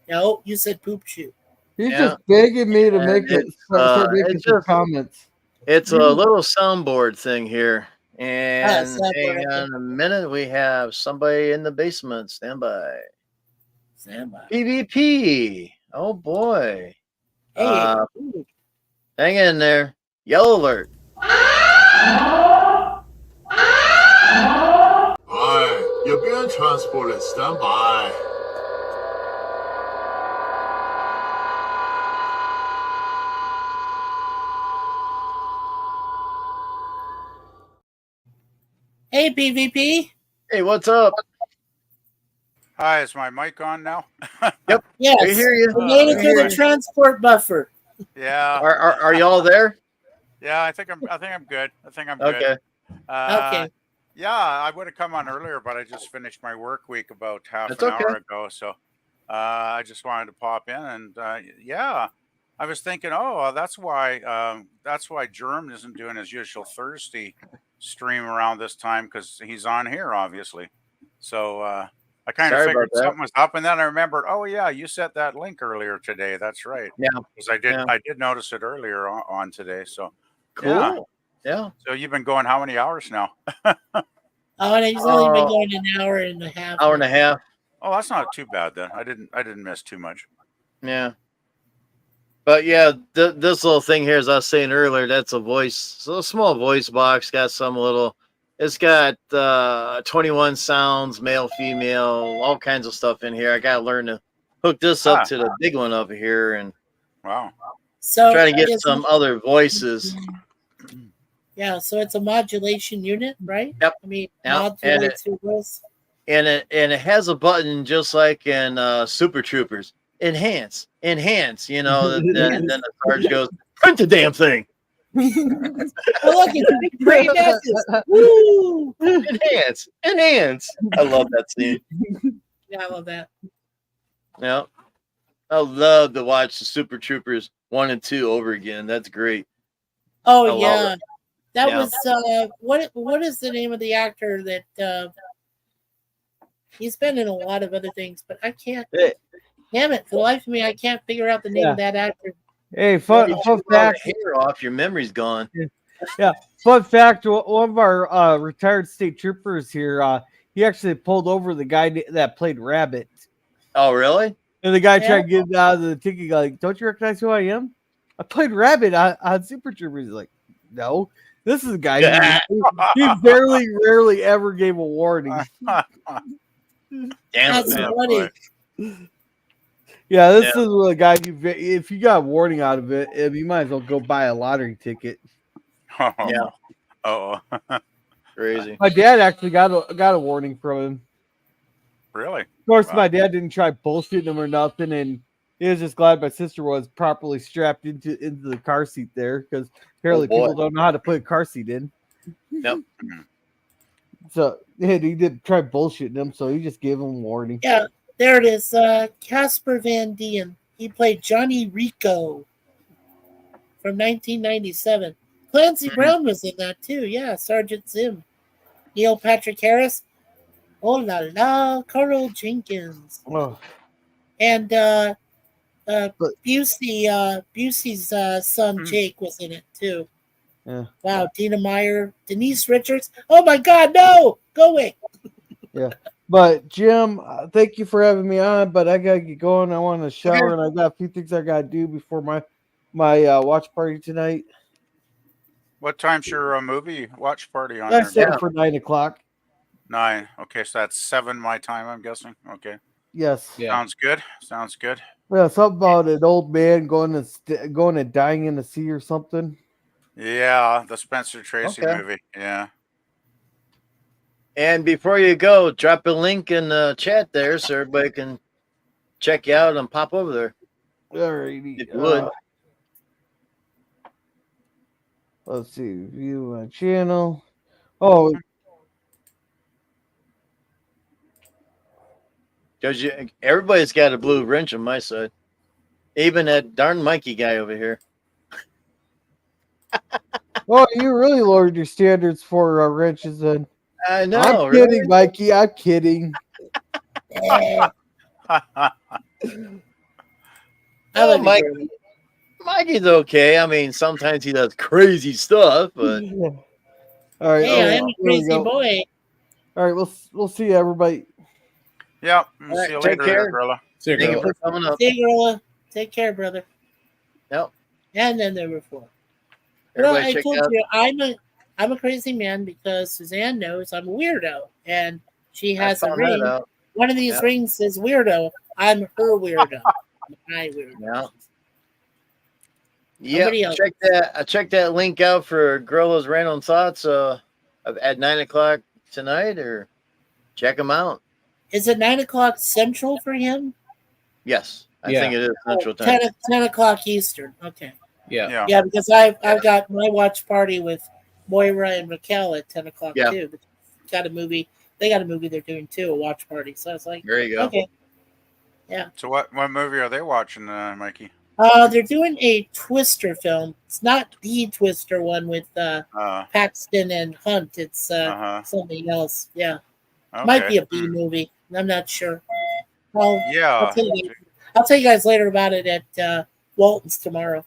No, you said poop shoot. He's just begging me to make it. Start making some comments. It's a little soundboard thing here. And soundboard, hang on a minute, we have somebody in the basement. Stand by. PvP. Oh boy. Hey. Hang in there. Yellow alert. Hi, you're being transported. Stand by. Hey, PvP. Hey, what's up? Hi, is my mic on now? Yep. Yes. We hear you. We made it through the transport buffer. Yeah. Are y'all there? Yeah, I think I'm good. Okay. Okay. Yeah, I would have come on earlier, but I just finished my work week about half That's an okay. hour ago, so I just wanted to pop in and yeah, I was thinking, that's why Germ isn't doing his usual Thursday stream around this time because he's on here, obviously. So I kind of Sorry figured about that. something was up, and then I remembered, oh yeah, you sent that link earlier today. That's right. Yeah. Because I did notice it earlier on today. So Cool. Yeah. So you've been going how many hours now? Oh, and he's only been going an hour and a half. Hour and a half. Oh, that's not too bad then. I didn't miss too much. Yeah. But yeah, this little thing here, as I was saying earlier, that's a voice, so a small voice box. Got some little, it's got 21 sounds, male, female, all kinds of stuff in here. I got to learn to hook this up to the big one up here and wow, so try to get some other voices. Yeah, so it's a modulation unit, right? Yep. I mean, Yep. modulates your voice. And it has a button just like in Super Troopers. Enhance. And then the Sarge goes, print the damn thing. Oh, look, it's great matches. Woo! Enhance. I love that scene. Yeah, I love that. Yeah. I love to watch the Super Troopers 1 and 2 over again. That's great. Oh, I love yeah. it. That Yeah. was what is the name of the actor that he's been in a lot of other things, but I can't. Hey. Damn it! For the life of me, I can't figure out the name of that actor. Hey, If fun you chew all fact. the hair off, your memory's gone. Yeah, fun fact. One of our retired state troopers here, he actually pulled over the guy that played Rabbit. Oh, really? And the guy Yeah. tried to get out of the ticket. Like, don't you recognize who I am? I played Rabbit on Super Troopers. He's like, no, this is a guy. He rarely ever gave a warning. Damn That's it, man. funny. Yeah, this is a guy. If you got a warning out of it, you might as well go buy a lottery ticket. Yeah. Oh, Crazy. My dad actually got a warning from him. really? Of course, Wow. my dad didn't try bullshitting him or nothing, and he was just glad my sister was properly strapped into the car seat there, because apparently boy. people don't know how to put a car seat in. Yep. So yeah, he didn't try bullshitting him, so he just gave him a warning. Yeah, there it is. Casper Van Dien. He played Johnny Rico from 1997. Clancy Brown was in that too. Yeah, Sergeant Zim. Neil Patrick Harris. Oh la la, Carl Jenkins. Oh, And Busey's son Jake was in it too. yeah, Wow, Dina Meyer, Denise Richards. Oh my God, no! Go away. yeah. But Jim, thank you for having me on. But I gotta get going. I want to shower, and I got a few things I gotta do before my watch party tonight. What time's your movie watch party on That's there? set for 9:00. 9. Okay, so that's 7 my time, I'm guessing. Okay. Yes. Yeah. Sounds good. Sounds good. Yeah, something about an old man going and dying in the sea or something. Yeah, the Spencer Tracy Okay. movie. Yeah. And before you go, drop a link in the chat there so everybody can check you out and pop over there. Alrighty. If you would. Let's see. View my channel. Oh, Because everybody's got a blue wrench on my side. Even that darn Mikey guy over here. well, you really lowered your standards for wrenches then. I know. I'm really? kidding, Mikey. I'm kidding. Oh, Mikey's okay. I mean, sometimes he does crazy stuff, but All right. Hey, I'm a here we crazy go. boy. All right, we'll see you, everybody. Yeah. All right, See you take later, care. Gorilla. See you, thank you girl. for coming up. Hey, Gorilla. Take care, brother. Yep. And then there were 4. Well, Everybody I check told out. you I'm a crazy man because Suzanne knows I'm a weirdo, and she I has a found that ring. out. One of these Yeah. rings says weirdo. I'm her weirdo. My weirdo. Yeah. Nobody Yeah, else. check that link out for Gorilla's Random Thoughts at 9:00 tonight, or check them out. Is it 9:00 Central for him? Yes, I Yeah. think it is Central Time. 10 o'clock Eastern. Okay. Yeah. Yeah. Yeah, because I've got my watch party with Moira and Raquel at 10 o'clock Yeah. too. Got a movie. They got a movie they're doing too, a watch party. So I was like, There you go. okay. Yeah. So what movie are they watching, Mikey? They're doing a Twister film. It's not the Twister one with Paxton and Hunt. It's something else. Yeah. Might be a B movie. I'm not sure. Well, Yeah. I'll tell you guys later about it at Walton's tomorrow.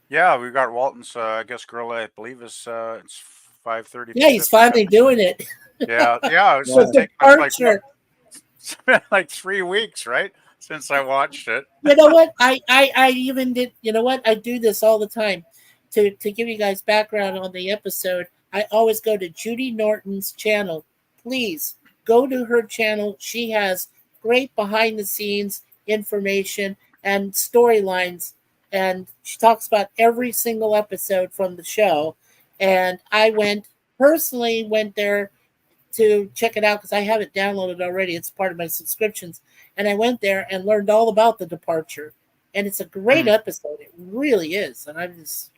Yeah, we got Walton's. I guess Gorilla, I believe, is it's 5:30. Yeah, he's finally doing it. Yeah, yeah. It's With been departure. it's been like 3 weeks, right, since I watched it. You know what? I even did. You know what? I do this all the time to give you guys background on the episode. I always go to Judy Norton's channel. Please go to her channel. She has great behind the scenes information and storylines, and she talks about every single episode from the show. and I went there to check it out because I have it downloaded already. It's part of my subscriptions, and I went there and learned all about the departure, and it's a great episode. It really is, and I'm just,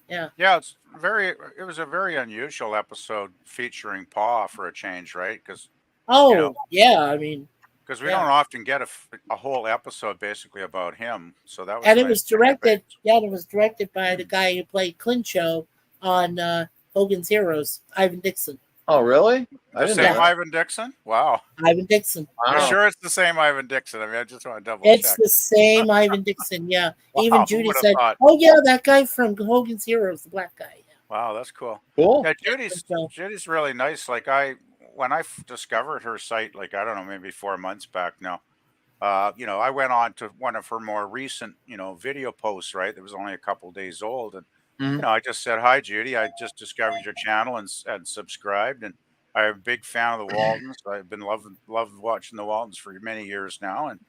yeah. Yeah, it was a very unusual episode featuring Paw for a change, right? Because Oh, yeah. I mean, we yeah. don't often get a whole episode basically about him. So that was And it nice was to get back. directed. Yeah, it was directed by the guy who played Clincho on Hogan's Heroes, Ivan Dixon. Oh, really? I The didn't same know. Ivan Dixon? Wow. Ivan Dixon. You're Wow. sure it's the same Ivan Dixon? I mean, I just want to double It's check. the same Ivan Dixon. Yeah. Wow, Even who Judy would've said, thought? "Oh yeah, that guy from Hogan's Heroes, the black guy." Wow, that's cool. Cool. Yeah, Judy's really nice. Like when I discovered her site, like I don't know, maybe 4 months back now. I went on to one of her more recent, video posts. Right, it was only a couple days old, and Mhm. I just said, "Hi, Judy. I just discovered your channel and subscribed, and I'm a big fan of the Waltons. I've been loved watching the Waltons for many years now, and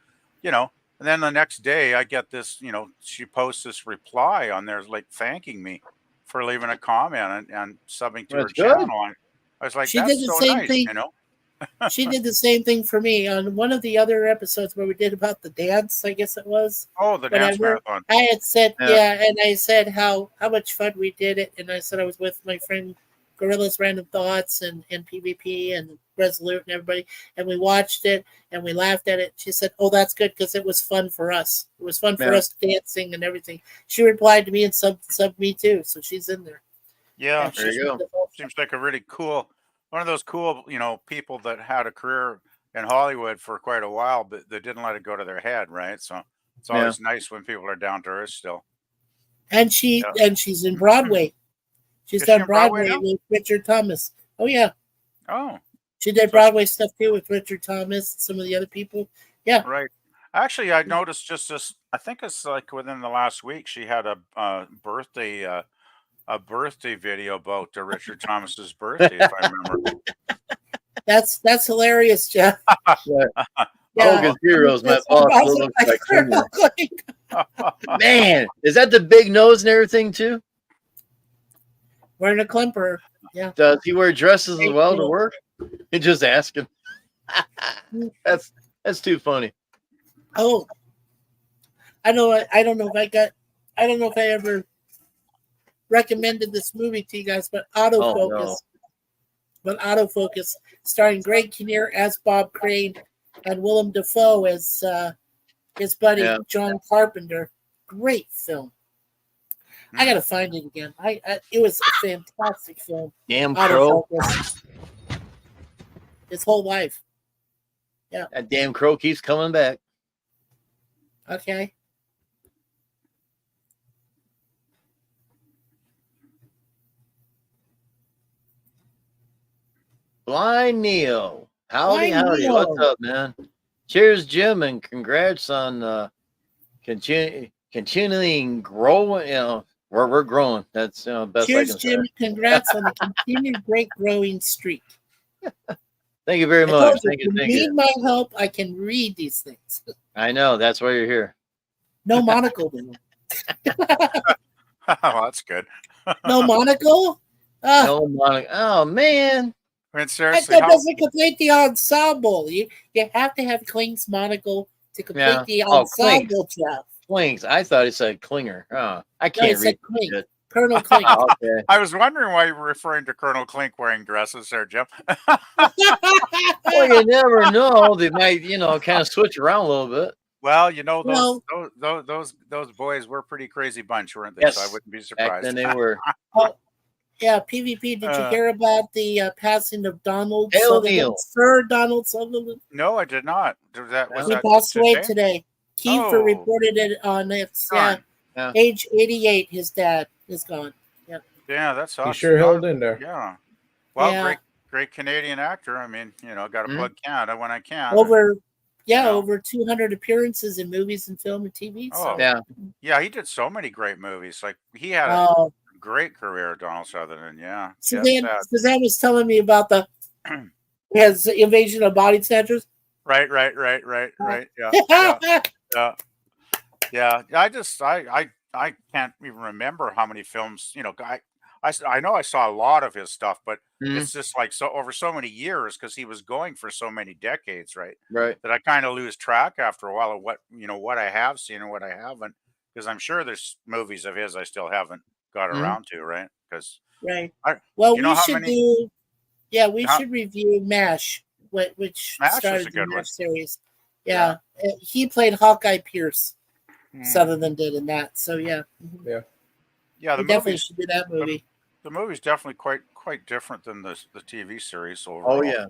and then the next day I get this, she posts this reply on there, like thanking me for leaving a comment and subbing to her That's good. channel. And I was like, She that's did the so same nice, thing. She did the same thing for me on one of the other episodes where we did about the dance. I guess it was. Oh, the dance marathon. I had said, Yeah. and I said how much fun we did it, and I said I was with my friend Gorilla's Random Thoughts and PvP and Resolute and everybody, and we watched it and we laughed at it. She said, "Oh, that's good because it was fun for us. It was fun for Yeah. us dancing and everything." She replied to me and subbed me too, so she's in there. Yeah, And she's with us also. Seems like a really cool, one of those cool, people that had a career in Hollywood for quite a while, but they didn't let it go to their head, right? So it's Yeah. always nice when people are down to earth still. And she's in Broadway. She's Is she done in Broadway Broadway now? with Richard Thomas. Oh yeah, Oh, she did Broadway stuff too with Richard Thomas and some of the other people. Yeah. right. Actually, I noticed just this. I think it's like within the last week, she had a birthday video about Richard Thomas's birthday, if I remember. That's hilarious, Jeff. Hogan's Heroes, my That's boss awesome. looks like Klinger. Man, is that the big nose and everything too? Wearing a Klemper. Yeah. Does he wear dresses as well to work? You just asking. That's too funny. Oh, I don't know if I ever recommended this movie to you guys, but Autofocus. Autofocus, starring Greg Kinnear as Bob Crane and Willem Dafoe as his buddy John Carpenter. Great film. I gotta find it again. It was a fantastic film. Damn Crow. Autofocus. His whole life. Yeah. That damn Crow keeps coming back. Okay. Blind Neo. Howdy, Blind howdy. Neo. What's up, man? Cheers, Jim, and congrats on continuing growing. We're growing. That's best Cheers, I can Jim. say. Congrats on the continued great growing streak. Thank you very I told much. you, Thank if you. you Thank need you. my help, I can read these things. I know. That's why you're here. No monocle, though. Oh, that's good. No monocle? No monocle. Oh, man. I mean, That seriously, how, doesn't complete the ensemble. You have to have Kling's monocle to complete Yeah. the Oh, ensemble, Jeff. Klings. I thought it said Klinger. Oh, I No, can't it said read. Kling. Shit. Colonel Kling. Okay. I was wondering why you were referring to Colonel Klink wearing dresses there, Jim. Well, you never know. They might, kind of switch around a little bit. Well, those boys were a pretty crazy bunch, weren't they? Yes. So I wouldn't be Back surprised. then they were. Oh, yeah, PvP. Did you hear about the passing of Donald Hail Sutherland? Neil. Sir Donald Sutherland? No, I did not. Was He that passed away today. Kiefer Oh. reported it on its Darn. age 88. His dad is gone. Yeah. Yeah, that's awesome. He sure held in there. Yeah. Well, Yeah. great Canadian actor. I mean, got to Mhm. plug Canada when I can. Over 200 appearances in movies and film and TV. Oh, So. yeah, he did so many great movies. Like he had a Oh. great career, Donald Sutherland. Yeah. Suzanne, sad. Suzanne was telling me about his invasion of body snatchers. Right. Yeah. Yeah. I can't even remember how many films. I know I saw a lot of his stuff, but Mhm. it's just like so over so many years because he was going for so many decades, right? Right. That I kind of lose track after a while of what I have seen and what I haven't, because I'm sure there's movies of his I still haven't got Mhm. around to, right? Because Right. I, Well, you know we how should many do. Yeah, we how, should review MASH, which Smash was a started the good one. MASH series. Yeah. Yeah, he played Hawkeye Pierce. Hmm. Sutherland did in that. So yeah, Yeah. Yeah, the we definitely movies should do that movie. the movie's definitely quite different than the TV series Oh overall. yeah,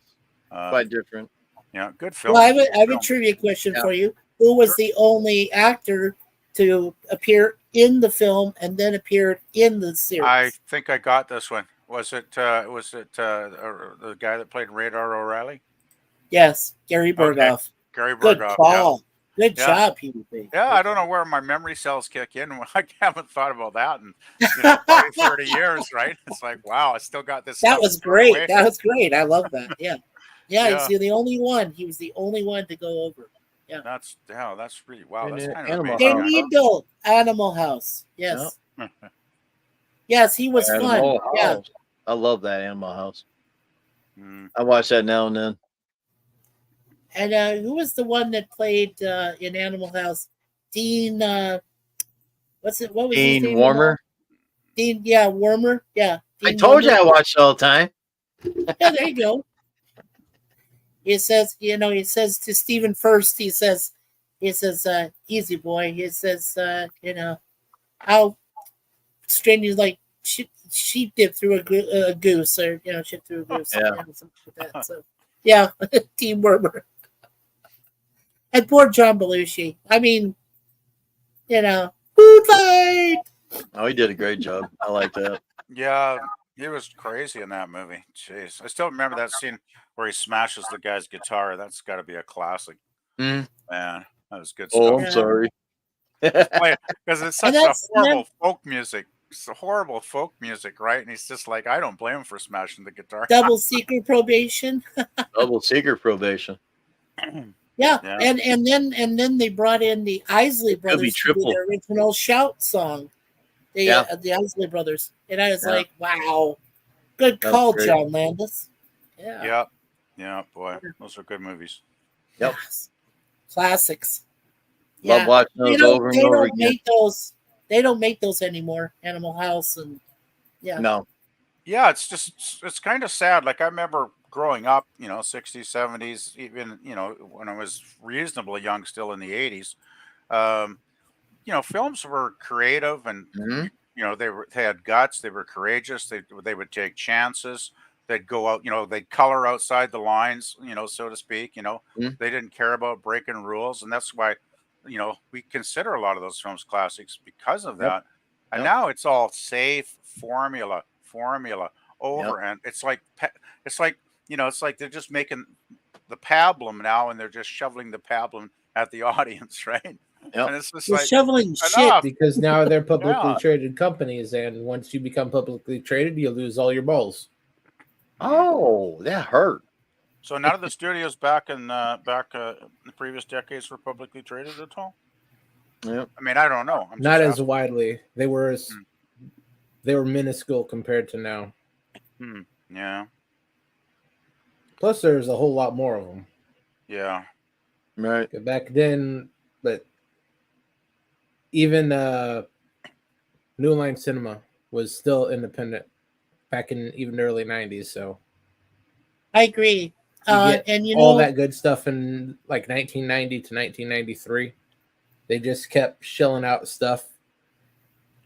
quite different. Yeah, good film. Well, I have a Film. trivia question Yeah. for you. Who was Sure. the only actor to appear in the film and then appeared in the series? I think I got this one. Was it the guy that played Radar O'Reilly? Yes, Gary Okay, Berghoff. Gary Good Berghoff. Yeah. call. Good Yeah. job, Pee-wee. Yeah, I don't know where my memory cells kick in. I haven't thought about that in probably 30 years, right? It's like, wow, I still got this That stuff was stored great. away. That was great. I love that. Yeah. Yeah, Yeah. he's the only one. He was the only one to go over. Yeah. That's really wow. And, That's kind of Animal amazing. House. Danilo, Animal House. Yes. Yes, he was fun. Animal Yeah. House. I love that Animal House. Mm. I watch that now and then. And who was the one that played in Animal House? Dean. What was his Dean name? Warmer. Dean. Yeah, Warmer. Yeah. I Dean told you I Warmer. watched all the time. Yeah, there you go. He says, he says to Stephen First, he says, easy boy. He says, how strenuous, like sheep dip through a goose, or ship through a goose, Yeah. something like that. So, yeah, Team Werber. And poor John Belushi. I mean, food fight. Oh, he did a great job. I like that. Yeah, he was crazy in that movie. Jeez, I still remember that scene where he smashes the guy's guitar. That's got to be a classic. Mm. Man, that was good Oh, stuff. I'm sorry. Because it's such And a that's horrible folk music. It's a horrible folk music, right? And he's just like, I don't blame him for smashing the guitar. Double secret probation. Double secret probation. Yeah, Yeah. and then they brought in the Isley be brothers to do triple. their original Shout song. The Isley brothers, and I was Yeah. like, wow, good That was call, great. John Landis. Yeah, Yeah, boy, those are good movies. Yep. Yes. Classics. Love watching They those don't, over and they over don't again. make those. They don't make those anymore. Animal House and yeah. No. Yeah, it's kind of sad. Like I remember growing up, 60s, 70s, even, when I was reasonably young, still in the 80s. Films were creative and Mhm. they had guts, they were courageous, they would take chances, they'd go out, they'd color outside the lines, so to speak, Mhm. they didn't care about breaking rules, and that's why we consider a lot of those films classics because of Yep. that. And Yep. now it's all safe formula over, and it's like it's like they're just making the pablum now, and they're just shoveling the pablum at the audience, right? Yep. And it's just They're like shoveling shit. enough. Because now they're publicly Yeah. traded companies, and once you become publicly traded, you lose all your balls. Oh, that hurt. So none of the studios back in the previous decades were publicly traded at all. Yep. I mean, I don't know. I'm Not just as asking. widely. They were minuscule compared to now. Yeah, Plus, there's a whole lot more of them. yeah. Right. Back then, but even New Line Cinema was still independent back in even the early 90s. So I agree. you get And all that good stuff in like 1990 to 1993. They just kept shelling out stuff.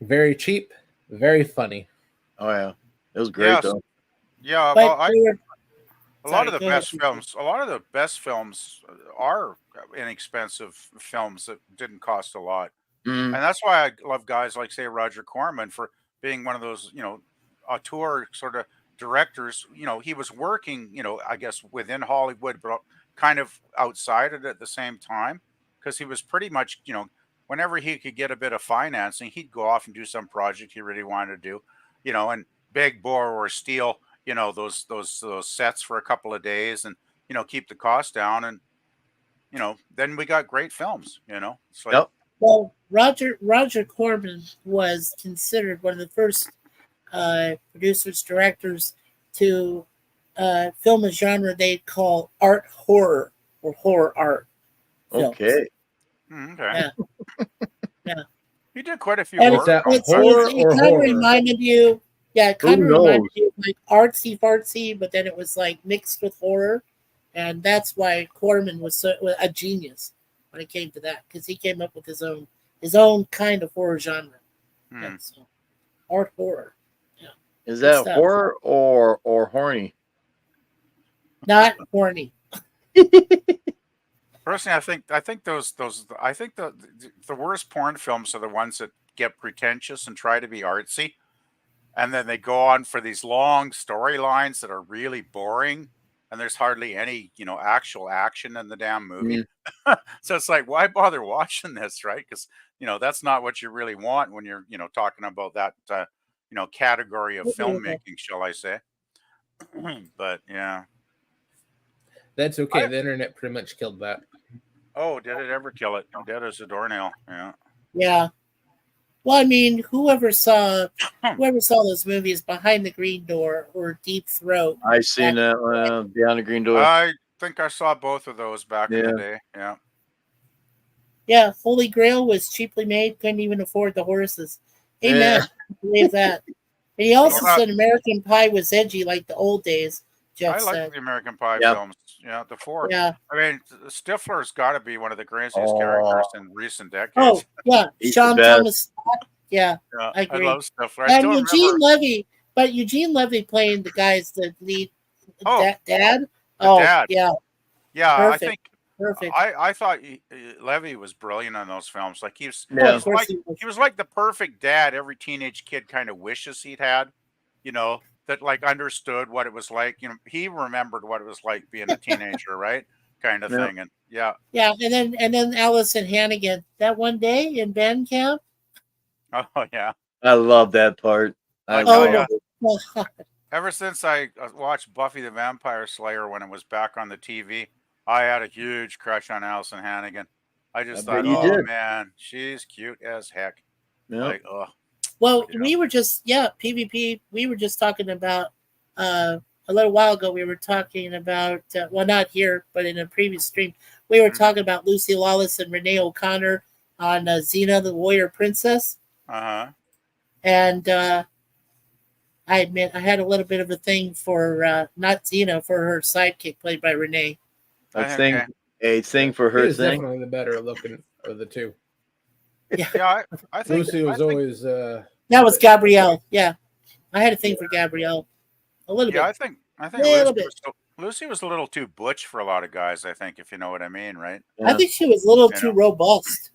Very cheap, very funny. Oh yeah, it was great Yes. though. Yeah, But well, they were- a lot of Sorry, the go ahead, best Peter. films, a lot of the best films are inexpensive films that didn't cost a lot. Mm. And that's why I love guys like, say, Roger Corman for being one of those, auteur sort of directors. He was working, I guess within Hollywood, but kind of outside it at the same time, because he was pretty much, whenever he could get a bit of financing, he'd go off and do some project he really wanted to do, and beg, borrow, or steal, those sets for a couple of days, and keep the cost down, and then we got great films. It's like, Yep. Well, Roger Corman was considered one of the first producers, directors to film a genre they call art horror or horror art. films. Okay. Okay. Yeah. He did quite a few And horror films. it kind of reminded you, it kind of Who reminded knows? you of like artsy fartsy, but then it was like mixed with horror, and that's why Corman was a genius when it came to that, because he came up with his own kind of horror genre. Yeah, so, art horror. Yeah. Is Good that stuff. horror or horny? Not horny. Personally, I think the worst porn films are the ones that get pretentious and try to be artsy, and then they go on for these long storylines that are really boring, and there's hardly any actual action in the damn movie. So it's like, why bother watching this, right? Because that's not what you really want when you're talking about that category of filmmaking, shall I say? But yeah. That's okay. The internet pretty much killed that. Oh, did it ever kill it? Dead as a doornail. Yeah. Yeah. Well, I mean, whoever saw those movies, Behind the Green Door or Deep Throat. I seen that Beyond the Green Door. I think I saw both of those back in the day. Yeah. Yeah, Holy Grail was cheaply made, couldn't even afford the horses. Amen. I believe that. And he also said American Pie was edgy like the old days. Jeff I like said. the American Pie films. Yeah, the four. Yeah. I mean, Stifler's got to be one of the craziest characters in recent decades. Oh, yeah. He's Sean the best. Thomas Scott. Yeah, I agree. I love Stifler. I And still Eugene remember. Levy, but Eugene Levy playing the guy's the lead dad. The Oh, dad. yeah. Yeah, Perfect. I think. Perfect. I thought Levy was brilliant on those films. Like he was, Yeah. he was like the perfect dad every teenage kid kind of wishes he'd had. That like understood what it was like. He remembered what it was like being a teenager, right? Kind of Yeah. thing. And yeah. Yeah, and then Allison Hannigan. That one day in band camp. Oh yeah. I love that part. I Oh, love yeah. it. Ever since I watched Buffy the Vampire Slayer when it was back on the TV, I had a huge crush on Allison Hannigan. I just I thought, bet you oh did. man, she's cute as heck. Yeah. Like, oh, Well, we were just PvP. We were just talking about a little while ago. We were talking about well, not here, but in a previous stream, we were talking about Lucy Lawless and Renee O'Connor on Xena, the Warrior Princess, and I admit I had a little bit of a thing for not Xena, for her sidekick played by Renee. A thing for He her was thing. definitely the better looking of the two. Yeah, I think Lucy was always That was Gabrielle. Yeah, I had a thing for Gabrielle. A little yeah, bit. I think Little Lucy was a little too butch for a lot of guys. I think, if you know what I mean, right? I think she was a little You too know. robust.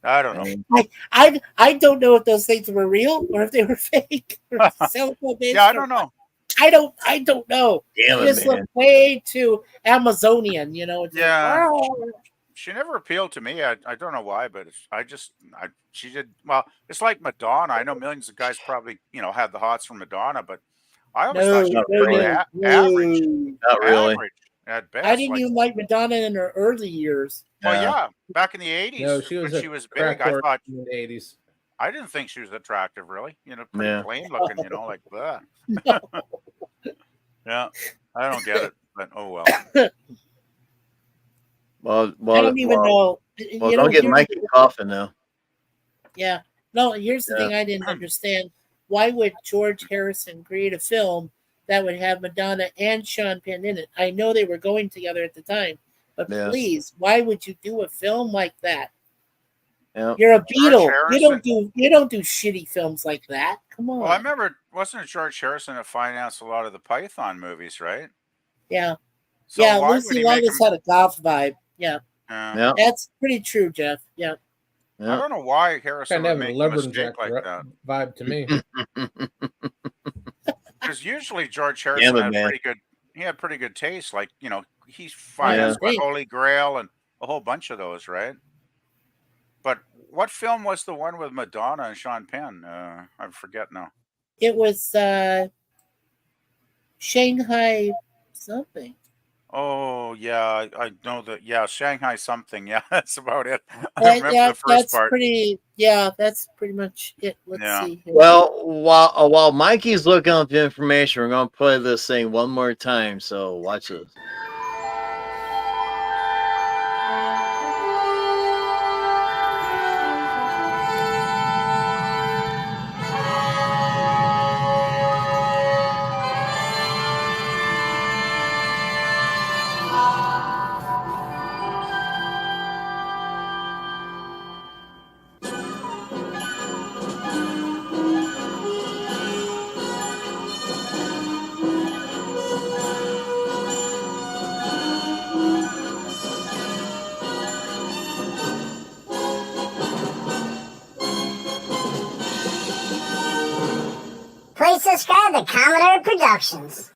I don't know. I don't know if those things were real or if they were fake. Or silicone-based Yeah, I or- don't know. I don't know. Damn She it, just man. looked way too Amazonian, It's like, Yeah, "Oh." she never appealed to me. I don't know why, but she did well. It's like Madonna. I know millions of guys probably had the hots for Madonna, but I always thought she was pretty average. Not really. Average at best. I didn't like, even like Madonna in her early years. well, yeah, back in the '80s No, she was when a she was crack big, I whore thought in the 80s. I didn't think she was attractive, really. Pretty Yeah. plain looking, like that. Yeah, I don't get it, but oh well. Well, I don't even know. Well, don't get here's- Mikey coughing now. Yeah. No, here's the Yeah. thing I didn't understand. Why would George Harrison create a film that would have Madonna and Sean Penn in it? I know they were going together at the time, but Yeah. please, why would you do a film like that? Yeah. You're a Beatle. Harrison. You don't do shitty films like that. Come on. Well, I remember, wasn't it George Harrison that financed a lot of the Python movies, right? Yeah. So yeah, why would Lucy he make Lawless him- had a goth vibe. Yeah. Yeah. That's pretty true, Jeff. Yeah. I don't know why Harrison Kind of would have a make a mistake lumberjack like that. vibe to me. Because usually George Harrison Damn it, had man. pretty good taste. Like, he financed Yeah. Holy Grail and a whole bunch of those, right? But what film was the one with Madonna and Sean Penn? I forget now. It was Shanghai something. Oh yeah, I know that. Yeah, Shanghai something. Yeah, that's about it. I remember Yeah, the first that's part. pretty. Yeah, that's pretty much it. Let's Yeah. see. Here. Well, while Mikey's looking up the information, we're gonna play this thing one more time. So watch this. Please subscribe to Commodore Productions.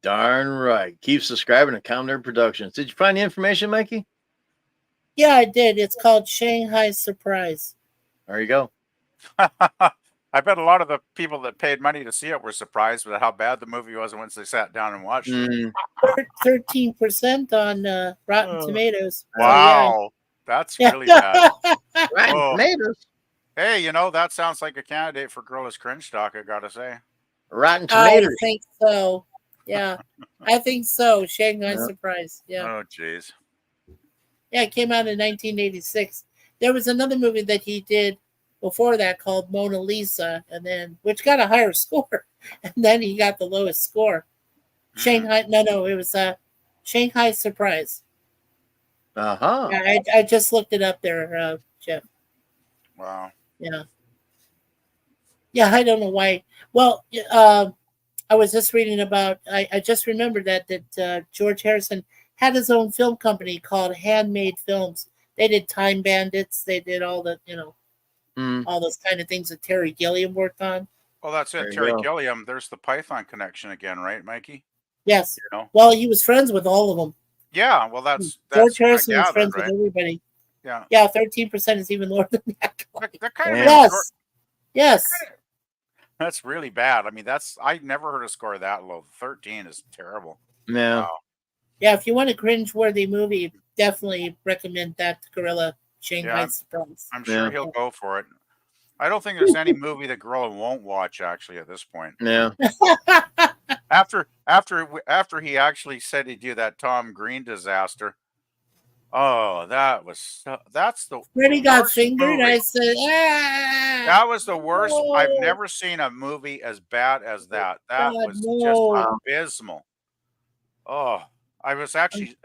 Darn right. Keep subscribing to Commodore Productions. Did you find the information, Mikey? Yeah, I did. It's called Shanghai Surprise. There you go. I bet a lot of the people that paid money to see it were surprised at how bad the movie was once they sat down and watched it. 13% on Rotten Tomatoes. Wow, that's really bad. Rotten Oh. Tomatoes. Hey, that sounds like a candidate for Gorilla's Cringe Talk, I gotta say. Rotten I Tomatoes. think so. Yeah, I think so. Shanghai Yeah. Surprise. Yeah. Oh, jeez. Yeah, it came out in 1986. There was another movie that he did before that called Mona Lisa, and then which got a higher score, and then he got the lowest score. Shanghai. No, it was Shanghai Surprise. Uh-huh. I just looked it up there, Jeff. Wow. Yeah. Yeah, I don't know why. Well, I was just reading about. I just remembered that George Harrison had his own film company called Handmade Films. They did Time Bandits. They did all the all those kind of things that Terry Gilliam worked on. Well, that's There it. you Terry go. Gilliam. There's the Python connection again, right, Mikey? Yes. You know? Well, he was friends with all of them. Yeah. Well, that's George what I Harrison was gathered, friends right? with everybody. Yeah. Yeah, 13% is even lower than that. That kind of Yes. Yes. That's really bad. I mean, I never heard a score that low. 13 is terrible. Yeah. Wow. Yeah, if you want a cringe-worthy movie, definitely recommend that Gorilla Shanghai Yeah. Surprise. I'm sure he'll go for it. I don't think there's any movie that Gorilla won't watch actually at this point. Yeah. After he actually said he'd do that Tom Green disaster. Oh, that's the Freddy got worst fingered. movie. I said, ah. That was the worst. I've No. never seen a movie as bad as that. That God, was no. just abysmal. Oh, I was actually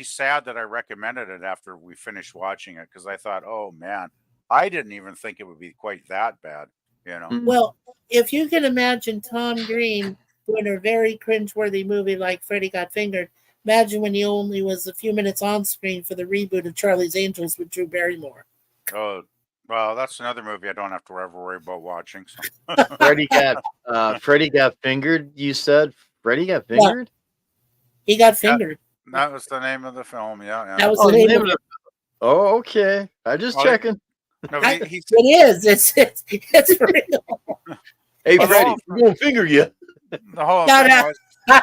sad that I recommended it after we finished watching it because I thought, oh man, I didn't even think it would be quite that bad. Well, if you can imagine Tom Green doing a very cringeworthy movie like Freddy Got Fingered, imagine when he only was a few minutes on screen for the reboot of Charlie's Angels with Drew Barrymore. Oh, well, that's another movie I don't have to ever worry about watching. So. Freddy got fingered, you said? Freddy got fingered? He got fingered. That was the name of the film. Yeah. That was the name of it. Oh, okay. I'm just Well, checking. No, It is. It's real. Hey, Well, Freddy, no. we're going to finger you. The whole No, thing no. was,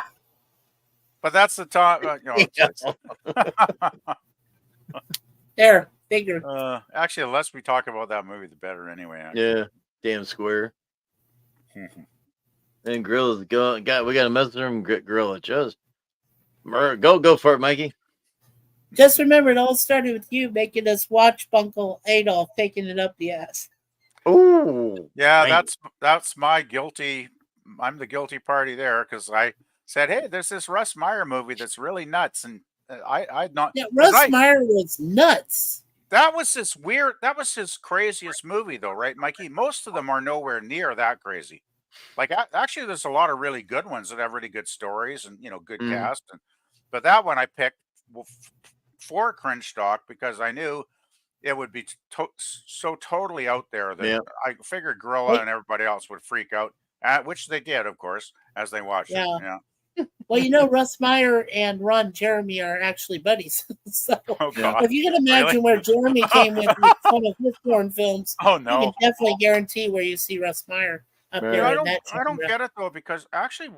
but that's the time. There, figure. Actually, the less we talk about that movie, the better. Anyway. Actually. Yeah. Damn square. And Gorilla's we got a message from Gorilla. Just go for it, Mikey. Just remember, it all started with you making us watch Buncle Adolf taking it up the ass. Oh, Yeah, that's my guilty. I'm the guilty party there because I said, "Hey, there's this Russ Meyer movie that's really nuts," and I'd not. Yeah, Russ Meyer was nuts. That was this weird. That was his craziest movie, though, right, Mikey? Most of them are nowhere near that crazy. Like actually, there's a lot of really good ones that have really good stories and good cast. But that one I picked for Cringe Talk because I knew it would be so totally out there that I figured Gorilla and everybody else would freak out, which they did, of course, as they watched it. Yeah. Well, Russ Meyer and Ron Jeremy are actually buddies. So God. if you can imagine Really? where Jeremy came with some of his porn films, Oh, no. you can definitely guarantee where you see Russ Meyer up there. I in don't, that I don't genre. get it though because actually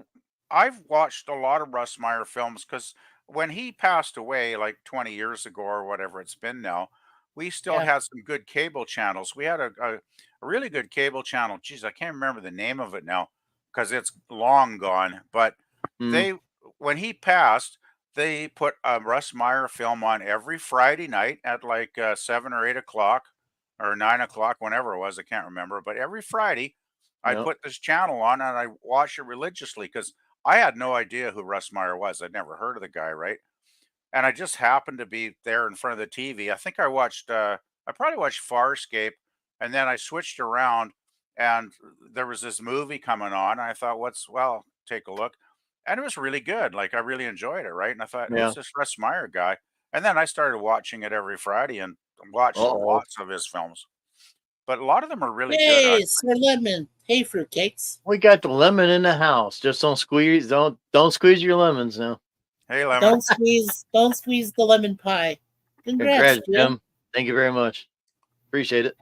I've watched a lot of Russ Meyer films because when he passed away, like 20 years ago or whatever it's been now, we still Yeah. had some good cable channels. We had a really good cable channel. Geez, I can't remember the name of it now because it's long gone. But they, when he passed, they put a Russ Meyer film on every Friday night at like 7 or 8 o'clock or 9 o'clock, whenever it was. I can't remember. But every Friday, I'd Yep. put this channel on and I watched it religiously because I had no idea who Russ Meyer was. I'd never heard of the guy, right? And I just happened to be there in front of the TV. I think I probably watched Farscape, and then I switched around, and there was this movie coming on. And I thought, well, take a look. And it was really good. Like, I really enjoyed it, right? And I thought, Yeah. who's this Russ Meyer guy? And then I started watching it every Friday and watched Uh-oh. lots of his films. But a lot of them are really good. Hey, Sir Lemon. Hey, fruitcakes. We got the lemon in the house. Just don't squeeze squeeze your lemons now. Hey, Lemon. Don't squeeze the lemon pie. Congrats, Jim. Jim. Thank you very much. Appreciate it.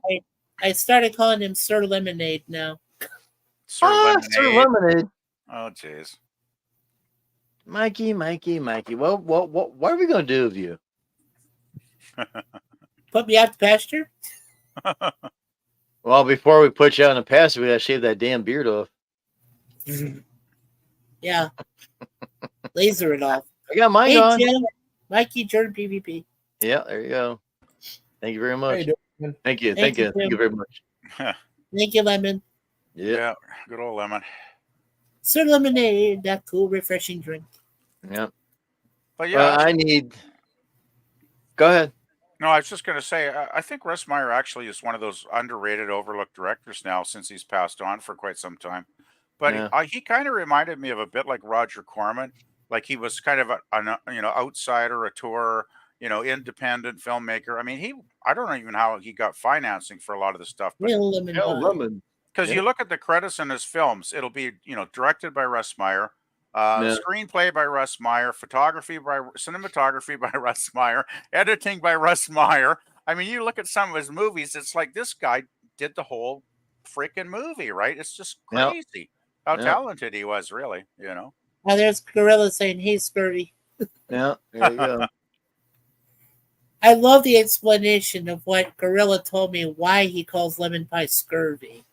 I started calling him Sir Lemonade now. Sir Lemonade. Sir Lemonade. Oh, jeez. Mikey. What are we gonna do with you? Put me out to pasture? Well, before we put you out in the pasture, we gotta shave that damn beard off. Yeah. Laser it off. I got mine Hey, on. Jim. Mikey, Jordan, PvP. Yeah, there you go. Thank you very much. you doing? Thank you. Thank Thank you, you. Thank Jim. you very much. Thank you, Lemon. Yeah. Good old Lemon. Sir Lemonade, that cool, refreshing drink. Yeah. But yeah, I need. Go ahead. no, I was just going to say, I think Russ Meyer actually is one of those underrated, overlooked directors now since he's passed on for quite some time. But Yeah. he kind of reminded me of a bit like Roger Corman. Like he was kind of an outsider, a tour, independent filmmaker. I mean, I don't know even how he got financing for a lot of the stuff. But Real lemon pie. Lemon. because you look at the credits in his films, it'll be directed by Russ Meyer, screenplay by Russ Meyer, cinematography by Russ Meyer, editing by Russ Meyer. I mean, you look at some of his movies, it's like this guy did the whole freaking movie, right? It's just Yep. crazy how Yep. talented he was, really. Now there's Gorilla saying, hey, Scurvy. Yeah, there you go. I love the explanation of what Gorilla told me why he calls lemon pie scurvy.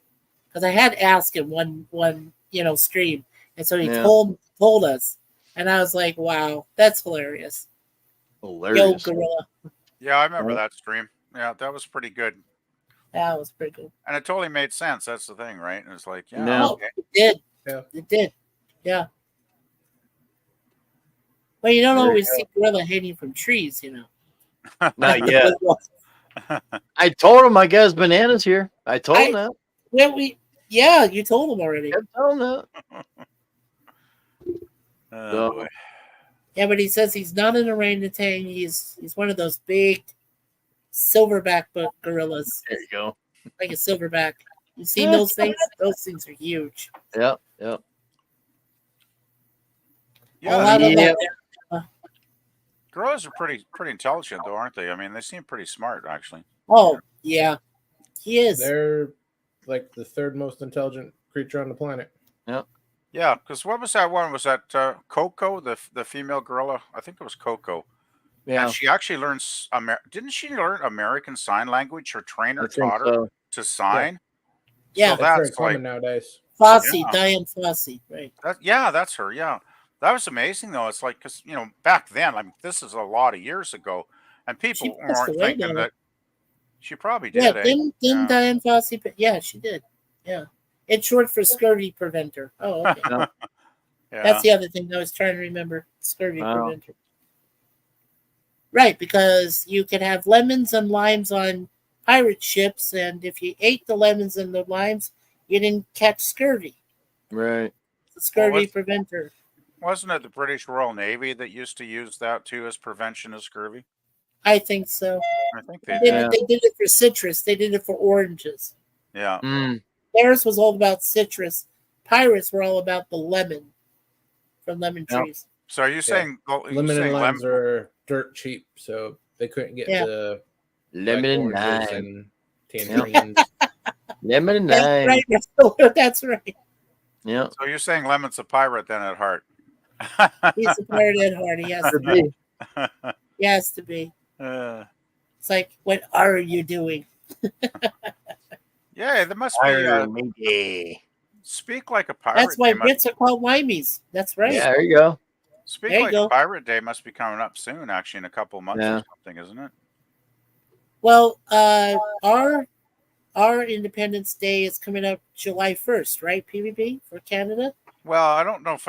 Because I had asked him one stream, and so he Yeah. told us, and I was like, "Wow, that's hilarious!" Hilarious. Yo, Gorilla, Yeah, I remember that stream. Yeah, that was pretty good. that was pretty cool. And it totally made sense. That's the thing, right? And it's like, yeah, Yeah. okay. It did. Yeah. It did. Yeah. Well, you don't There you always go. see Gorilla hanging from trees, Not yet. I told him I got his bananas here. I told him that. Well, yeah, you told him already. I told him that. Oh, So- boy. Yeah, but he says he's not an orangutan. He's one of those big silverback gorillas, There you go. like a silverback. You seen those things? Those things are huge. Yep. Yep. A lot Yeah, of Yeah. them. gorillas are pretty intelligent, though, aren't they? I mean, they seem pretty smart, actually. Oh, yeah. He is. They're like the third most intelligent creature on the planet. Yeah, because what was that one? Was that Coco, the female gorilla? I think it was Coco. Yeah. And she actually learns. Didn't she learn American Sign Language? Her trainer I think taught her so. to sign. Yeah. So That's very that's common like, nowadays. Fossey, Yeah. Diane Fossey, right. that's her. Yeah, that was amazing, though. It's like, because back then, I mean, this is a lot of years ago, and She people passed weren't away, thinking though. that she probably Yeah, did. didn't Yeah. Diane Fossey? Yeah, she did. Yeah. It's short for scurvy preventer. Oh, okay. Yeah. Yeah. That's the other thing I was trying to remember. Scurvy Wow. preventer. Right, because you can have lemons and limes on pirate ships, and if you ate the lemons and the limes, you didn't catch scurvy. Right. It's a scurvy what's- preventer. Wasn't it the British Royal Navy that used to use that too as prevention of scurvy? I think so. I think they They, did. they did it for citrus. They did it for oranges. Yeah. Mm. Theirs was all about citrus. Pirates were all about the lemon from lemon Yep. trees. So are you saying you're Lemon saying and limes lemon? are dirt cheap, so they couldn't get Yeah. the Lemon and oranges lime. and tangerines. Lemon and That's lime. right. That's right. Yeah. So you're saying Lemon's a pirate then at heart? He's a pirate at heart. He has to be. He has to be. It's like, what are you doing? Yeah, there must be. Speak like a pirate. That's why Day must- Brits are called Wimies. That's right. Yeah, there you go. Speak There you like go. a pirate day must be coming up soon, actually, in a couple of months Yeah. or something, isn't it? Well, our Independence Day is coming up July 1st, right? PvP for Canada. Well, I don't know if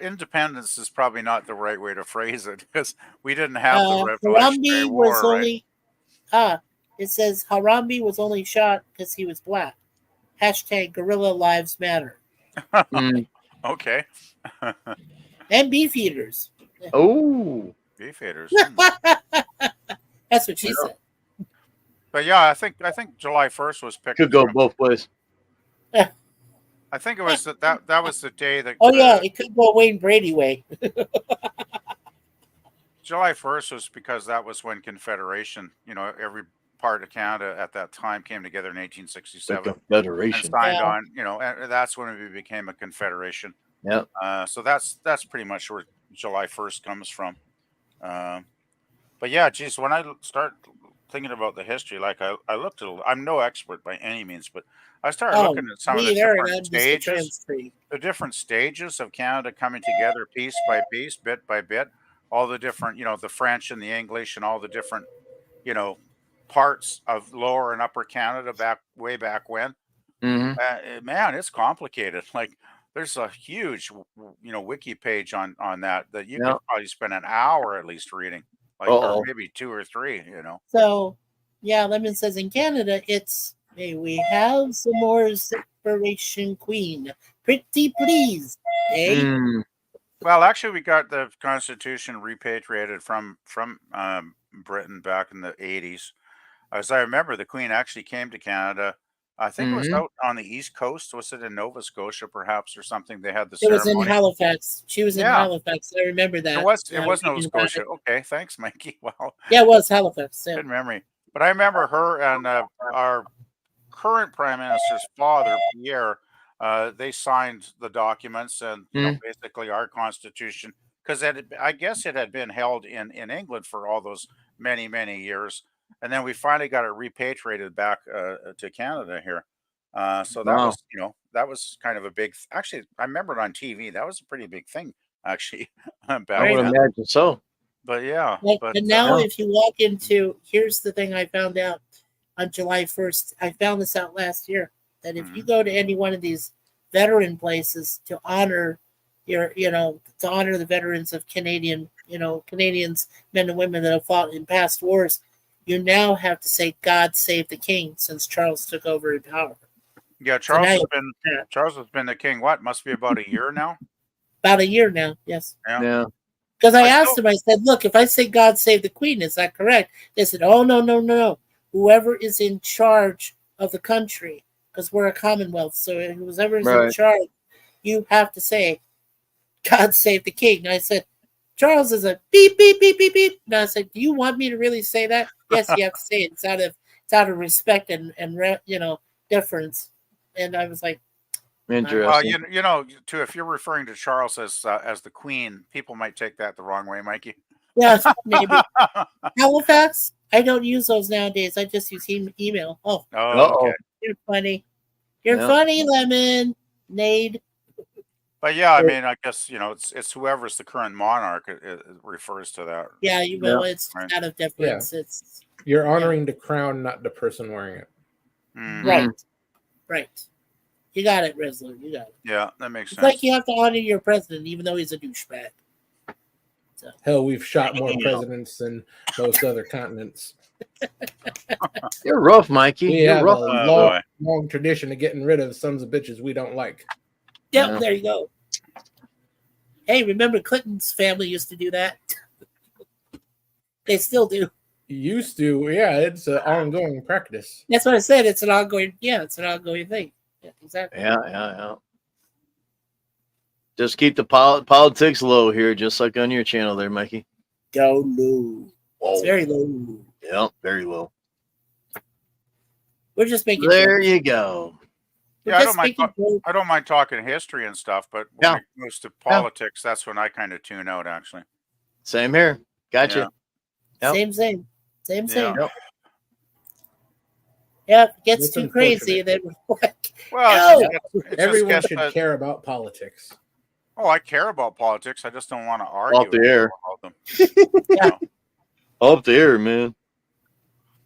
independence is probably not the right way to phrase it because we didn't have the Revolutionary Harambe War, was right? only it says Harambe was only shot because he was black. Hashtag Gorilla Lives Matter. Okay. And beef eaters. Oh, beef eaters. That's what she said. But yeah, I think July 1st was picked. Could go both ways. I think it was that was the day that. Oh yeah, it could go Wayne Brady way. July 1st was because that was when Confederation, every part of Canada at that time came together in 1867. The Confederation. And signed on, and that's when we became a confederation. Yeah. So that's pretty much where July 1st comes from. But yeah, geez, when I start thinking about the history, like I looked at, I'm no expert by any means, but I started looking at some of the different stages of Canada coming together piece by piece, bit by bit, all the different, the French and the English and all the different, parts of lower and upper Canada way back when. Mm-hmm. Man, it's complicated. Like there's a huge, wiki page on that you could probably spend an hour at least reading, like or maybe 2 or 3. So, yeah, Lemon says in Canada, it's may we have some more separation, Queen? Pretty please, eh? Well, actually, we got the Constitution repatriated from Britain back in the 80s. As I remember, the Queen actually came to Canada. I think it was out on the East Coast. Was it in Nova Scotia, perhaps, or something? They had the ceremony. It was in Halifax. She was in Halifax. I remember that. It was Nova Scotia. Okay, thanks, Mikey. Wow. Yeah, it was Halifax. Yeah. Good memory. But I remember her and our current Prime Minister's father, Pierre. They signed the documents and basically our Constitution, because I guess it had been held in England for all those many, many years. And then we finally got it repatriated back to Canada here. So that was, that was kind of a big, actually, I remember it on TV. That was a pretty big thing, actually. I would imagine so. But yeah. But now if you walk into, here's the thing I found out on July 1st. I found this out last year, that if you go to any one of these veteran places to honor to honor the veterans of Canadians, men and women that have fought in past wars, you now have to say God save the king, since Charles took over in power. Yeah, Charles has been the king. What, must be about a year now? About a year now, yes. Yeah. Because I asked him, I said, look, if I say God save the queen, is that correct? They said, oh, no. Whoever is in charge of the country, because we're a commonwealth, so whoever is in charge, you have to say, God save the king. And I said, Charles is a beep, beep, beep, beep, beep. And I said, do you want me to really say that? Yes, you have to say it. It's out of respect and deference. And I was like, interesting. Well, too, if you're referring to Charles as the Queen, people might take that the wrong way, Mikey. Yes, maybe. Halifax, I don't use those nowadays. I just use email. Oh, okay. You're funny. You're funny, Lemon. Nade. But yeah, I mean, I guess it's whoever's the current monarch. It refers to that. Yeah, it's out of deference. Yeah. It's you're honoring the crown, not the person wearing it. Right. You got it, Rizzler. You got it. Yeah, that makes sense. It's like you have to honor your president, even though he's a douchebag. So. Hell, we've shot more presidents than most other continents. You're rough, Mikey. We You're have rough. a long tradition of getting rid of sons of bitches we don't like. Yep, there you go. Hey, remember Clinton's family used to do that? They still do. Used to, yeah. It's an ongoing practice. That's what I said. It's an ongoing thing. Yeah, exactly. Yeah. Just keep the politics low here, just like on your channel there, Mikey. Go low. It's very low. Yeah, very low. We're just making there you go. Yeah, I don't mind talking history and stuff, but when it goes to politics, that's when I kind of tune out. Actually, Same here. Gotcha. Yeah. Yep. Same. Yeah. Yep, it gets That's too crazy. Then like, Well, no! Everyone should care about politics. Oh, I care about politics. I just don't want to argue Off the air. about them. Up there, man.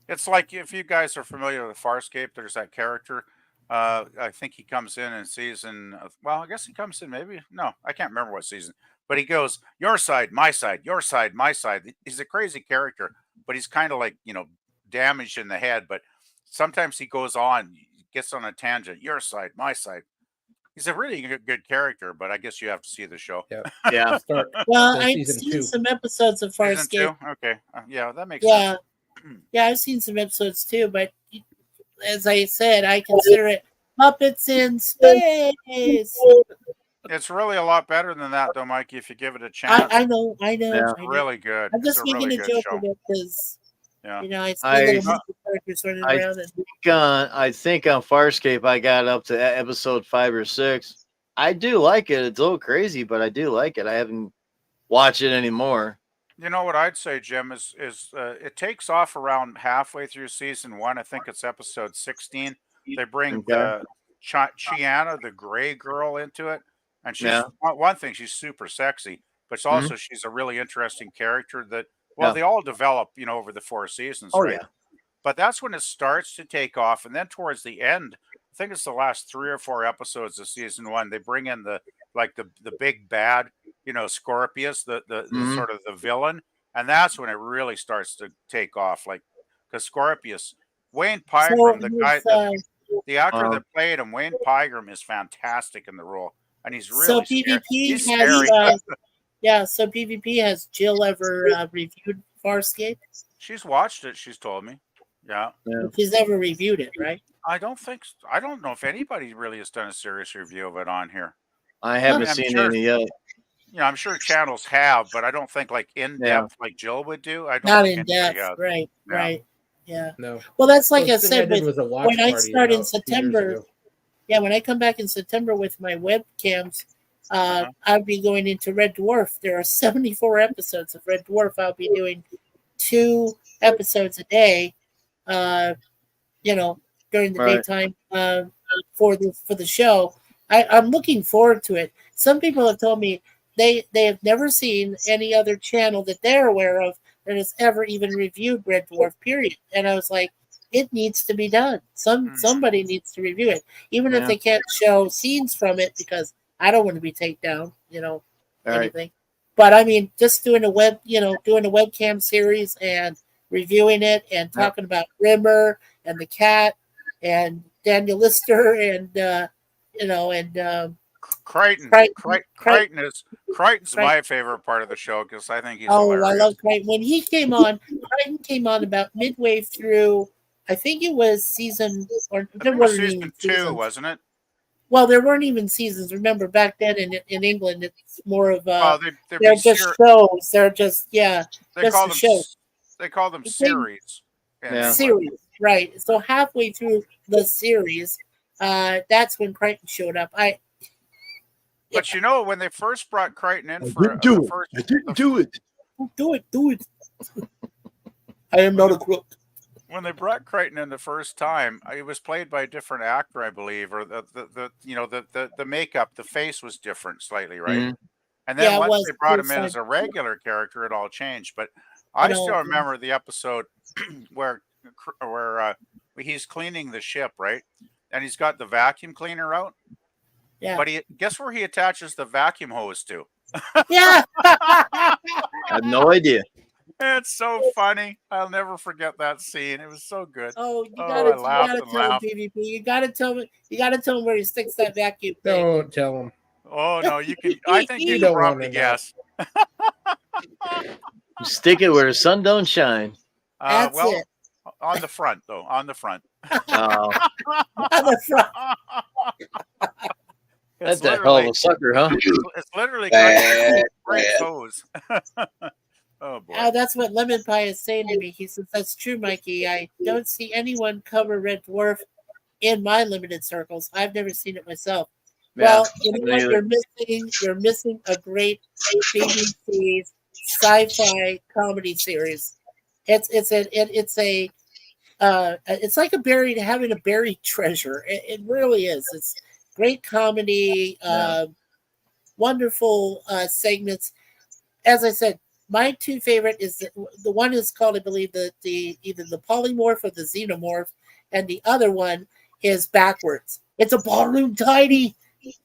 It's like if you guys are familiar with Farscape, there's that character. I think he comes in season. Well, I guess he comes in maybe. No, I can't remember what season. But he goes, your side, my side, your side, my side. He's a crazy character, but he's kind of like, damaged in the head. But sometimes he goes on, gets on a tangent. Your side, my side. He's a really good character, but I guess you have to see the show. Yeah. Well, I've seen some episodes of Season Farscape. 2? Okay. Yeah, that makes sense. Yeah, I've seen some episodes too, but as I said, I consider it Muppets in Space. It's really a lot better than that, though, Mikey, if you give it a chance. I know. It's really good. I'm just It's making really a good joke show. of it because, Yeah. I see little Muppet characters running around. I think on Farscape I got up to episode 5 or 6. I do like it. It's a little crazy, but I do like it. I haven't watched it anymore. You know what I'd say, Jim, is it takes off around halfway through season 1. I think it's episode 16. They bring Chiana, the gray girl, into it. And she's one thing, she's super sexy, but also she's a really interesting character that, they all develop, over the 4 seasons, right? Yeah. But that's when it starts to take off. And then towards the end, I think it's the last 3 or 4 episodes of season 1, they bring in the big bad, Scorpius, the sort of the villain. And that's when it really starts to take off. Like, because Scorpius, Wayne Pygram, the actor that played him, Wayne Pygram, is fantastic in the role. And he's really he's scary. So PvP, has Jill ever reviewed Farscape? She's watched it, she's told me. Yeah. She's never reviewed it, right? I don't know if anybody really has done a serious review of it on here. I haven't seen any yet. Yeah, I'm sure channels have, but I don't think like in depth like Jill would do. I don't Not think in depth, has. right? Right. Yeah. No. Well, that's like I First thing said. did was a watch When I party start in about 2 years September, ago. when I come back in September with my webcams, I'll be going into Red Dwarf. There are 74 episodes of Red Dwarf. I'll be doing 2 episodes a day. During the daytime for the show. I'm looking forward to it. Some people have told me they have never seen any other channel that they're aware of that has ever even reviewed Red Dwarf, period. And I was like, it needs to be done. Somebody needs to review it, even if they can't show scenes from it, because I don't want to be taken down, anything. But I mean, just doing a webcam series and reviewing it and talking about Rimmer and the cat and Daniel Lister and Crichton. Crichton's my favorite part of the show because I think he's hilarious. I love Crichton. When he came on, Crichton came on about midway through. I think it was season season 2, wasn't it? Well, there weren't even seasons. Remember, back then in England, it's more of they're just shows. They're just shows. They call them series. Series, right? So halfway through the series, that's when Crichton showed up. But when they first brought Crichton in I didn't do it. Do it. I am not a crook. When they brought Crichton in the first time, it was played by a different actor, I believe, or the makeup, the face was different slightly, right? Mm-hmm. And then once they brought him in as a regular character, it all changed. But I still remember the episode where he's cleaning the ship, right? And he's got the vacuum cleaner out. Yeah. But guess where he attaches the vacuum hose to? Yeah. I have no idea. It's so funny. I'll never forget that scene. It was so good. Oh, you gotta tell him, PvP. You gotta tell him where he sticks that vacuum thing. Don't tell him. Oh no, you can. I think you can probably guess. Stick it where the sun don't shine. That's it. On the front though. On the front. Oh. On the front. That's a hell of a sucker, huh? It's literally great hose. Oh boy. That's what Lemon Pie is saying to me. He says, that's true, Mikey. I don't see anyone cover Red Dwarf in my limited circles. I've never seen it myself. Yeah, Well, you know me what? neither. You're missing a great BBC sci-fi comedy series. It's like having a buried treasure. It really is. It's great comedy, wonderful segments. As I said, my two favorite is the one is called, I believe, the either the polymorph or the xenomorph, and the other one is backwards. It's a ballroom tidy.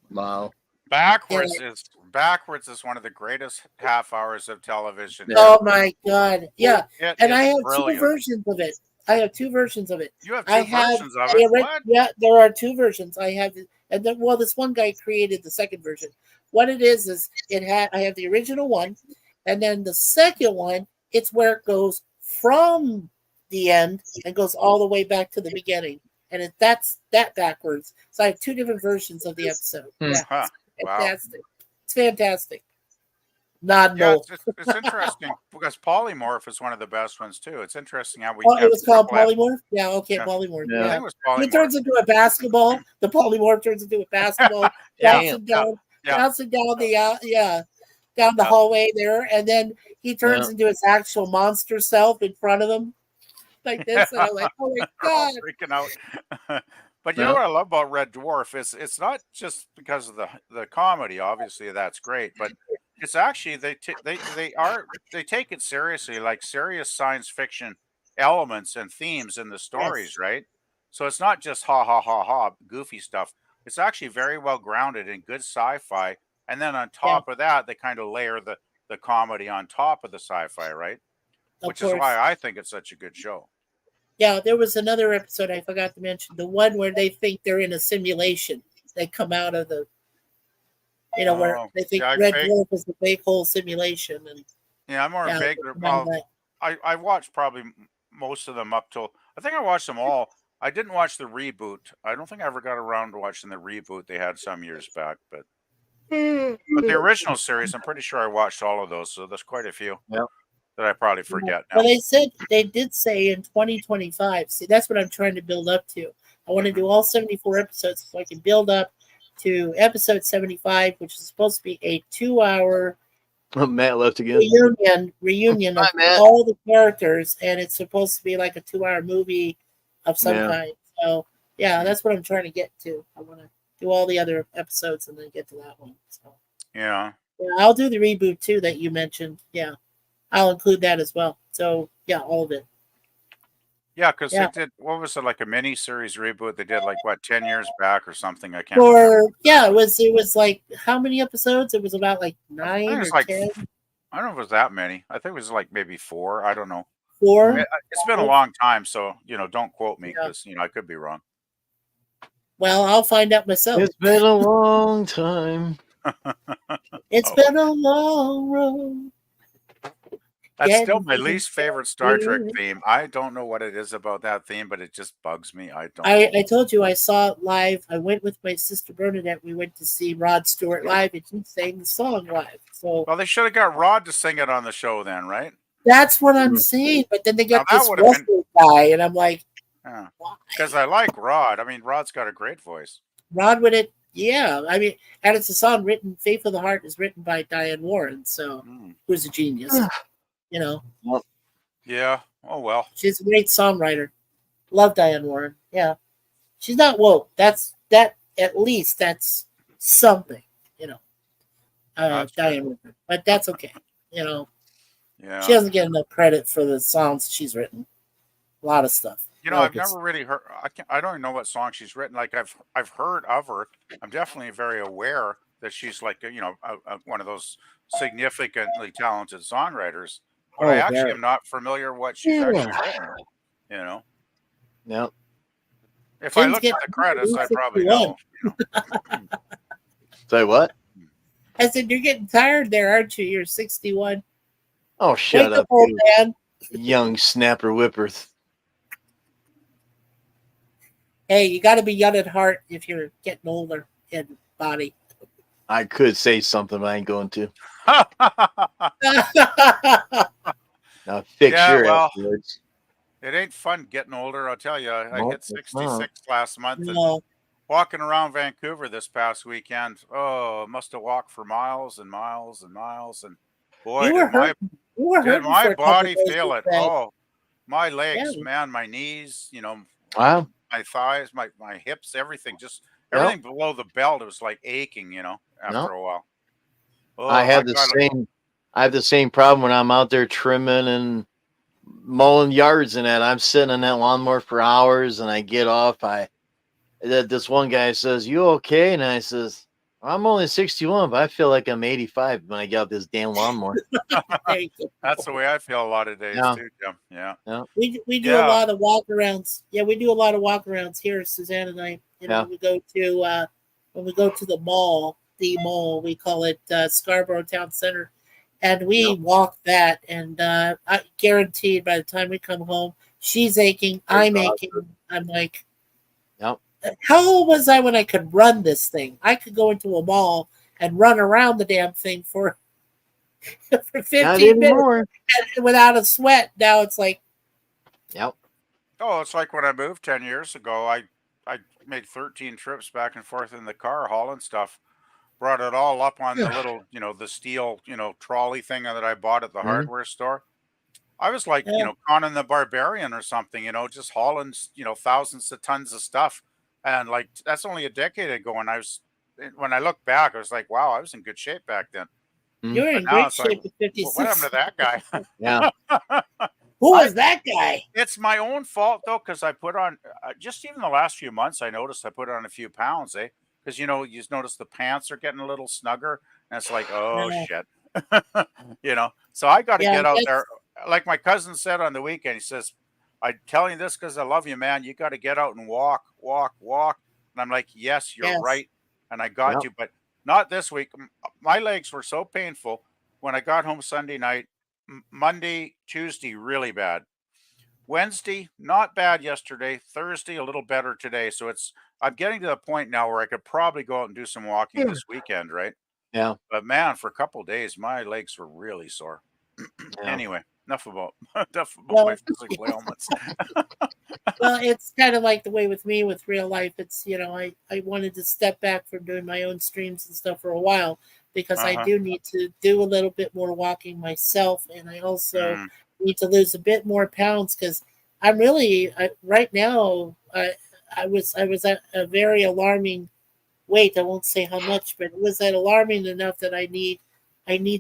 Wow. Backwards is one of the greatest half hours of television. Oh my god! Yeah, It and is I have brilliant. two versions of it. You have two versions of it. What? Yeah, there are two versions. I have, and then this one guy created the second version. What it is I have the original one, and then the second one, it's where it goes from the end and goes all the way back to the beginning, and that's that backwards. So I have two different versions of the episode. Yeah, it's fantastic. It's fantastic. It's interesting because polymorph is one of the best ones too. It's interesting how we. It was called polymorph. Yeah, okay, polymorph. Yeah. I think it was He polymorph. turns into a basketball. The polymorph turns into a basketball. Bouncing down down the hallway there, and then he turns into his actual monster self in front of him, like this. And I'm like, oh my god, freaking out. But you know what I love about Red Dwarf is it's not just because of the comedy. Obviously, that's great, but it's actually they take it seriously, like serious science fiction elements and themes in the stories, right? So it's not just ha ha ha ha goofy stuff. It's actually very well grounded in good sci-fi, and then on top of that, they kind of layer the comedy on top of the sci-fi, right? Which is why I think it's such a good show. Yeah, there was another episode I forgot to mention, the one where they think they're in a simulation. They come out of the, where they think Red Dwarf is the big whole simulation. And I'm more big. Well, I watched probably most of them up till I think I watched them all. I didn't watch the reboot. I don't think I ever got around to watching the reboot they had some years back, but the original series, I'm pretty sure I watched all of those. So there's quite a few that I probably forget now. Well, they did say in 2025. See, that's what I'm trying to build up to. I want to do all 74 episodes so I can build up to episode 75, which is supposed to be a 2-hour Matt left again. Reunion of all the characters, and it's supposed to be like a 2-hour movie of some kind. So that's what I'm trying to get to. I want to do all the other episodes and then get to that one. So I'll do the reboot too that you mentioned. Yeah, I'll include that as well. So all of it. Yeah, because they did, what was it, like a mini series reboot they did like 10 years back or something? I can't remember. It was like how many episodes? It was about like 9 or 10. I don't know if it was that many. I think it was like maybe 4. I don't know. 4? I mean, it's been a long time, so don't quote me because I could be wrong. Well, I'll find out myself. It's been a long time. It's been a long road. That's still my least favorite Star Trek theme. I don't know what it is about that theme, but it just bugs me. I told you I saw it live. I went with my sister Bernadette. We went to see Rod Stewart live, and he sang the song live. So they should have got Rod to sing it on the show then, right? That's what I'm saying. But then they got this wrestling guy, and I'm like, because I like Rod. I mean, Rod's got a great voice. Rod with it. Yeah, I mean, and it's a song written. "Faith of the Heart" is written by Diane Warren, so who's a genius. Yeah. Oh well. She's a great songwriter. Love Diane Warren. Yeah. She's not woke. At least that's something, Diane Warren. But that's okay. Yeah. She doesn't get enough credit for the songs she's written. A lot of stuff. I've never really heard. I don't even know what song she's written. Like I've heard of her. I'm definitely very aware that she's like one of those significantly talented songwriters. But I actually am not familiar what she's actually written. No. If I looked at the credits, I probably know. Say what? I said, you're getting tired there, aren't you? You're 61. Oh, shut up, old man. Young snapper whipper. Hey, you got to be young at heart if you're getting older in body. I could say something, but I ain't going to. Now fix your afterwards. It ain't fun getting older. I'll tell you. I Nope, hit it's not. 66 last month, and No. walking around Vancouver this past weekend. Oh, must have walked for miles and miles and miles. And boy, You were hurting. You were did hurting my for a couple body days. feel you it. said. Oh, my Yeah. legs, man, my knees, Wow. my thighs, my hips, everything, just Yep. everything below the belt. It was like aching, after Nope. a while. I Oh, have the same problem when I'm out there trimming and mowing yards and that. I'm sitting on that lawnmower for hours and I get off. This one guy says, "You okay?" And I says, "I'm only 61, but I feel like I'm 85 when I get off this damn lawnmower." There you go. That's the way I feel a lot of days Yeah. too, Jim. Yeah. Yeah. We do a Yeah. lot of walkarounds. Yeah, we do a lot of walkarounds here, Suzanne and I. Yeah. When we go to the mall, we call it Scarborough Town Center, and we walk that. And I guaranteed by the time we come home, she's aching, I'm aching. I'm like, Yep. how old was I when I could run this thing? I could go into a mall and run around the damn thing for 15 minutes without a sweat. Now it's like, Yep. Oh, it's like when I moved 10 years ago. I made 13 trips back and forth in the car hauling stuff. Brought it all up on the little, the steel, trolley thing that I bought at the hardware store. I was like, Conan the Barbarian or something, just hauling, thousands of tons of stuff. And like, that's only a decade ago. And when I look back, I was like, wow, I was in good shape back then. you were But in now great it's like, shape at 56. what happened to that guy? Yeah. Who was that guy? It's my own fault though, because I put on just even the last few months. I noticed I put on a few pounds, because you just notice the pants are getting a little snugger, and it's like, oh Yeah. shit, So I got to Yeah, get out that's- there. Like my cousin said on the weekend, he says, "I'm telling you this because I love you, man. You got to get out and walk." And I'm like, yes, you're Yes. right, and I got Yep. to, but not this week. My legs were so painful when I got home Sunday night. Monday, Tuesday, really bad. Wednesday, not bad yesterday. Thursday, a little better today. So I'm getting to the point now where I could probably go out and do some walking this weekend, right? Yeah. But man, for a couple of days, my legs were really sore. Yeah. Anyway, enough about Well, my physical ailments. Well, it's kind of like the way with me with real life. It's, I wanted to step back from doing my own streams and stuff for a while because I Uh-huh. do need to do a little bit more walking myself. And I also Mm. need to lose a bit more pounds because I'm really, right now, I was at a very alarming weight. I won't say how much, but it was at alarming enough that I need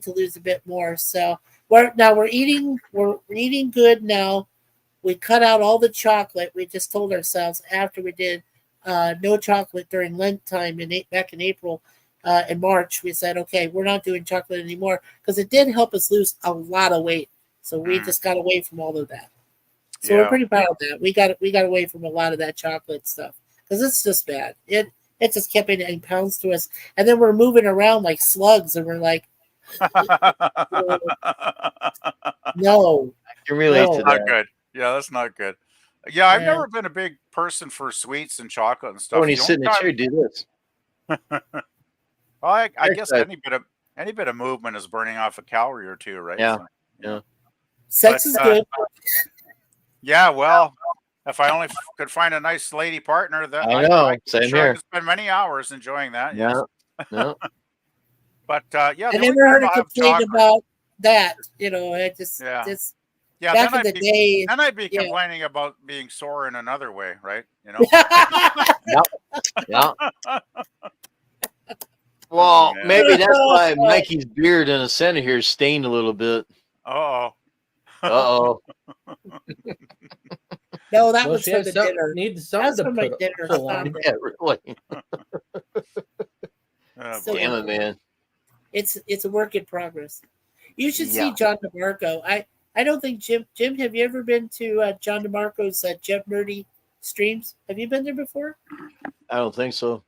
to lose a bit more. So we're eating good now. We cut out all the chocolate. We just told ourselves after we did no chocolate during Lent time back in April and March, we said, okay, we're not doing chocolate anymore because it did help us lose a lot of weight. So we just got away from all of that. So we're Yeah. pretty proud of that. We got away from a lot of that chocolate stuff because it's just bad. It just kept adding pounds to us, and then we're moving around like slugs, and we're like, no, I can relate No. to Not that. good. Yeah, that's not good. Yeah, I've Yeah. never been a big person for sweets and chocolate and stuff. When you The sit in only the chair, do this. Well, I guess Exercise. any bit of movement is burning off a calorie or two, right? Yeah. So, Yeah. sex But, is good. yeah, well, if I only could find a nice lady partner, that I know. I Same sure I here. could spend many hours enjoying that. Yes. Yeah. No. But yeah, I the only never heard time a I have complaint chocolate- about that. I just, Yeah. just Yeah, back then in the day. then I'd be yeah. complaining about being sore in another way, right? Yeah. Well, man. maybe that's why Mikey's beard in the center here is stained a little bit. Uh-oh. Uh-oh. No, that Well, was she for has the some- dinner. needs That's something for to my put- dinner. pull Stop on. it. Yeah, really. Oh, So- boy. Damn it, man. It's a work in progress. You should Yeah. see John DeMarco. I don't think Jim, have you ever been to John DeMarco's Jeff Nerdy streams? Have you been there before? I don't think so.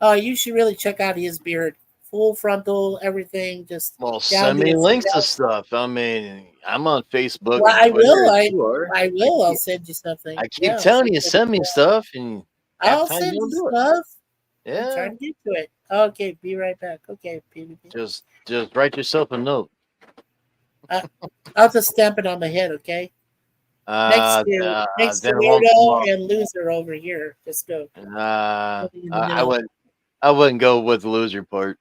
Oh, you should really check out his beard. Full frontal, everything. Just Well, down send to me his links to scalp. stuff. I mean, I'm on Facebook. Well, and I Twitter will. as you are. I will. I'll send you something. I keep Yeah, telling you, send me stuff, and I'll half time send you you don't do it. stuff. I'm Yeah, trying to get to it. Okay, be right back. Okay, PvP. just write yourself a note. I'll just stamp it on my head. Okay. Next to then it won't come weirdo up. and loser over here. Just go. I middle. wouldn't go with the loser part.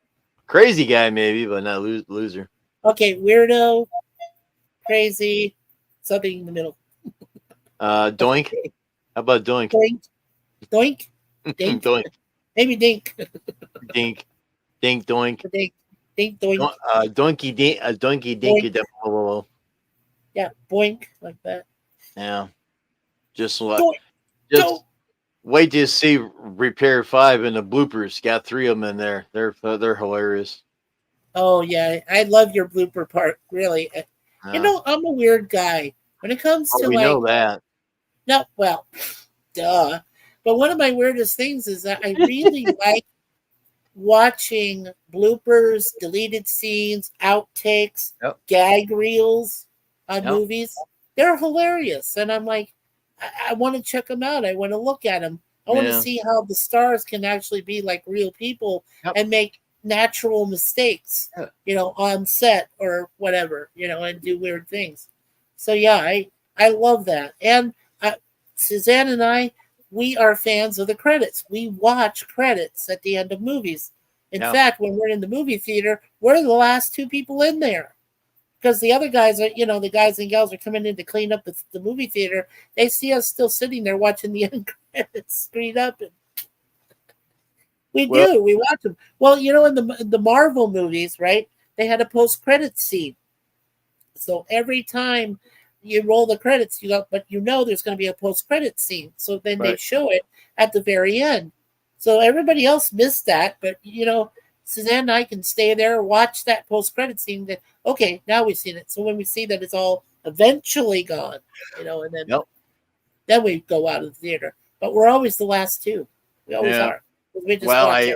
Crazy guy maybe, but not loser. Okay, weirdo, crazy, something in the middle. Doink. How about doink? Doink, dink, Doink. maybe dink, Dink. Dink doink. dink, doink. Doinky dink. Doinky dinky. Boink. Yeah, boink like that. Yeah. Just what? Doink. Just wait till you see Repair 5 and the bloopers. Got 3 of them in there. They're hilarious. Oh yeah, I love your blooper part. Really, Yeah. you know, I'm a weird guy when it comes to we like. know that. No, well, duh. But one of my weirdest things is that I really like watching bloopers, deleted scenes, outtakes, gag reels on movies. They're hilarious, and I'm like, I want to check them out. I want to look at them. I want to see how the stars can actually be like real people and make natural mistakes, you know, on set or whatever, you know, and do weird things. So yeah, I love that. And Suzanne and I, we are fans of the credits. We watch credits at the end of movies. In fact, when we're in the movie theater, we're the last 2 people in there. Because the other guys are, you know, the guys and gals are coming in to clean up the movie theater. They see us still sitting there watching the end credits screen up. And we watch them. Well, you know, in the Marvel movies, right, they had a post-credits scene. So every time you roll the credits, you go, but you know there's going to be a post-credits scene. So then they show it at the very end. So everybody else missed that, but, you know, Suzanne and I can stay there, watch that post-credit scene. That okay, now we've seen it. So when we see that it's all eventually gone, you know, and then we go out of the theater. But we're always the last 2. We always are. We just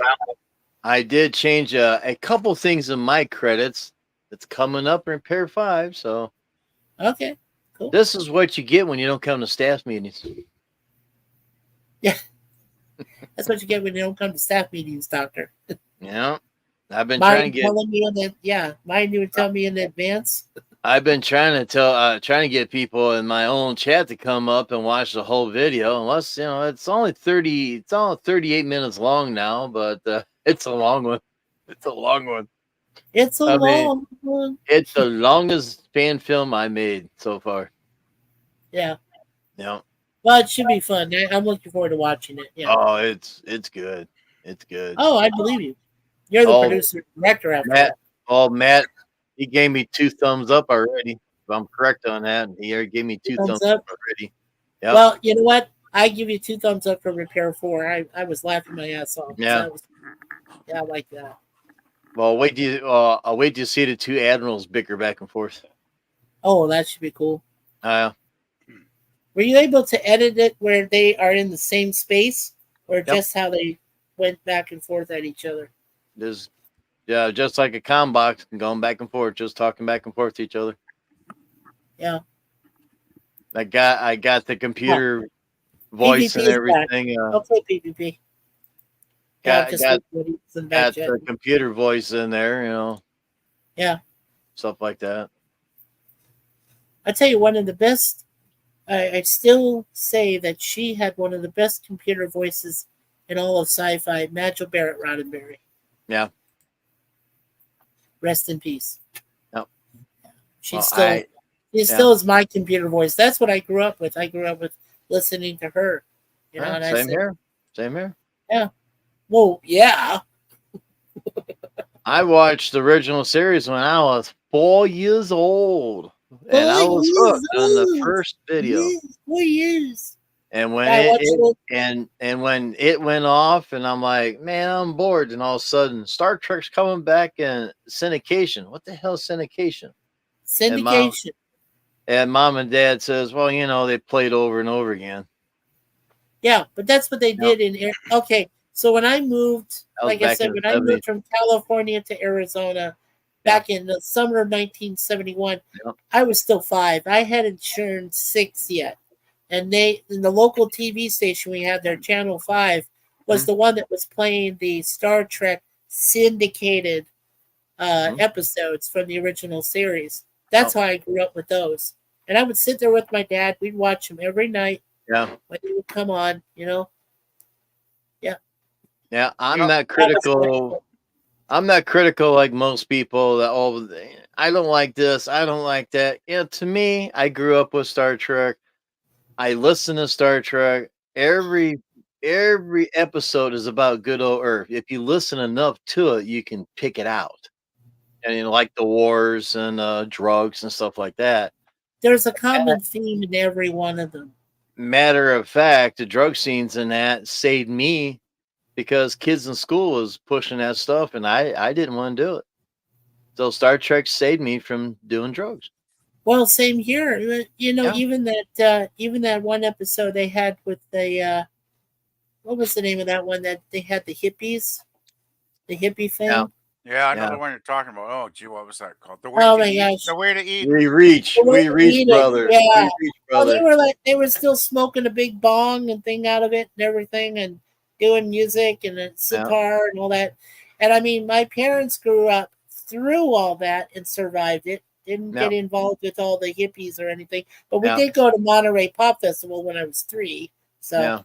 I did change a couple things in my credits. It's coming up in Repair 5, so okay, cool. This is what you get when you don't come to staff meetings. Yeah, that's what you get when you don't come to staff meetings, Doctor. Yeah, I've been trying to get. Mind you would tell me in advance. I've been trying to get people in my own chat to come up and watch the whole video. Unless, you know, it's only 38 minutes long now, but it's a long one. It's a long one. It's a long one. It's the longest fan film I made so far. Yeah. Yeah. Well, it should be fun. I'm looking forward to watching it. Yeah. Oh, it's good. It's good. Oh, I believe you. You're the producer director after that. Oh, Matt, he gave me 2 thumbs up already. If I'm correct on that, he already gave me 2 thumbs up already. Yep. Well, you know what? I give you 2 thumbs up for Repair 4. I was laughing my ass off. Yeah. I like that. Well, I'll wait to see the 2 admirals bicker back and forth. Oh, that should be cool. Were you able to edit it where they are in the same space, or just how they went back and forth at each other? Just like a comm box, going back and forth, just talking back and forth to each other. Yeah. I got the computer voice PvP and everything. Okay, PvP. Got the computer voice in there, you know. Yeah. Stuff like that. I tell you, one of the best, I still say that she had one of the best computer voices in all of sci-fi, Majel Barrett Roddenberry. Yeah. Rest in peace. Yep. She still is my computer voice. That's what I grew up with. I grew up with listening to her. You know, same here. Yeah. Well, yeah. I watched the original series when I was 4 years old. And I was hooked on the first video. 4 years. And when when it went off, and I'm like, man, I'm bored. And all of a sudden, Star Trek's coming back in syndication. What the hell is syndication? Syndication. And mom and dad says, well, you know, they played over and over again. Yeah, but that's what they did in. Okay, so when I moved, like I said, when I moved from California to Arizona back in the summer of 1971, I was still 5. I hadn't turned 6 yet. And in the local TV station we had there, Channel 5, was the one that was playing the Star Trek syndicated episodes from the original series. That's how I grew up with those. And I would sit there with my dad. We'd watch them every night Yeah. when they would come on, Yeah. Yeah. I'm not critical. I'm not critical like most people that I don't like this, I don't like that. To me, I grew up with Star Trek. I listen to Star Trek. Every episode is about good old Earth. If you listen enough to it, you can pick it out. And like the wars and drugs and stuff like that. There's a common theme in every one of them. Matter of fact, the drug scenes in that saved me because kids in school was pushing that stuff, and I didn't want to do it. So Star Trek saved me from doing drugs. Well, same here. Even that one episode they had with the what was the name of that one that they had the hippies, the hippie thing. Yeah, I know the one you're talking about. Oh, gee, what was that called? The way Oh to my eat. gosh. The way to eat. We reach, brother. Yeah. We reach, Oh, brother. they were still smoking a big bong and thing out of it and everything, and doing music and a sitar and all that. And I mean, my parents grew up through all that and survived it. Didn't get involved with all the hippies or anything, but we did go to Monterey Pop Festival when I was 3. So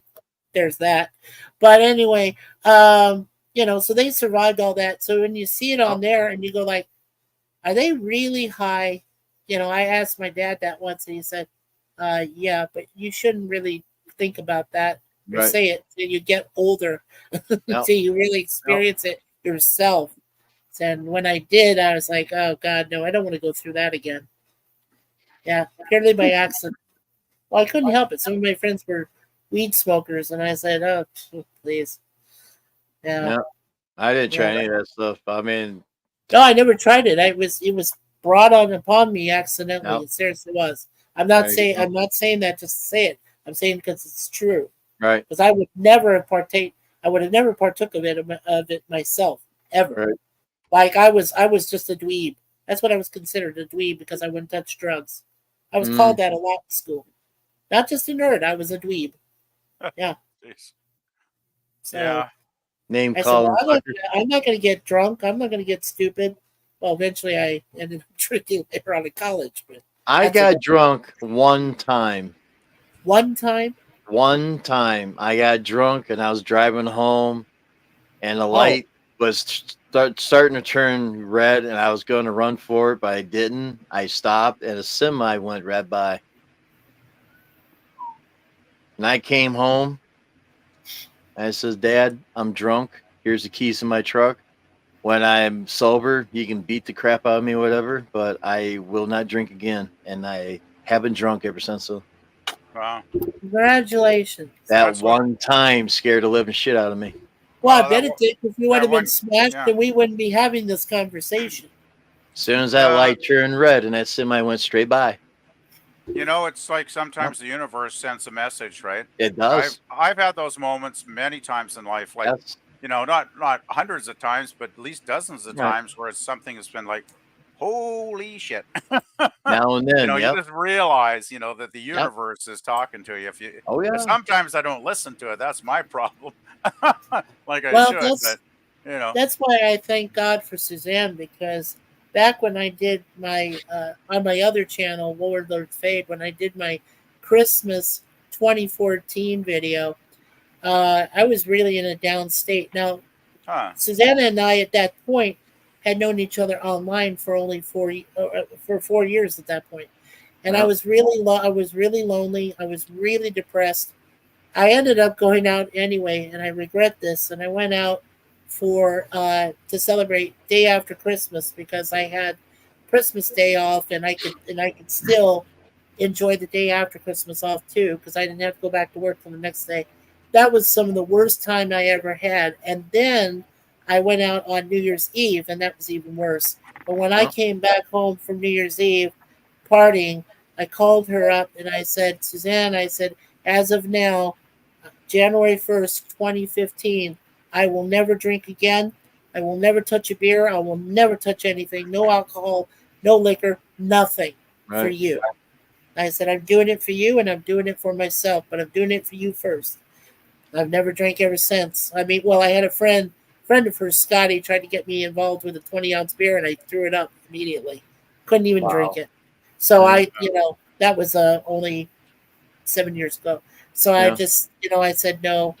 there's that. But anyway, so they survived all that. So when you see it on there and you go like, are they really high? I asked my dad that once and he said, yeah, but you shouldn't really think about that or say it till you get older, until you really experience it yourself. And when I did, I was like, oh God, no, I don't want to go through that again. Yeah, purely by accident. Well, I couldn't help it. Some of my friends were weed smokers, and I said, oh, please. Yeah. I didn't try any of that stuff. I mean, no, I never tried it. It was brought on upon me accidentally. It seriously was. I'm not saying that just to say it. I'm saying because it's true. Right. Because I would never have partook of it myself ever. Right. Like I was just a dweeb. That's what I was considered, a dweeb, because I wouldn't touch drugs. I was called that a lot in school. Not just a nerd. I was a dweeb. Yeah. So name I calling. said, I'm not going to get drunk. I'm not going to get stupid. Well, eventually I ended up drinking later on in college. But I got drunk one time. One time? One time. I got drunk and I was driving home and the light was starting to turn red and I was going to run for it, but I didn't. I stopped and a semi went right by. And I came home and I says, Dad, I'm drunk. Here's the keys to my truck. When I'm sober, you can beat the crap out of me, whatever, but I will not drink again. And I haven't drunk ever since. So, wow. Congratulations. That one time scared the living shit out of me. Well, I bet it did. If you would have been smashed, then we wouldn't be having this conversation. As soon as that light turned red and that semi went straight by. It's like sometimes the universe sends a message, right? It does. I've had those moments many times in life, like not hundreds of times, but at least dozens of times where something has been like, holy shit. Now and then, you just realize, that the universe is talking to you. If you, sometimes I don't listen to it. That's my problem. Like I should, but that's why I thank God for Suzanne, because back when I did my on my other channel, Warlord Fade, when I did my Christmas 2014 video, I was really in a down state. Now, Susanna and I at that point had known each other online for only 4 years at that point, and I was really lonely. I was really depressed. I ended up going out anyway, and I regret this. And I went out to celebrate day after Christmas because I had Christmas Day off, and I could still enjoy the day after Christmas off too, because I didn't have to go back to work for the next day. That was some of the worst time I ever had. And then I went out on New Year's Eve, and that was even worse. But when I came back home from New Year's Eve partying, I called her up and I said, Suzanne, I said, as of now, January 1st, 2015, I will never drink again. I will never touch a beer. I will never touch anything. No alcohol, no liquor, nothing for you. I said, I'm doing it for you and I'm doing it for myself, but I'm doing it for you first. I've never drank ever since. I mean, I had a friend of hers, Scotty, tried to get me involved with a 20-ounce beer and I threw it up immediately. Couldn't even drink it. So that was only 7 years ago. So I Yeah. just, I said no.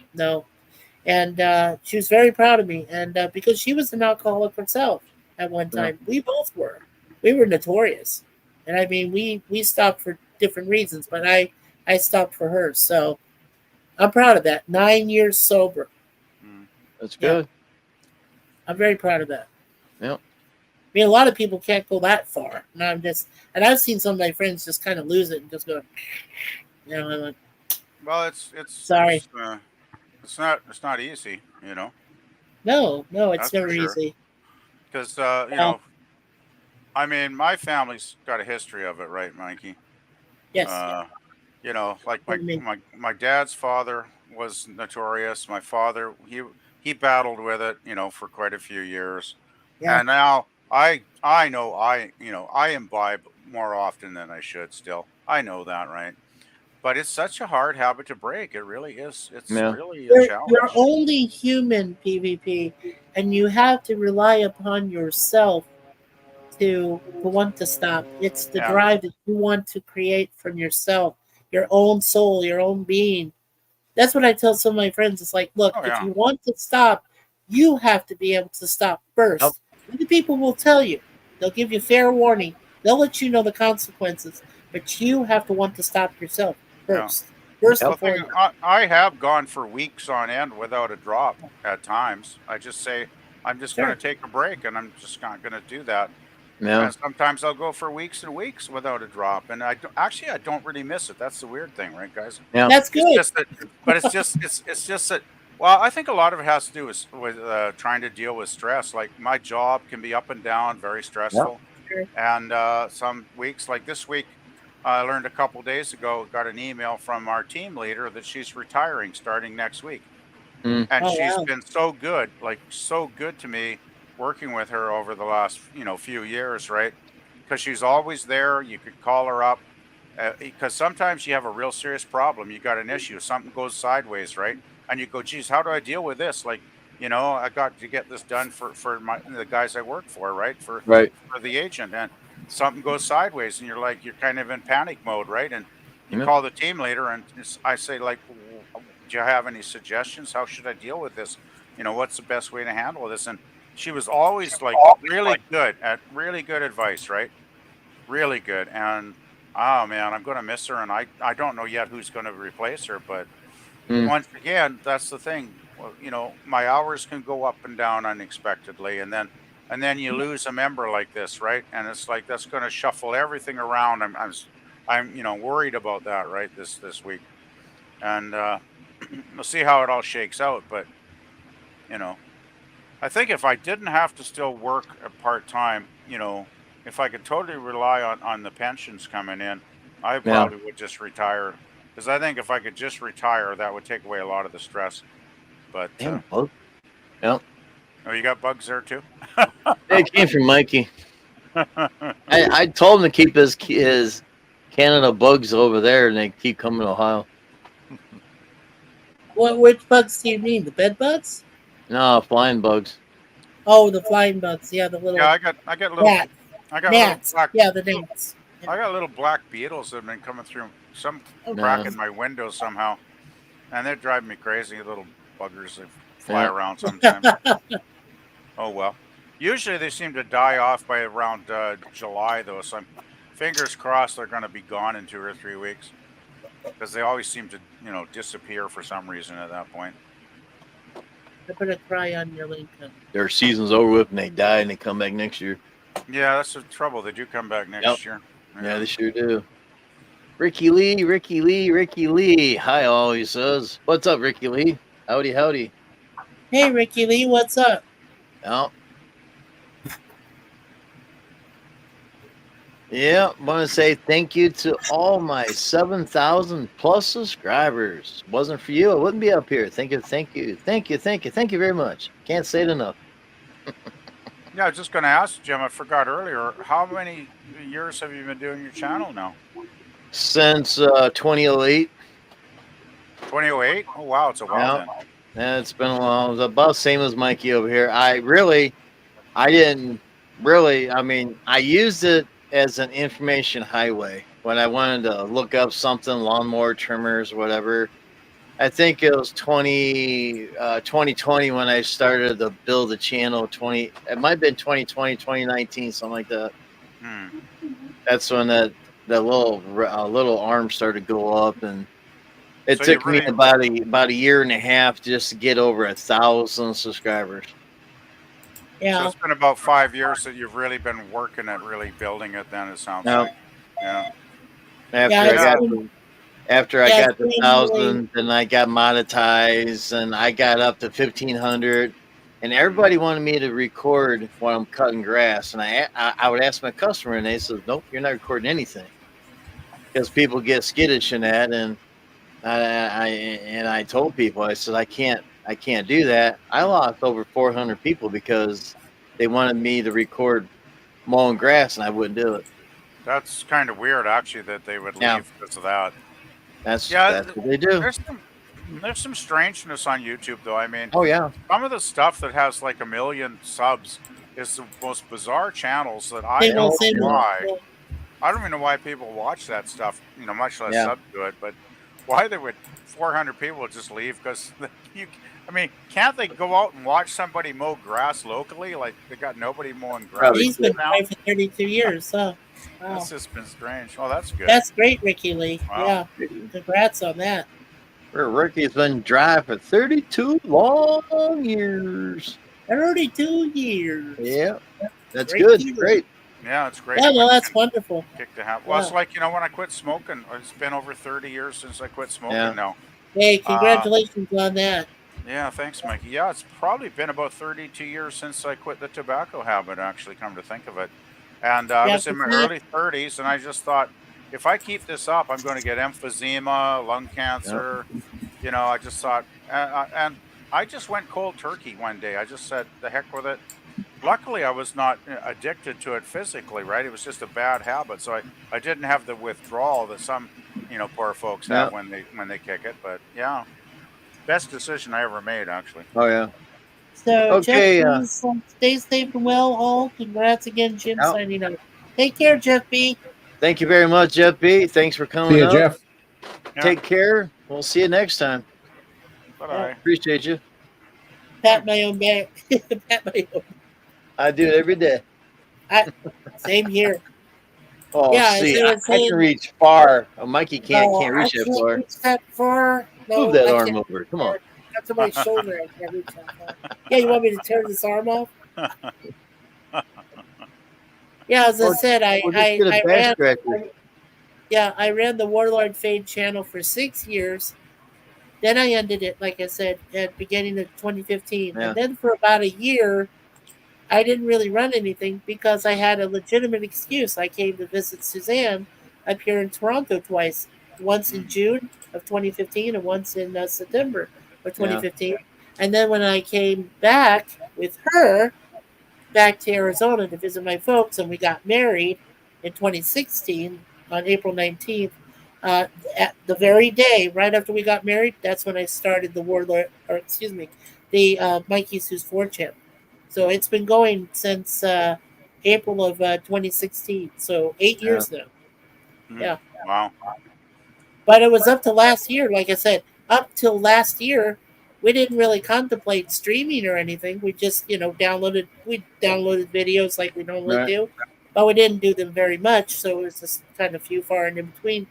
And she was very proud of me. And because she was an alcoholic herself at one time, we both were. We were notorious. And I mean, we stopped for different reasons, but I stopped for her. So I'm proud of that. 9 years sober. That's good. I'm very proud of that. Yep. I mean, a lot of people can't go that far. And I've seen some of my friends just kind of lose it and just go, I'm like, Well, it's sorry. It's not easy, No, it's That's for never sure. easy. Because I mean, my family's got a history of it, right, Mikey? Yes. Like What do you mean? my dad's father was notorious. My father, he battled with it, for quite a few years. Yeah. And now I know I imbibe more often than I should still. I know that, right? But it's such a hard habit to break. It really is. It's really a challenge. You're only human, PvP, and you have to rely upon yourself to want to stop. It's the drive that you want to create from yourself, your own soul, your own being. That's what I tell some of my friends. It's like, look, if you want to stop, you have to be able to stop first. Other people will tell you. They'll give you fair warning. They'll let you know the consequences, but you have to want to stop yourself first. First Well, and foremost. I have gone for weeks on end without a drop at times. I just say, I'm just going to take a break, and I'm just not going to do that. Yeah. And sometimes I'll go for weeks and weeks without a drop, and I don't really miss it. That's the weird thing, right, guys? Yeah. That's good. It's just that. Well, I think a lot of it has to do with trying to deal with stress. Like my job can be up and down, very stressful, and some weeks, like this week, I learned a couple days ago, got an email from our team leader that she's retiring starting next week. And she's been so good to me working with her over the last, few years, right? Because she's always there. You could call her up because sometimes you have a real serious problem. You got an issue, something goes sideways, right? And you go, geez, how do I deal with this? Like, I got to get this done for the guys I work for, right? For the agent, and something goes sideways, and you're kind of in panic mode, right? And you call the team leader, and I say, like, do you have any suggestions? How should I deal with this? What's the best way to handle this? And she was always like really good advice, right? Really good. And oh man, I'm going to miss her, and I don't know yet who's going to replace her, but once again, that's the thing. Well, my hours can go up and down unexpectedly, and then you lose a member like this, right? And it's like that's going to shuffle everything around. I'm worried about that, right? This week, and we'll see how it all shakes out. But I think if I didn't have to still work part time, if I could totally rely on the pensions coming in, I probably would just retire. Because I think if I could just retire, that would take away a lot of the stress. But Yep. oh, you got bugs there too? It came from Mikey. I told him to keep his Canada bugs over there, and they keep coming to Ohio. Which bugs do you mean? The bed bugs? No, flying bugs. Oh, the flying bugs. Yeah, the little. Yeah, I got little. gnats. I got Gnats. little black. Yeah, the gnats. I got little black beetles that have been coming through some crack in my window somehow, and they're driving me crazy. Little buggers that fly around sometimes. Oh well. Usually they seem to die off by around July though, so I'm fingers crossed they're going to be gone in 2 or 3 weeks, because they always seem to disappear for some reason at that point. I better cry on your Lincoln. Their season's over with, and they die, and they come back next year. Yeah, that's the trouble. They do come back next year. Yeah, they sure do. Ricky Lee. Hi, all he says. What's up, Ricky Lee? Howdy. Hey, Ricky Lee, what's up? Oh. Yeah, I want to say thank you to all my 7,000 plus subscribers. Wasn't for you, I wouldn't be up here. Thank you very much. Can't say it enough. Yeah, I was just going to ask, Jim, I forgot earlier, how many years have you been doing your channel now? Since 2008. 2008? Oh, wow, it's a while then. Yeah, it's been a while. It's about the same as Mikey over here. I used it as an information highway. when I wanted to look up something, lawnmower trimmers, whatever. I think it was 2020 when I started to build the channel. It might have been 2020, 2019, something like that. That's when that little arm started to go up, and it So you took me about a year and a half just to get over 1,000 subscribers. So it's been about 5 years that you've really been working at really building it. Then it sounds like. Yeah. After I got the 1,000, then I got monetized, and I got up to 1,500, and everybody wanted me to record while I'm cutting grass, and I would ask my customer, and they said, "Nope, you're not recording anything," because people get skittish in that, and I told people, I said, I can't do that. I lost over 400 people because they wanted me to record mowing grass, and I wouldn't do it. That's kind of weird, actually, that they would leave because of that. That's what they do. There's some strangeness on YouTube, though. I mean, some of the stuff that has like 1 million subs is the most bizarre channels that I don't know why. I don't even know why people watch that stuff, much less sub to it. But why they would 400 people would just leave because can't they go out and watch somebody mow grass locally? Like they got nobody mowing grass. He's been away for 32 years, so. Wow. That's just been strange. Oh, that's good. That's great, Ricky Lee. Wow. Yeah, congrats on that. Ricky's been dry for 32 long years. 32 years. Yeah, that's good. Great. Yeah, it's great. Yeah, no, that's wonderful. Kick to have. Well, it's like when I quit smoking. It's been over 30 years since I quit smoking now. Hey, congratulations on that. Yeah, thanks, Mikey. Yeah, it's probably been about 32 years since I quit the tobacco habit. Actually, come to think of it. And I was in my early 30s, and I just thought, if I keep this up, I'm going to get emphysema, lung cancer. I just thought, and I just went cold turkey one day. I just said, the heck with it. Luckily, I was not addicted to it physically, right? It was just a bad habit. So I didn't have the withdrawal that some, poor folks have when they kick it. But yeah, best decision I ever made, actually. Oh, yeah. So, Jeff, stay safe and well, all. Congrats again, Jim, signing out. Take care, Jeff B. Thank you very much, Jeff B. Thanks for coming. See you, Jeff. Take care. We'll see you next time. Bye-bye. Appreciate you. Pat my own back. Pat my own. I do it every day. Same here. Oh, see, I can reach far. Oh, Mikey can't reach that far. Reach that far. No, move that arm over. Come on. That's to my shoulder. I can't reach that far. Yeah, you want me to turn this arm off? Yeah, as I said, I ran the Warlord Fade channel for 6 years. Then I ended it, like I said, at the beginning of 2015. And then for about a year, I didn't really run anything because I had a legitimate excuse. I came to visit Suzanne up here in Toronto twice, once in June of 2015 and once in September of 2015. And then when I came back with her back to Arizona to visit my folks, and we got married in 2016 on April 19th, at the very day right after we got married, that's when I started the Mikey's Who's 4 channel. So it's been going since April of 2016. So 8 years now. Yeah. Wow. But it was up to last year, like I said, up till last year, we didn't really contemplate streaming or anything. We just, downloaded videos like we normally do, but we didn't do them very much. So it was just kind of few far and in between.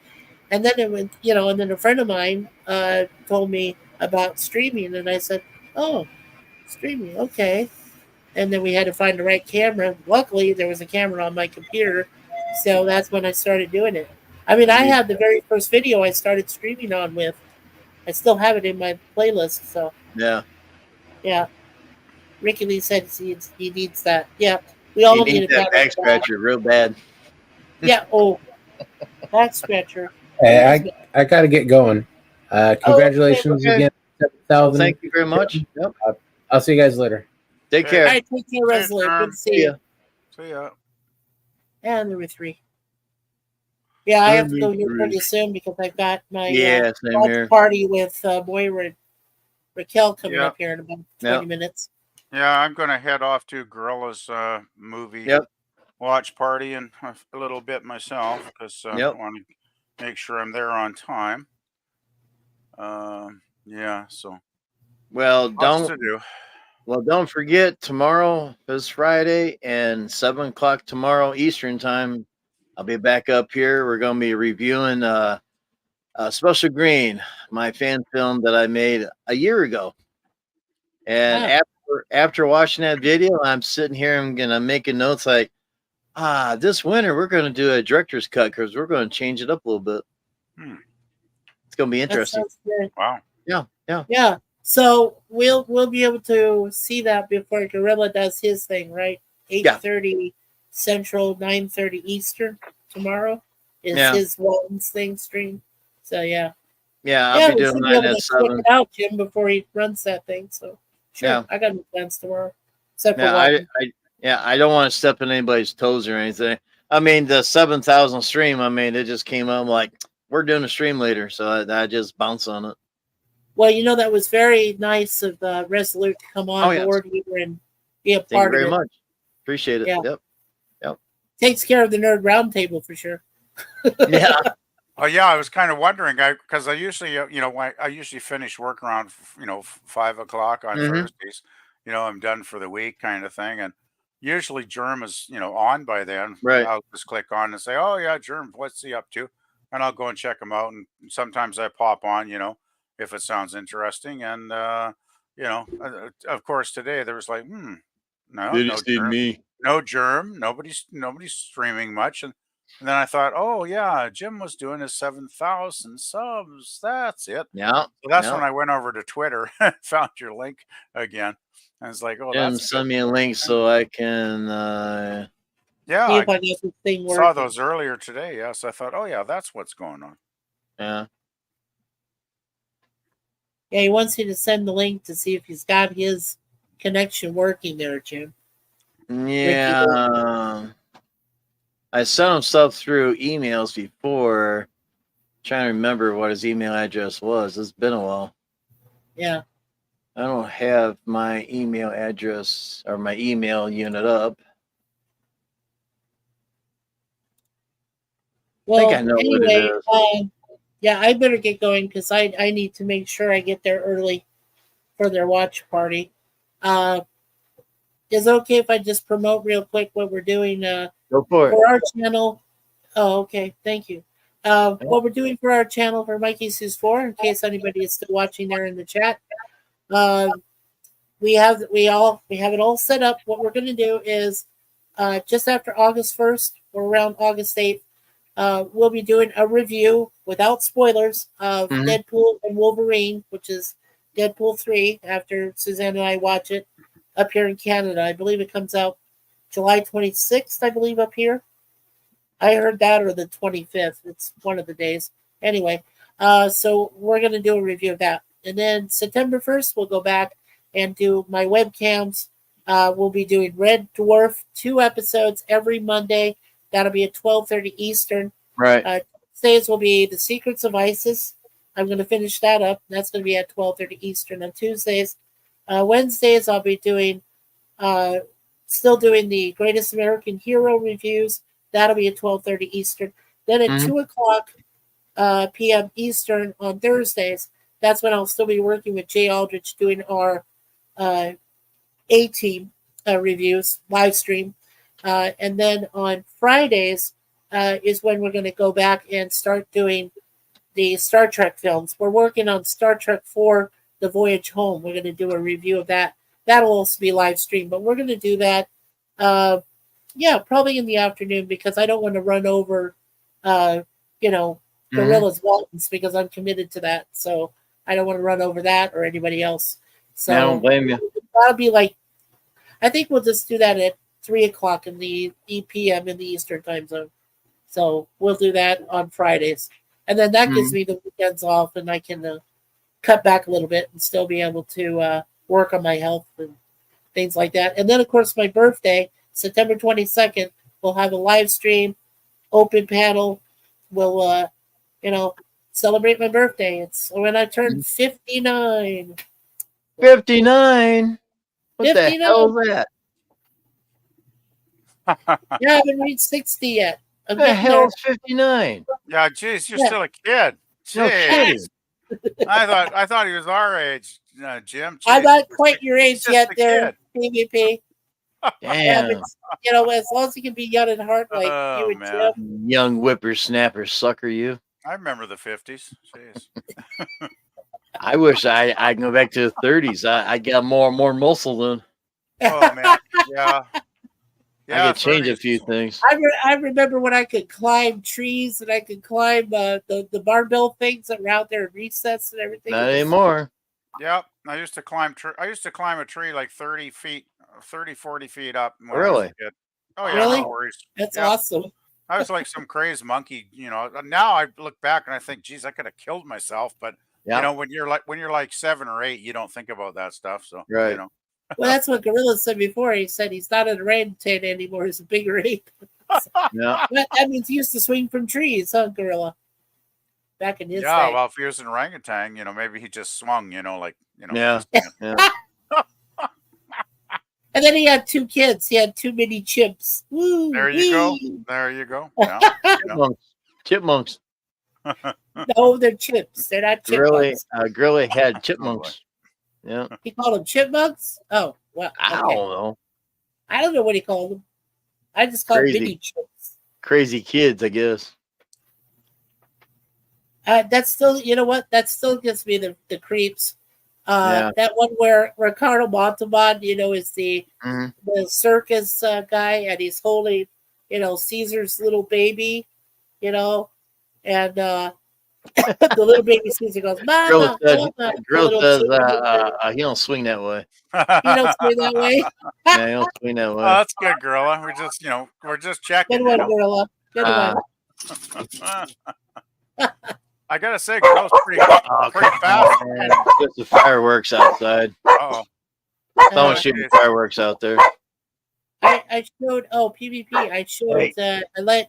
And then it went, and then a friend of mine told me about streaming, and I said, "Oh, streaming, okay." And then we had to find the right camera. Luckily, there was a camera on my computer, so that's when I started doing it. I mean, I had the very first video I started streaming on with. I still have it in my playlist. So yeah. Ricky Lee said he needs that. Yeah, we all need that back scratcher real bad. Yeah. Oh, back scratcher. Hey, I got to get going. Congratulations again. 7,000. Thank you very much. Yep. I'll see you guys later. Take care. All right, take care, Resolute. Good to see you. See ya. And there were 3. Yeah, I have to go here pretty soon because I've got my party with Moira and Raquel coming up here in about 20 minutes. Yeah, I'm going to head off to Gorilla's movie. Yep. watch party and a little bit myself because I Yep. want to make sure I'm there on time. Yeah, so Well, lots to do. don't forget tomorrow is Friday and 7 o'clock tomorrow Eastern time. I'll be back up here. We're going to be reviewing Special Green, my fan film that I made a year ago. And after watching that video, I'm sitting here and gonna making notes like, this winter we're going to do a director's cut because we're going to change it up a little bit. It's going to be interesting. That sounds good. Wow. Yeah. So we'll be able to see that before Gorilla does his thing, right? 8:30 Central, 9:30 Eastern tomorrow is his Walton's thing stream. So yeah. Yeah, I'll be doing we'll mine be able at to check 7. it out, Jim, before he runs that thing. So sure, Yeah. I got no plans tomorrow. Except for Yeah, Walton. I don't want to step on anybody's toes or anything. I mean, the 7,000 stream, I mean, it just came up like, we're doing a stream later. So I just bounced on it. Well, that was very nice of Resolute to come on yes. board here and be a Thank you part of very it. much. Appreciate it. Yeah. Yep. Takes care of the Nerd Roundtable for sure. Yeah. Oh yeah, I was kind of wondering, because I usually, I usually finish work around, 5 o'clock on Thursdays. I'm done for the week, kind of thing, and usually Germ is, on by then. Right. I'll just click on and say, "Oh yeah, Germ, what's he up to?" And I'll go and check him out. And sometimes I pop on, if it sounds interesting. And of course, today there was like, no, Did no you see Germ, me? no Germ, nobody's streaming much, and then I thought, oh yeah, Jim was doing his 7,000 subs. That's it. Yeah. So that's when I went over to Twitter and found your link again. And it's like, oh, Jim, that's send good. me a link so I can. Yeah, See if I I get this thing saw working. those earlier today. Yeah, so I thought, oh yeah, that's what's going on. Yeah. Yeah, he wants you to send the link to see if he's got his connection working there, Jim. Yeah. I sent him stuff through emails before. Trying to remember what his email address was. It's been a while. Yeah. I don't have my email address or my email unit up. Well, I know what it anyway, is. yeah, I better get going because I need to make sure I get there early for their watch party. Is it okay if I just promote real quick what we're doing Go for it. for our channel? Oh, okay. Thank you. What we're doing for our channel for Mikey's Who's 4, in case anybody is still watching there in the chat. We have it all set up. What we're going to do is just after August 1st or around August 8th, we'll be doing a review without spoilers of Deadpool and Wolverine, which is Deadpool 3 after Suzanne and I watch it up here in Canada. I believe it comes out July 26th, I believe, up here. I heard that, or the 25th. It's one of the days. Anyway, so we're going to do a review of that. And then September 1st, we'll go back and do my webcams. We'll be doing Red Dwarf, 2 episodes every Monday. That'll be at 12:30 Eastern. Right. Tuesdays will be The Secrets of Isis. I'm going to finish that up. That's going to be at 12:30 Eastern on Tuesdays. Wednesdays, I'll be doing, still doing the Greatest American Hero reviews. That'll be at 12:30 Eastern. Then at 2 o'clock p.m. Eastern on Thursdays, that's when I'll still be working with Jay Aldrich doing our A-Team reviews, live stream. And then on Fridays is when we're going to go back and start doing the Star Trek films. We're working on Star Trek 4, The Voyage Home. We're going to do a review of that. That'll also be live stream, but we're going to do that, probably in the afternoon because I don't want to run over, Gorilla's Waltons because I'm committed to that. So I don't want to run over that or anybody else. So I don't blame you. That'll be like, I think we'll just do that at 3 o'clock in the p.m. in the Eastern time zone. So we'll do that on Fridays. And then that gives me the weekends off and I can cut back a little bit and still be able to work on my health and things like that. And then, of course, my birthday, September 22nd, we'll have a live stream, open panel. We'll, celebrate my birthday. It's when I turn 59. 59? What the hell is that? Yeah, I haven't reached 60 yet. I'm The getting there. hell's 59? Yeah, geez, you're Yeah. still a kid. No kidding. Jeez. I thought he was our age, Jim. I'm Jeez, not quite your age he's just yet, a there, kid. PvP. Yeah, Damn. but, you know, as long as you can be young and hard like Oh, you and man. Jim. Young whippersnapper sucker, you. I remember the 50s. Jeez. I wish I can go back to the 30s. I got more muscle then. Oh, man. Yeah. I could change a 30s. few things. I remember when I could climb trees and I could climb the barbell things that were out there in recess and everything. Not anymore. Yep. I used to climb a tree like 30 feet, 30, 40 feet up. When I was Really? a kid. Oh, yeah. Really? No worries. That's Yeah. awesome. I was like some crazed monkey, you know. Now I look back and I think, geez, I could have killed myself. But Yeah. you know, when you're like 7 or 8, you don't think about that stuff. So Right. you know. Well, that's what Gorilla said before. He said he's not an orangutan anymore. He's a bigger ape. Yeah. That means he used to swing from trees, huh, Gorilla? Back in his Yeah, day. well, if he was an orangutan, you know, maybe he just swung, you know, like, you know. Yeah. just, you know. Yeah. And then he had 2 kids. He had too many chimps. Woo, There you go. wee. There you go. Yeah, you know. Chipmunks. No, they're chimps. They're not Grilly, chipmunks. Grilly had chipmunks. Yeah. He called them chipmunks? Oh, well. I okay. don't know. I don't know what he called them. I just call them Crazy. mini chimps. Crazy kids, I guess. That's still, you know what? That still gives me the creeps. Yeah. That one where Ricardo Montalban, you know, is the Mhm. circus guy, and he's holding, you know, Caesar's little baby, you know, and the little baby Caesar goes, Grill "Mama, says, Mama." Grill The little says children- he don't swing that way. you don't swing that way. Yeah, he don't swing that Oh, way. that's good, Gorilla. We're just checking. Good one, You know? Gorilla. Good Uh, one. I gotta say, Gorilla's pretty Oh, pretty come fast. on, man. There's the fireworks outside. Oh, Someone shooting fireworks out there. I showed PvP. I showed I let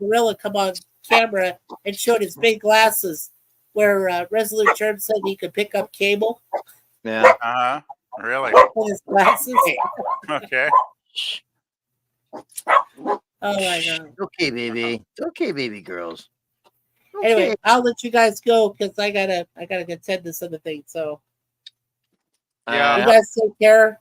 Gorilla come on camera and showed his big glasses where Resolute Germ said he could pick up cable Yeah. Really? with his glasses. Okay. Oh my god. Okay, baby. Okay, baby girls. Anyway, I'll let you guys go because I gotta attend this other thing. So Yeah. you guys take care.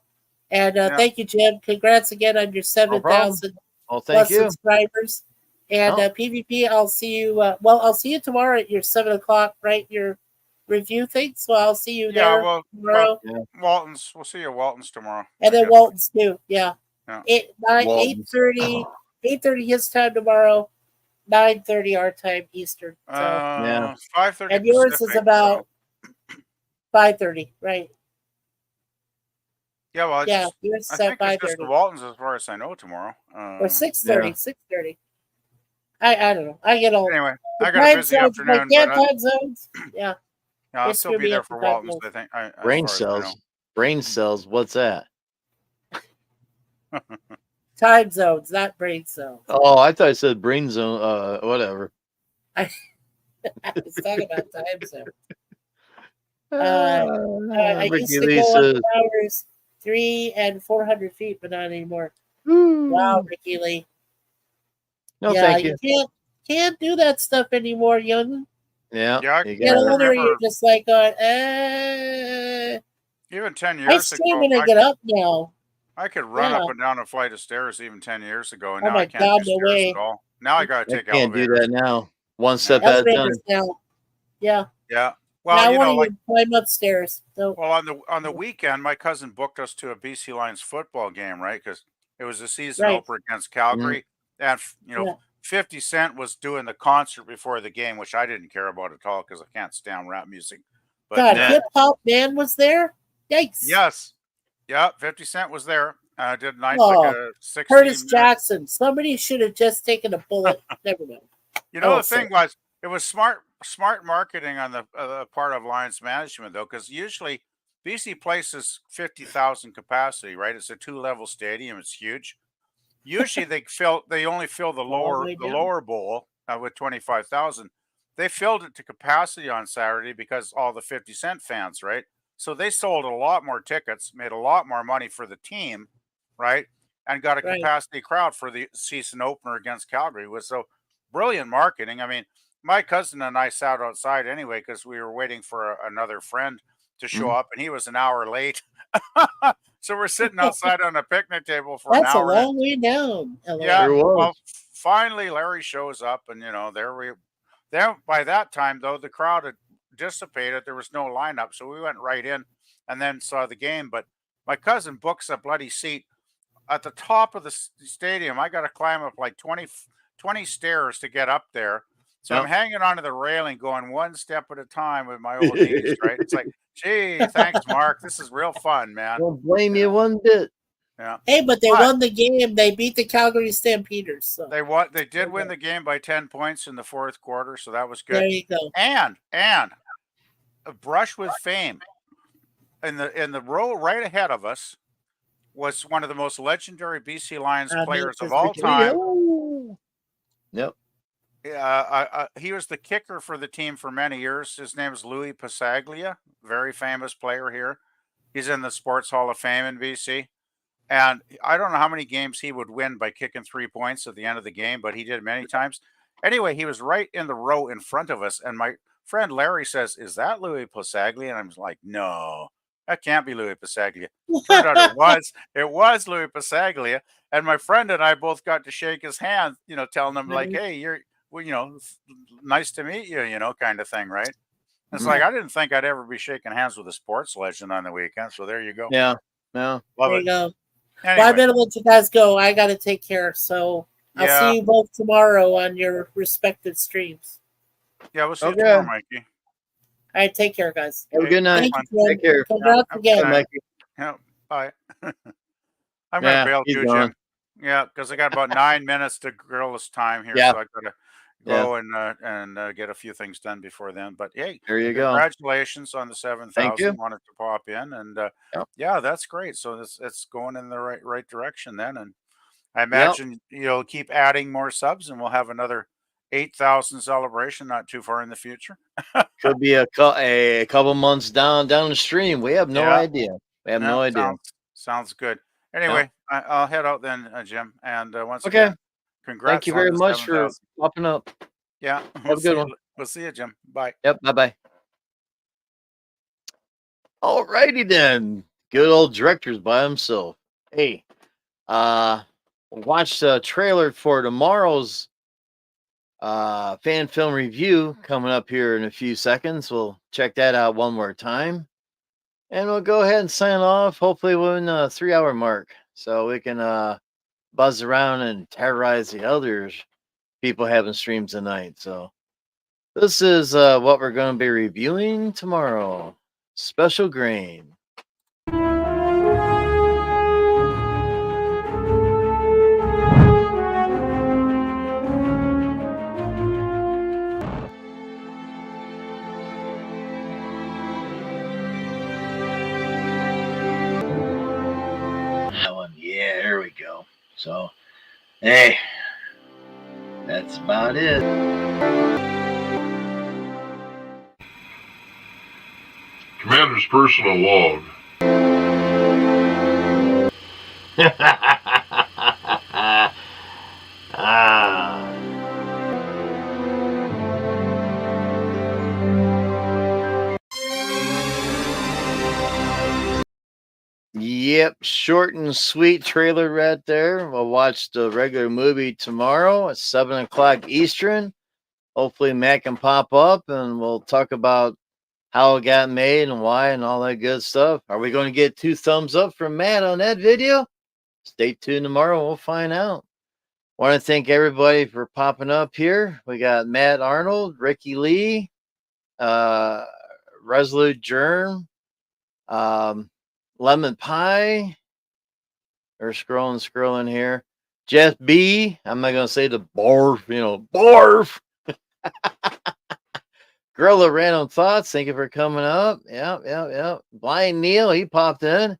And Yeah. thank you, Jim. Congrats again on your 7,000 Oh, plus thank you. subscribers. And Oh. PvP, I'll see you. I'll see you tomorrow at your 7:00, right? Your review thing. So I'll see you Yeah. there Well, tomorrow. Walton's. We'll see you at Walton's tomorrow. And I then guess. Walton's too. Yeah. Yeah. 8:30 his time tomorrow, 9:30 our time Eastern. So. Yeah. 5:30. And yours is Pacific, about 5:30, right? Yeah. Well, Yeah, yours I is at think it's just the 5:30 Waltons as far as I know tomorrow. or 6:30. 6:30. I don't know. I get all Anyway, the I got a time busy zones, afternoon. yeah, but time zones. Yeah. yeah, I'll They still screw be me there up for with time Walton's. zones. I think. As Brain far as I know. cells. Brain cells. What's that? Time zones, not brain cells. Oh, I thought it said brain zone. Whatever. I was talking about time zones. Uh, I Ricky used to Lee go says, up towers 300 and 400 feet, but not anymore. Wow, Ricky Lee. no, yeah, thank you. can't do that stuff anymore, young. Yeah. Yeah, you Get got it. older, remember- you're just like going, Even 10 I years stream ago, when I get up now. I could run Yeah. up and down a flight of stairs even 10 years ago, and Oh now my I can't God, do no stairs way. at all. Now I got to I take can't do elevators. that now. One step at a time. Elevators now. Yeah. Yeah. Now Well, I you won't know, like even climb upstairs. So well on the weekend, my cousin booked us to a BC Lions football game, right? Because it was a season Right. opener against Calgary, and you know, Yeah. 50 Cent was doing the concert before the game, which I didn't care about at all because I can't stand rap music. But God, Yeah. Hip Hop Man was there? Yikes. yes, yeah, 50 Cent was there. Did nice Oh, like a 60 Curtis minute- Jackson. Somebody should have just taken a bullet. Never mind. You know, Oh, the thing sorry. was, it was smart marketing on the part of Lions management, though, because usually BC places 50,000 capacity, right? It's a 2-level stadium. It's huge. Usually they only fill the way down. lower bowl with 25,000. They filled it to capacity on Saturday because all the 50 Cent fans, right? So they sold a lot more tickets, made a lot more money for the team, right? and got a Right. capacity crowd for the season opener against Calgary. It was so brilliant marketing. I mean, my cousin and I sat outside anyway because we were waiting for another friend to show up, and he was an hour late. So we're sitting outside on a picnic table for That's an a hour. long way down. LA. Yeah. Sure was. Well, finally Larry shows up, and there by that time though the crowd had dissipated. There was no lineup, so we went right in and then saw the game. But my cousin books a bloody seat at the top of the stadium. I got to climb up like 20 stairs to get up there. So I'm Yep. hanging onto the railing, going one step at a time with my old knees. Right? It's like, gee, thanks, Mark. This is real fun, man. Don't blame you one bit. Yeah. Hey, but they But won the game. They beat the Calgary Stampeders. So They did win the game by 10 points in the fourth quarter, so that was good. there you go. And a brush with fame. In the row right ahead of us was one of the most legendary BC Lions players of all time. Yep. He was the kicker for the team for many years. His name is Louis Pasaglia, very famous player here. He's in the Sports Hall of Fame in BC. And I don't know how many games he would win by kicking 3 points at the end of the game, but he did many times. Anyway, he was right in the row in front of us. And my friend Larry says, "Is that Louis Pasaglia?" And I'm like, "No, that can't be Louis Pasaglia." Turned out it was. It was Louis Pasaglia. And my friend and I both got to shake his hand, telling him like, "Hey, you're, nice to meet you," kind of thing, right? It's like, I didn't think I'd ever be shaking hands with a sports legend on the weekend. So there you go. Yeah. No. Love There it. you go. Anyway. Well, I better let you guys go. I got to take care. So I'll Yeah. see you both tomorrow on your respective streams. Yeah, we'll see you Okay. tomorrow, Mikey. All right, take care, guys. Have a good night. Thank you, Jim. Take care. Congrats Yeah, again. bye. Mikey. Yeah, bye. I'm Yeah, gonna bail he's too, gone. Jim. Yeah, because I got about 9 minutes to grill this time here, Yeah. so I gotta go and get a few things done before then. But hey, There you go. congratulations on the 7,000. Thank you. Wanted to pop in, and Yep. yeah, that's great. So it's going in the right direction then, and I imagine you'll keep adding more subs, and we'll have another 8,000 celebration not too far in the future. Could be a couple months down the stream. We have no Yeah. idea. We have no idea. Sounds good. Anyway, I'll head out then, Jim. And once Okay. again, congrats. Thank you on very the much for 7,000. popping up. Yeah. Have a good one. We'll see you, Jim. Bye. Yep. Bye-bye. All righty then. Good old director's by himself. Hey, watch the trailer for tomorrow's fan film review coming up here in a few seconds. We'll check that out one more time. And we'll go ahead and sign off, hopefully within the 3-hour mark. So we can buzz around and terrorize the others people having streams tonight. So this is what we're going to be reviewing tomorrow. Special Grain. That one, yeah, there we go. So, hey, that's about it. Commander's personal log. Yep, short and sweet trailer right there. We'll watch the regular movie tomorrow at 7 o'clock Eastern. Hopefully Matt can pop up and we'll talk about how it got made and why and all that good stuff. Are we going to get 2 thumbs up from Matt on that video? Stay tuned tomorrow. We'll find out. Want to thank everybody for popping up here. We got Matt Arnold, Ricky Lee, Resolute Germ, Lemon Pie. They're scrolling here. Jeff B. I'm not going to say the barf, barf. Gorilla Random Thoughts, thank you for coming up. Yep. Blind Neil, he popped in.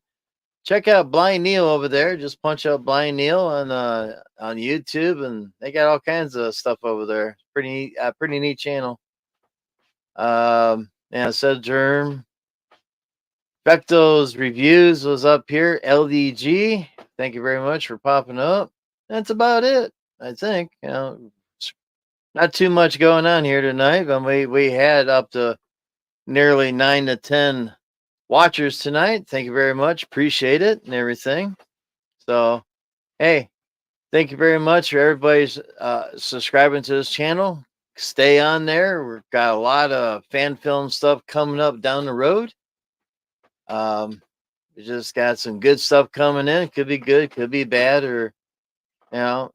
Check out Blind Neil over there. Just punch up Blind Neil on YouTube, and they got all kinds of stuff over there. Pretty neat channel. Said Germ. Vecto's reviews was up here. LDG. thank you very much for popping up. That's about it, I think. Not too much going on here tonight, but we had up to nearly 9 to 10 watchers tonight. Thank you very much. Appreciate it and everything. So, hey, thank you very much for everybody's subscribing to this channel. Stay on there. We've got a lot of fan film stuff coming up down the road. We just got some good stuff coming in. Could be good, could be bad, or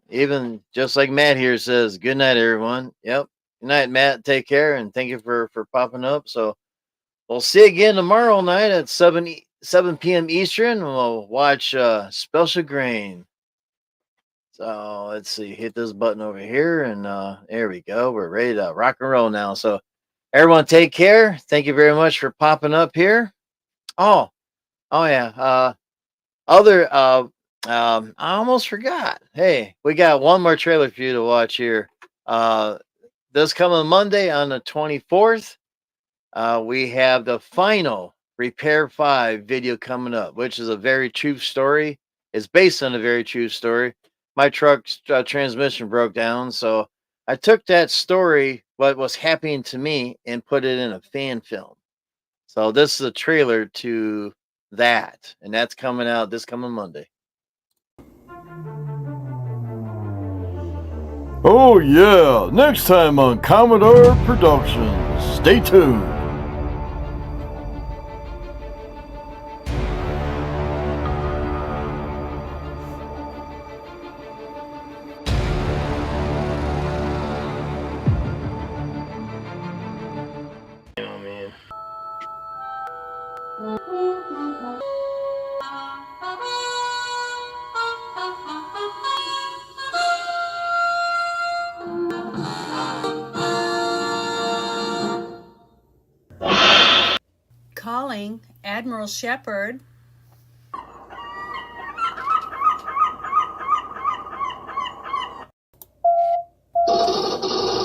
even just like Matt here says, good night, everyone. Yep. Good night, Matt. Take care, and thank you for popping up. So we'll see you again tomorrow night at 7 p.m. Eastern. We'll watch Special Grain. So let's see, hit this button over here, and there we go. We're ready to rock and roll now. So everyone take care. Thank you very much for popping up here. Oh yeah. I almost forgot. Hey, we got one more trailer for you to watch here. This coming Monday on the 24th, we have the final Repair 5 video coming up, which is a very true story. It's based on a very true story. My truck's transmission broke down, so I took that story, what was happening to me, and put it in a fan film. So this is a trailer to that, and that's coming out this coming Monday. Oh yeah, next time on Commodore Productions. Stay tuned. Calling Admiral Shepard.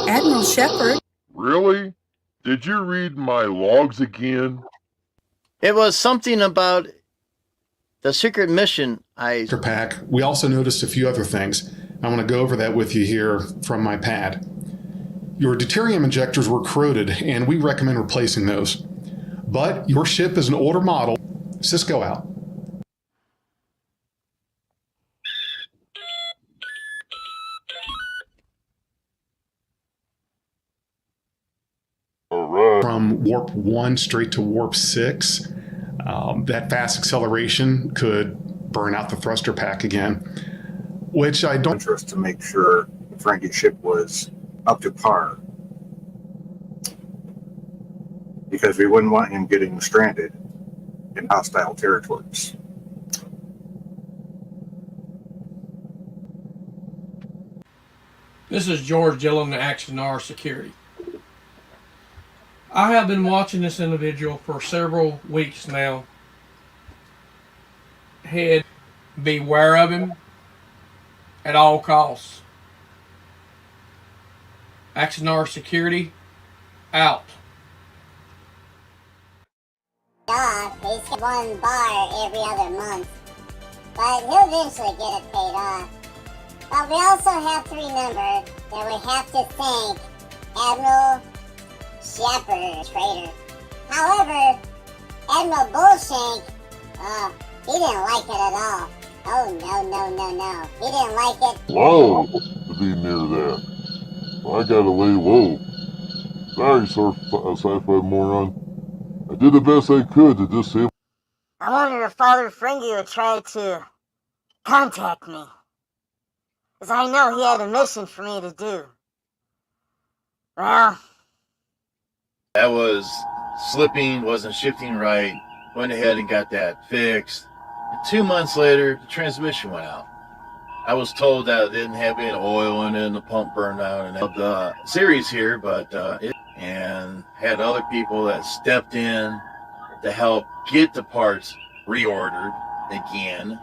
Admiral Shepard. Really? Did you read my logs again? It was something about the secret mission. Pack. We also noticed a few other things. I want to go over that with you here from my pad. Your deuterium injectors were corroded, and we recommend replacing those. But your ship is an older model. Cisco out. From warp 1 straight to warp 6, that fast acceleration could burn out the thruster pack again, which I don't... Interest to make sure the Frankie ship was up to par, because we wouldn't want him getting stranded in hostile territories. This is George Dillon, the Axonar Security. I have been watching this individual for several weeks now. Beware of him at all costs. Axonar Security, out. He's one bar every other month, but he'll eventually get it paid off. But we also have to remember that we have to thank Admiral Shepard, traitor. However, Admiral Bullshank, he didn't like it at all. Oh no. He didn't like it. Whoa, to be near that. Well, I gotta lay low. Sorry, sci-fi moron. I did the best I could to disable. I wonder if Father Fringy would try to contact me, because I know he had a mission for me to do. Well, That was slipping, wasn't shifting right. Went ahead and got that fixed. And 2 months later, the transmission went out. I was told that it didn't have any oil in it and the pump burned out and the series here, but and had other people that stepped in to help get the parts reordered again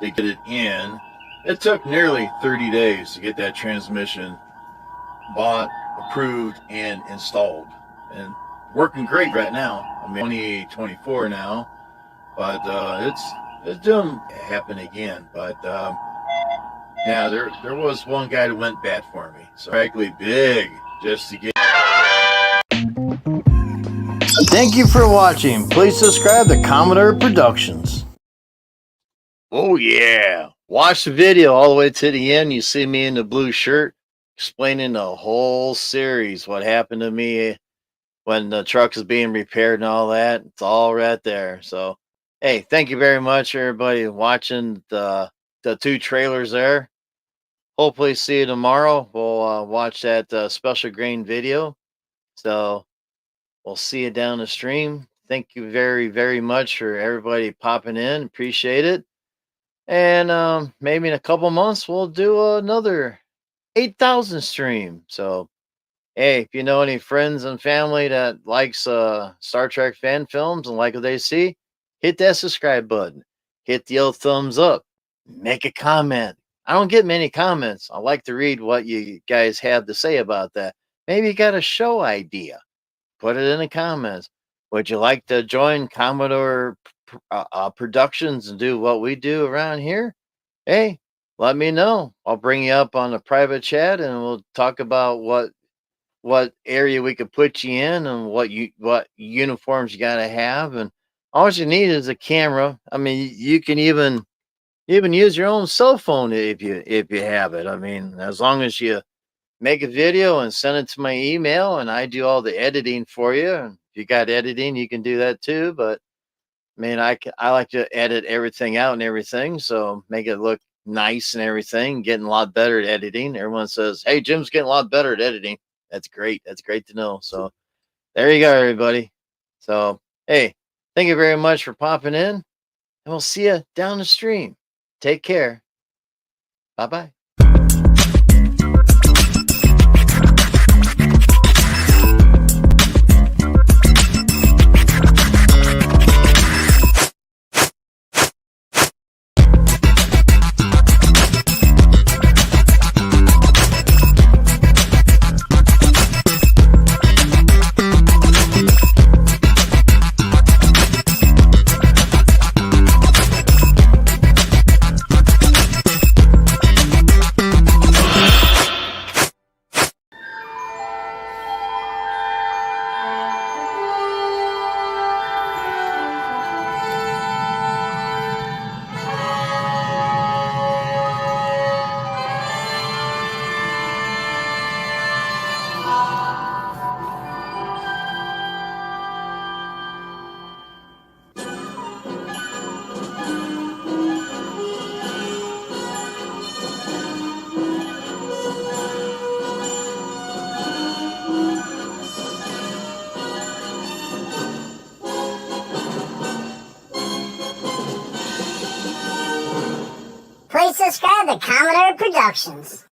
to get it in. It took nearly 30 days to get that transmission bought, approved, and installed. And working great right now. I mean, 2024 now, but It didn't happen again, but yeah, there was one guy that went bad for me. So frankly, big just to get. Thank you for watching. Please subscribe to Commodore Productions. Oh yeah, watch the video all the way to the end. You see me in the blue shirt explaining the whole series, what happened to me when the truck is being repaired and all that. It's all right there. So, hey, thank you very much, everybody, watching the 2 trailers there. Hopefully, see you tomorrow. We'll watch that special grain video. So, we'll see you down the stream. Thank you very, very much for everybody popping in. Appreciate it. And maybe in a couple months, we'll do another 8,000 stream. So, hey, if you know any friends and family that likes Star Trek fan films and like what they see, hit that subscribe button. Hit the old thumbs up. Make a comment. I don't get many comments. I like to read what you guys have to say about that. Maybe you got a show idea. Put it in the comments. Would you like to join Commodore Productions and do what we do around here? Hey, let me know. I'll bring you up on a private chat and we'll talk about what area we could put you in and what uniforms you got to have. And all you need is a camera. I mean, you can even use your own cell phone if you have it. I mean, as long as you make a video and send it to my email and I do all the editing for you. And if you got editing, you can do that too. But I mean, I like to edit everything out and everything. So make it look nice and everything, getting a lot better at editing. Everyone says, hey, Jim's getting a lot better at editing. That's great. That's great to know. So there you go, everybody. So, hey, thank you very much for popping in and we'll see you down the stream. Take care. Bye-bye. Please subscribe to Commodore Productions.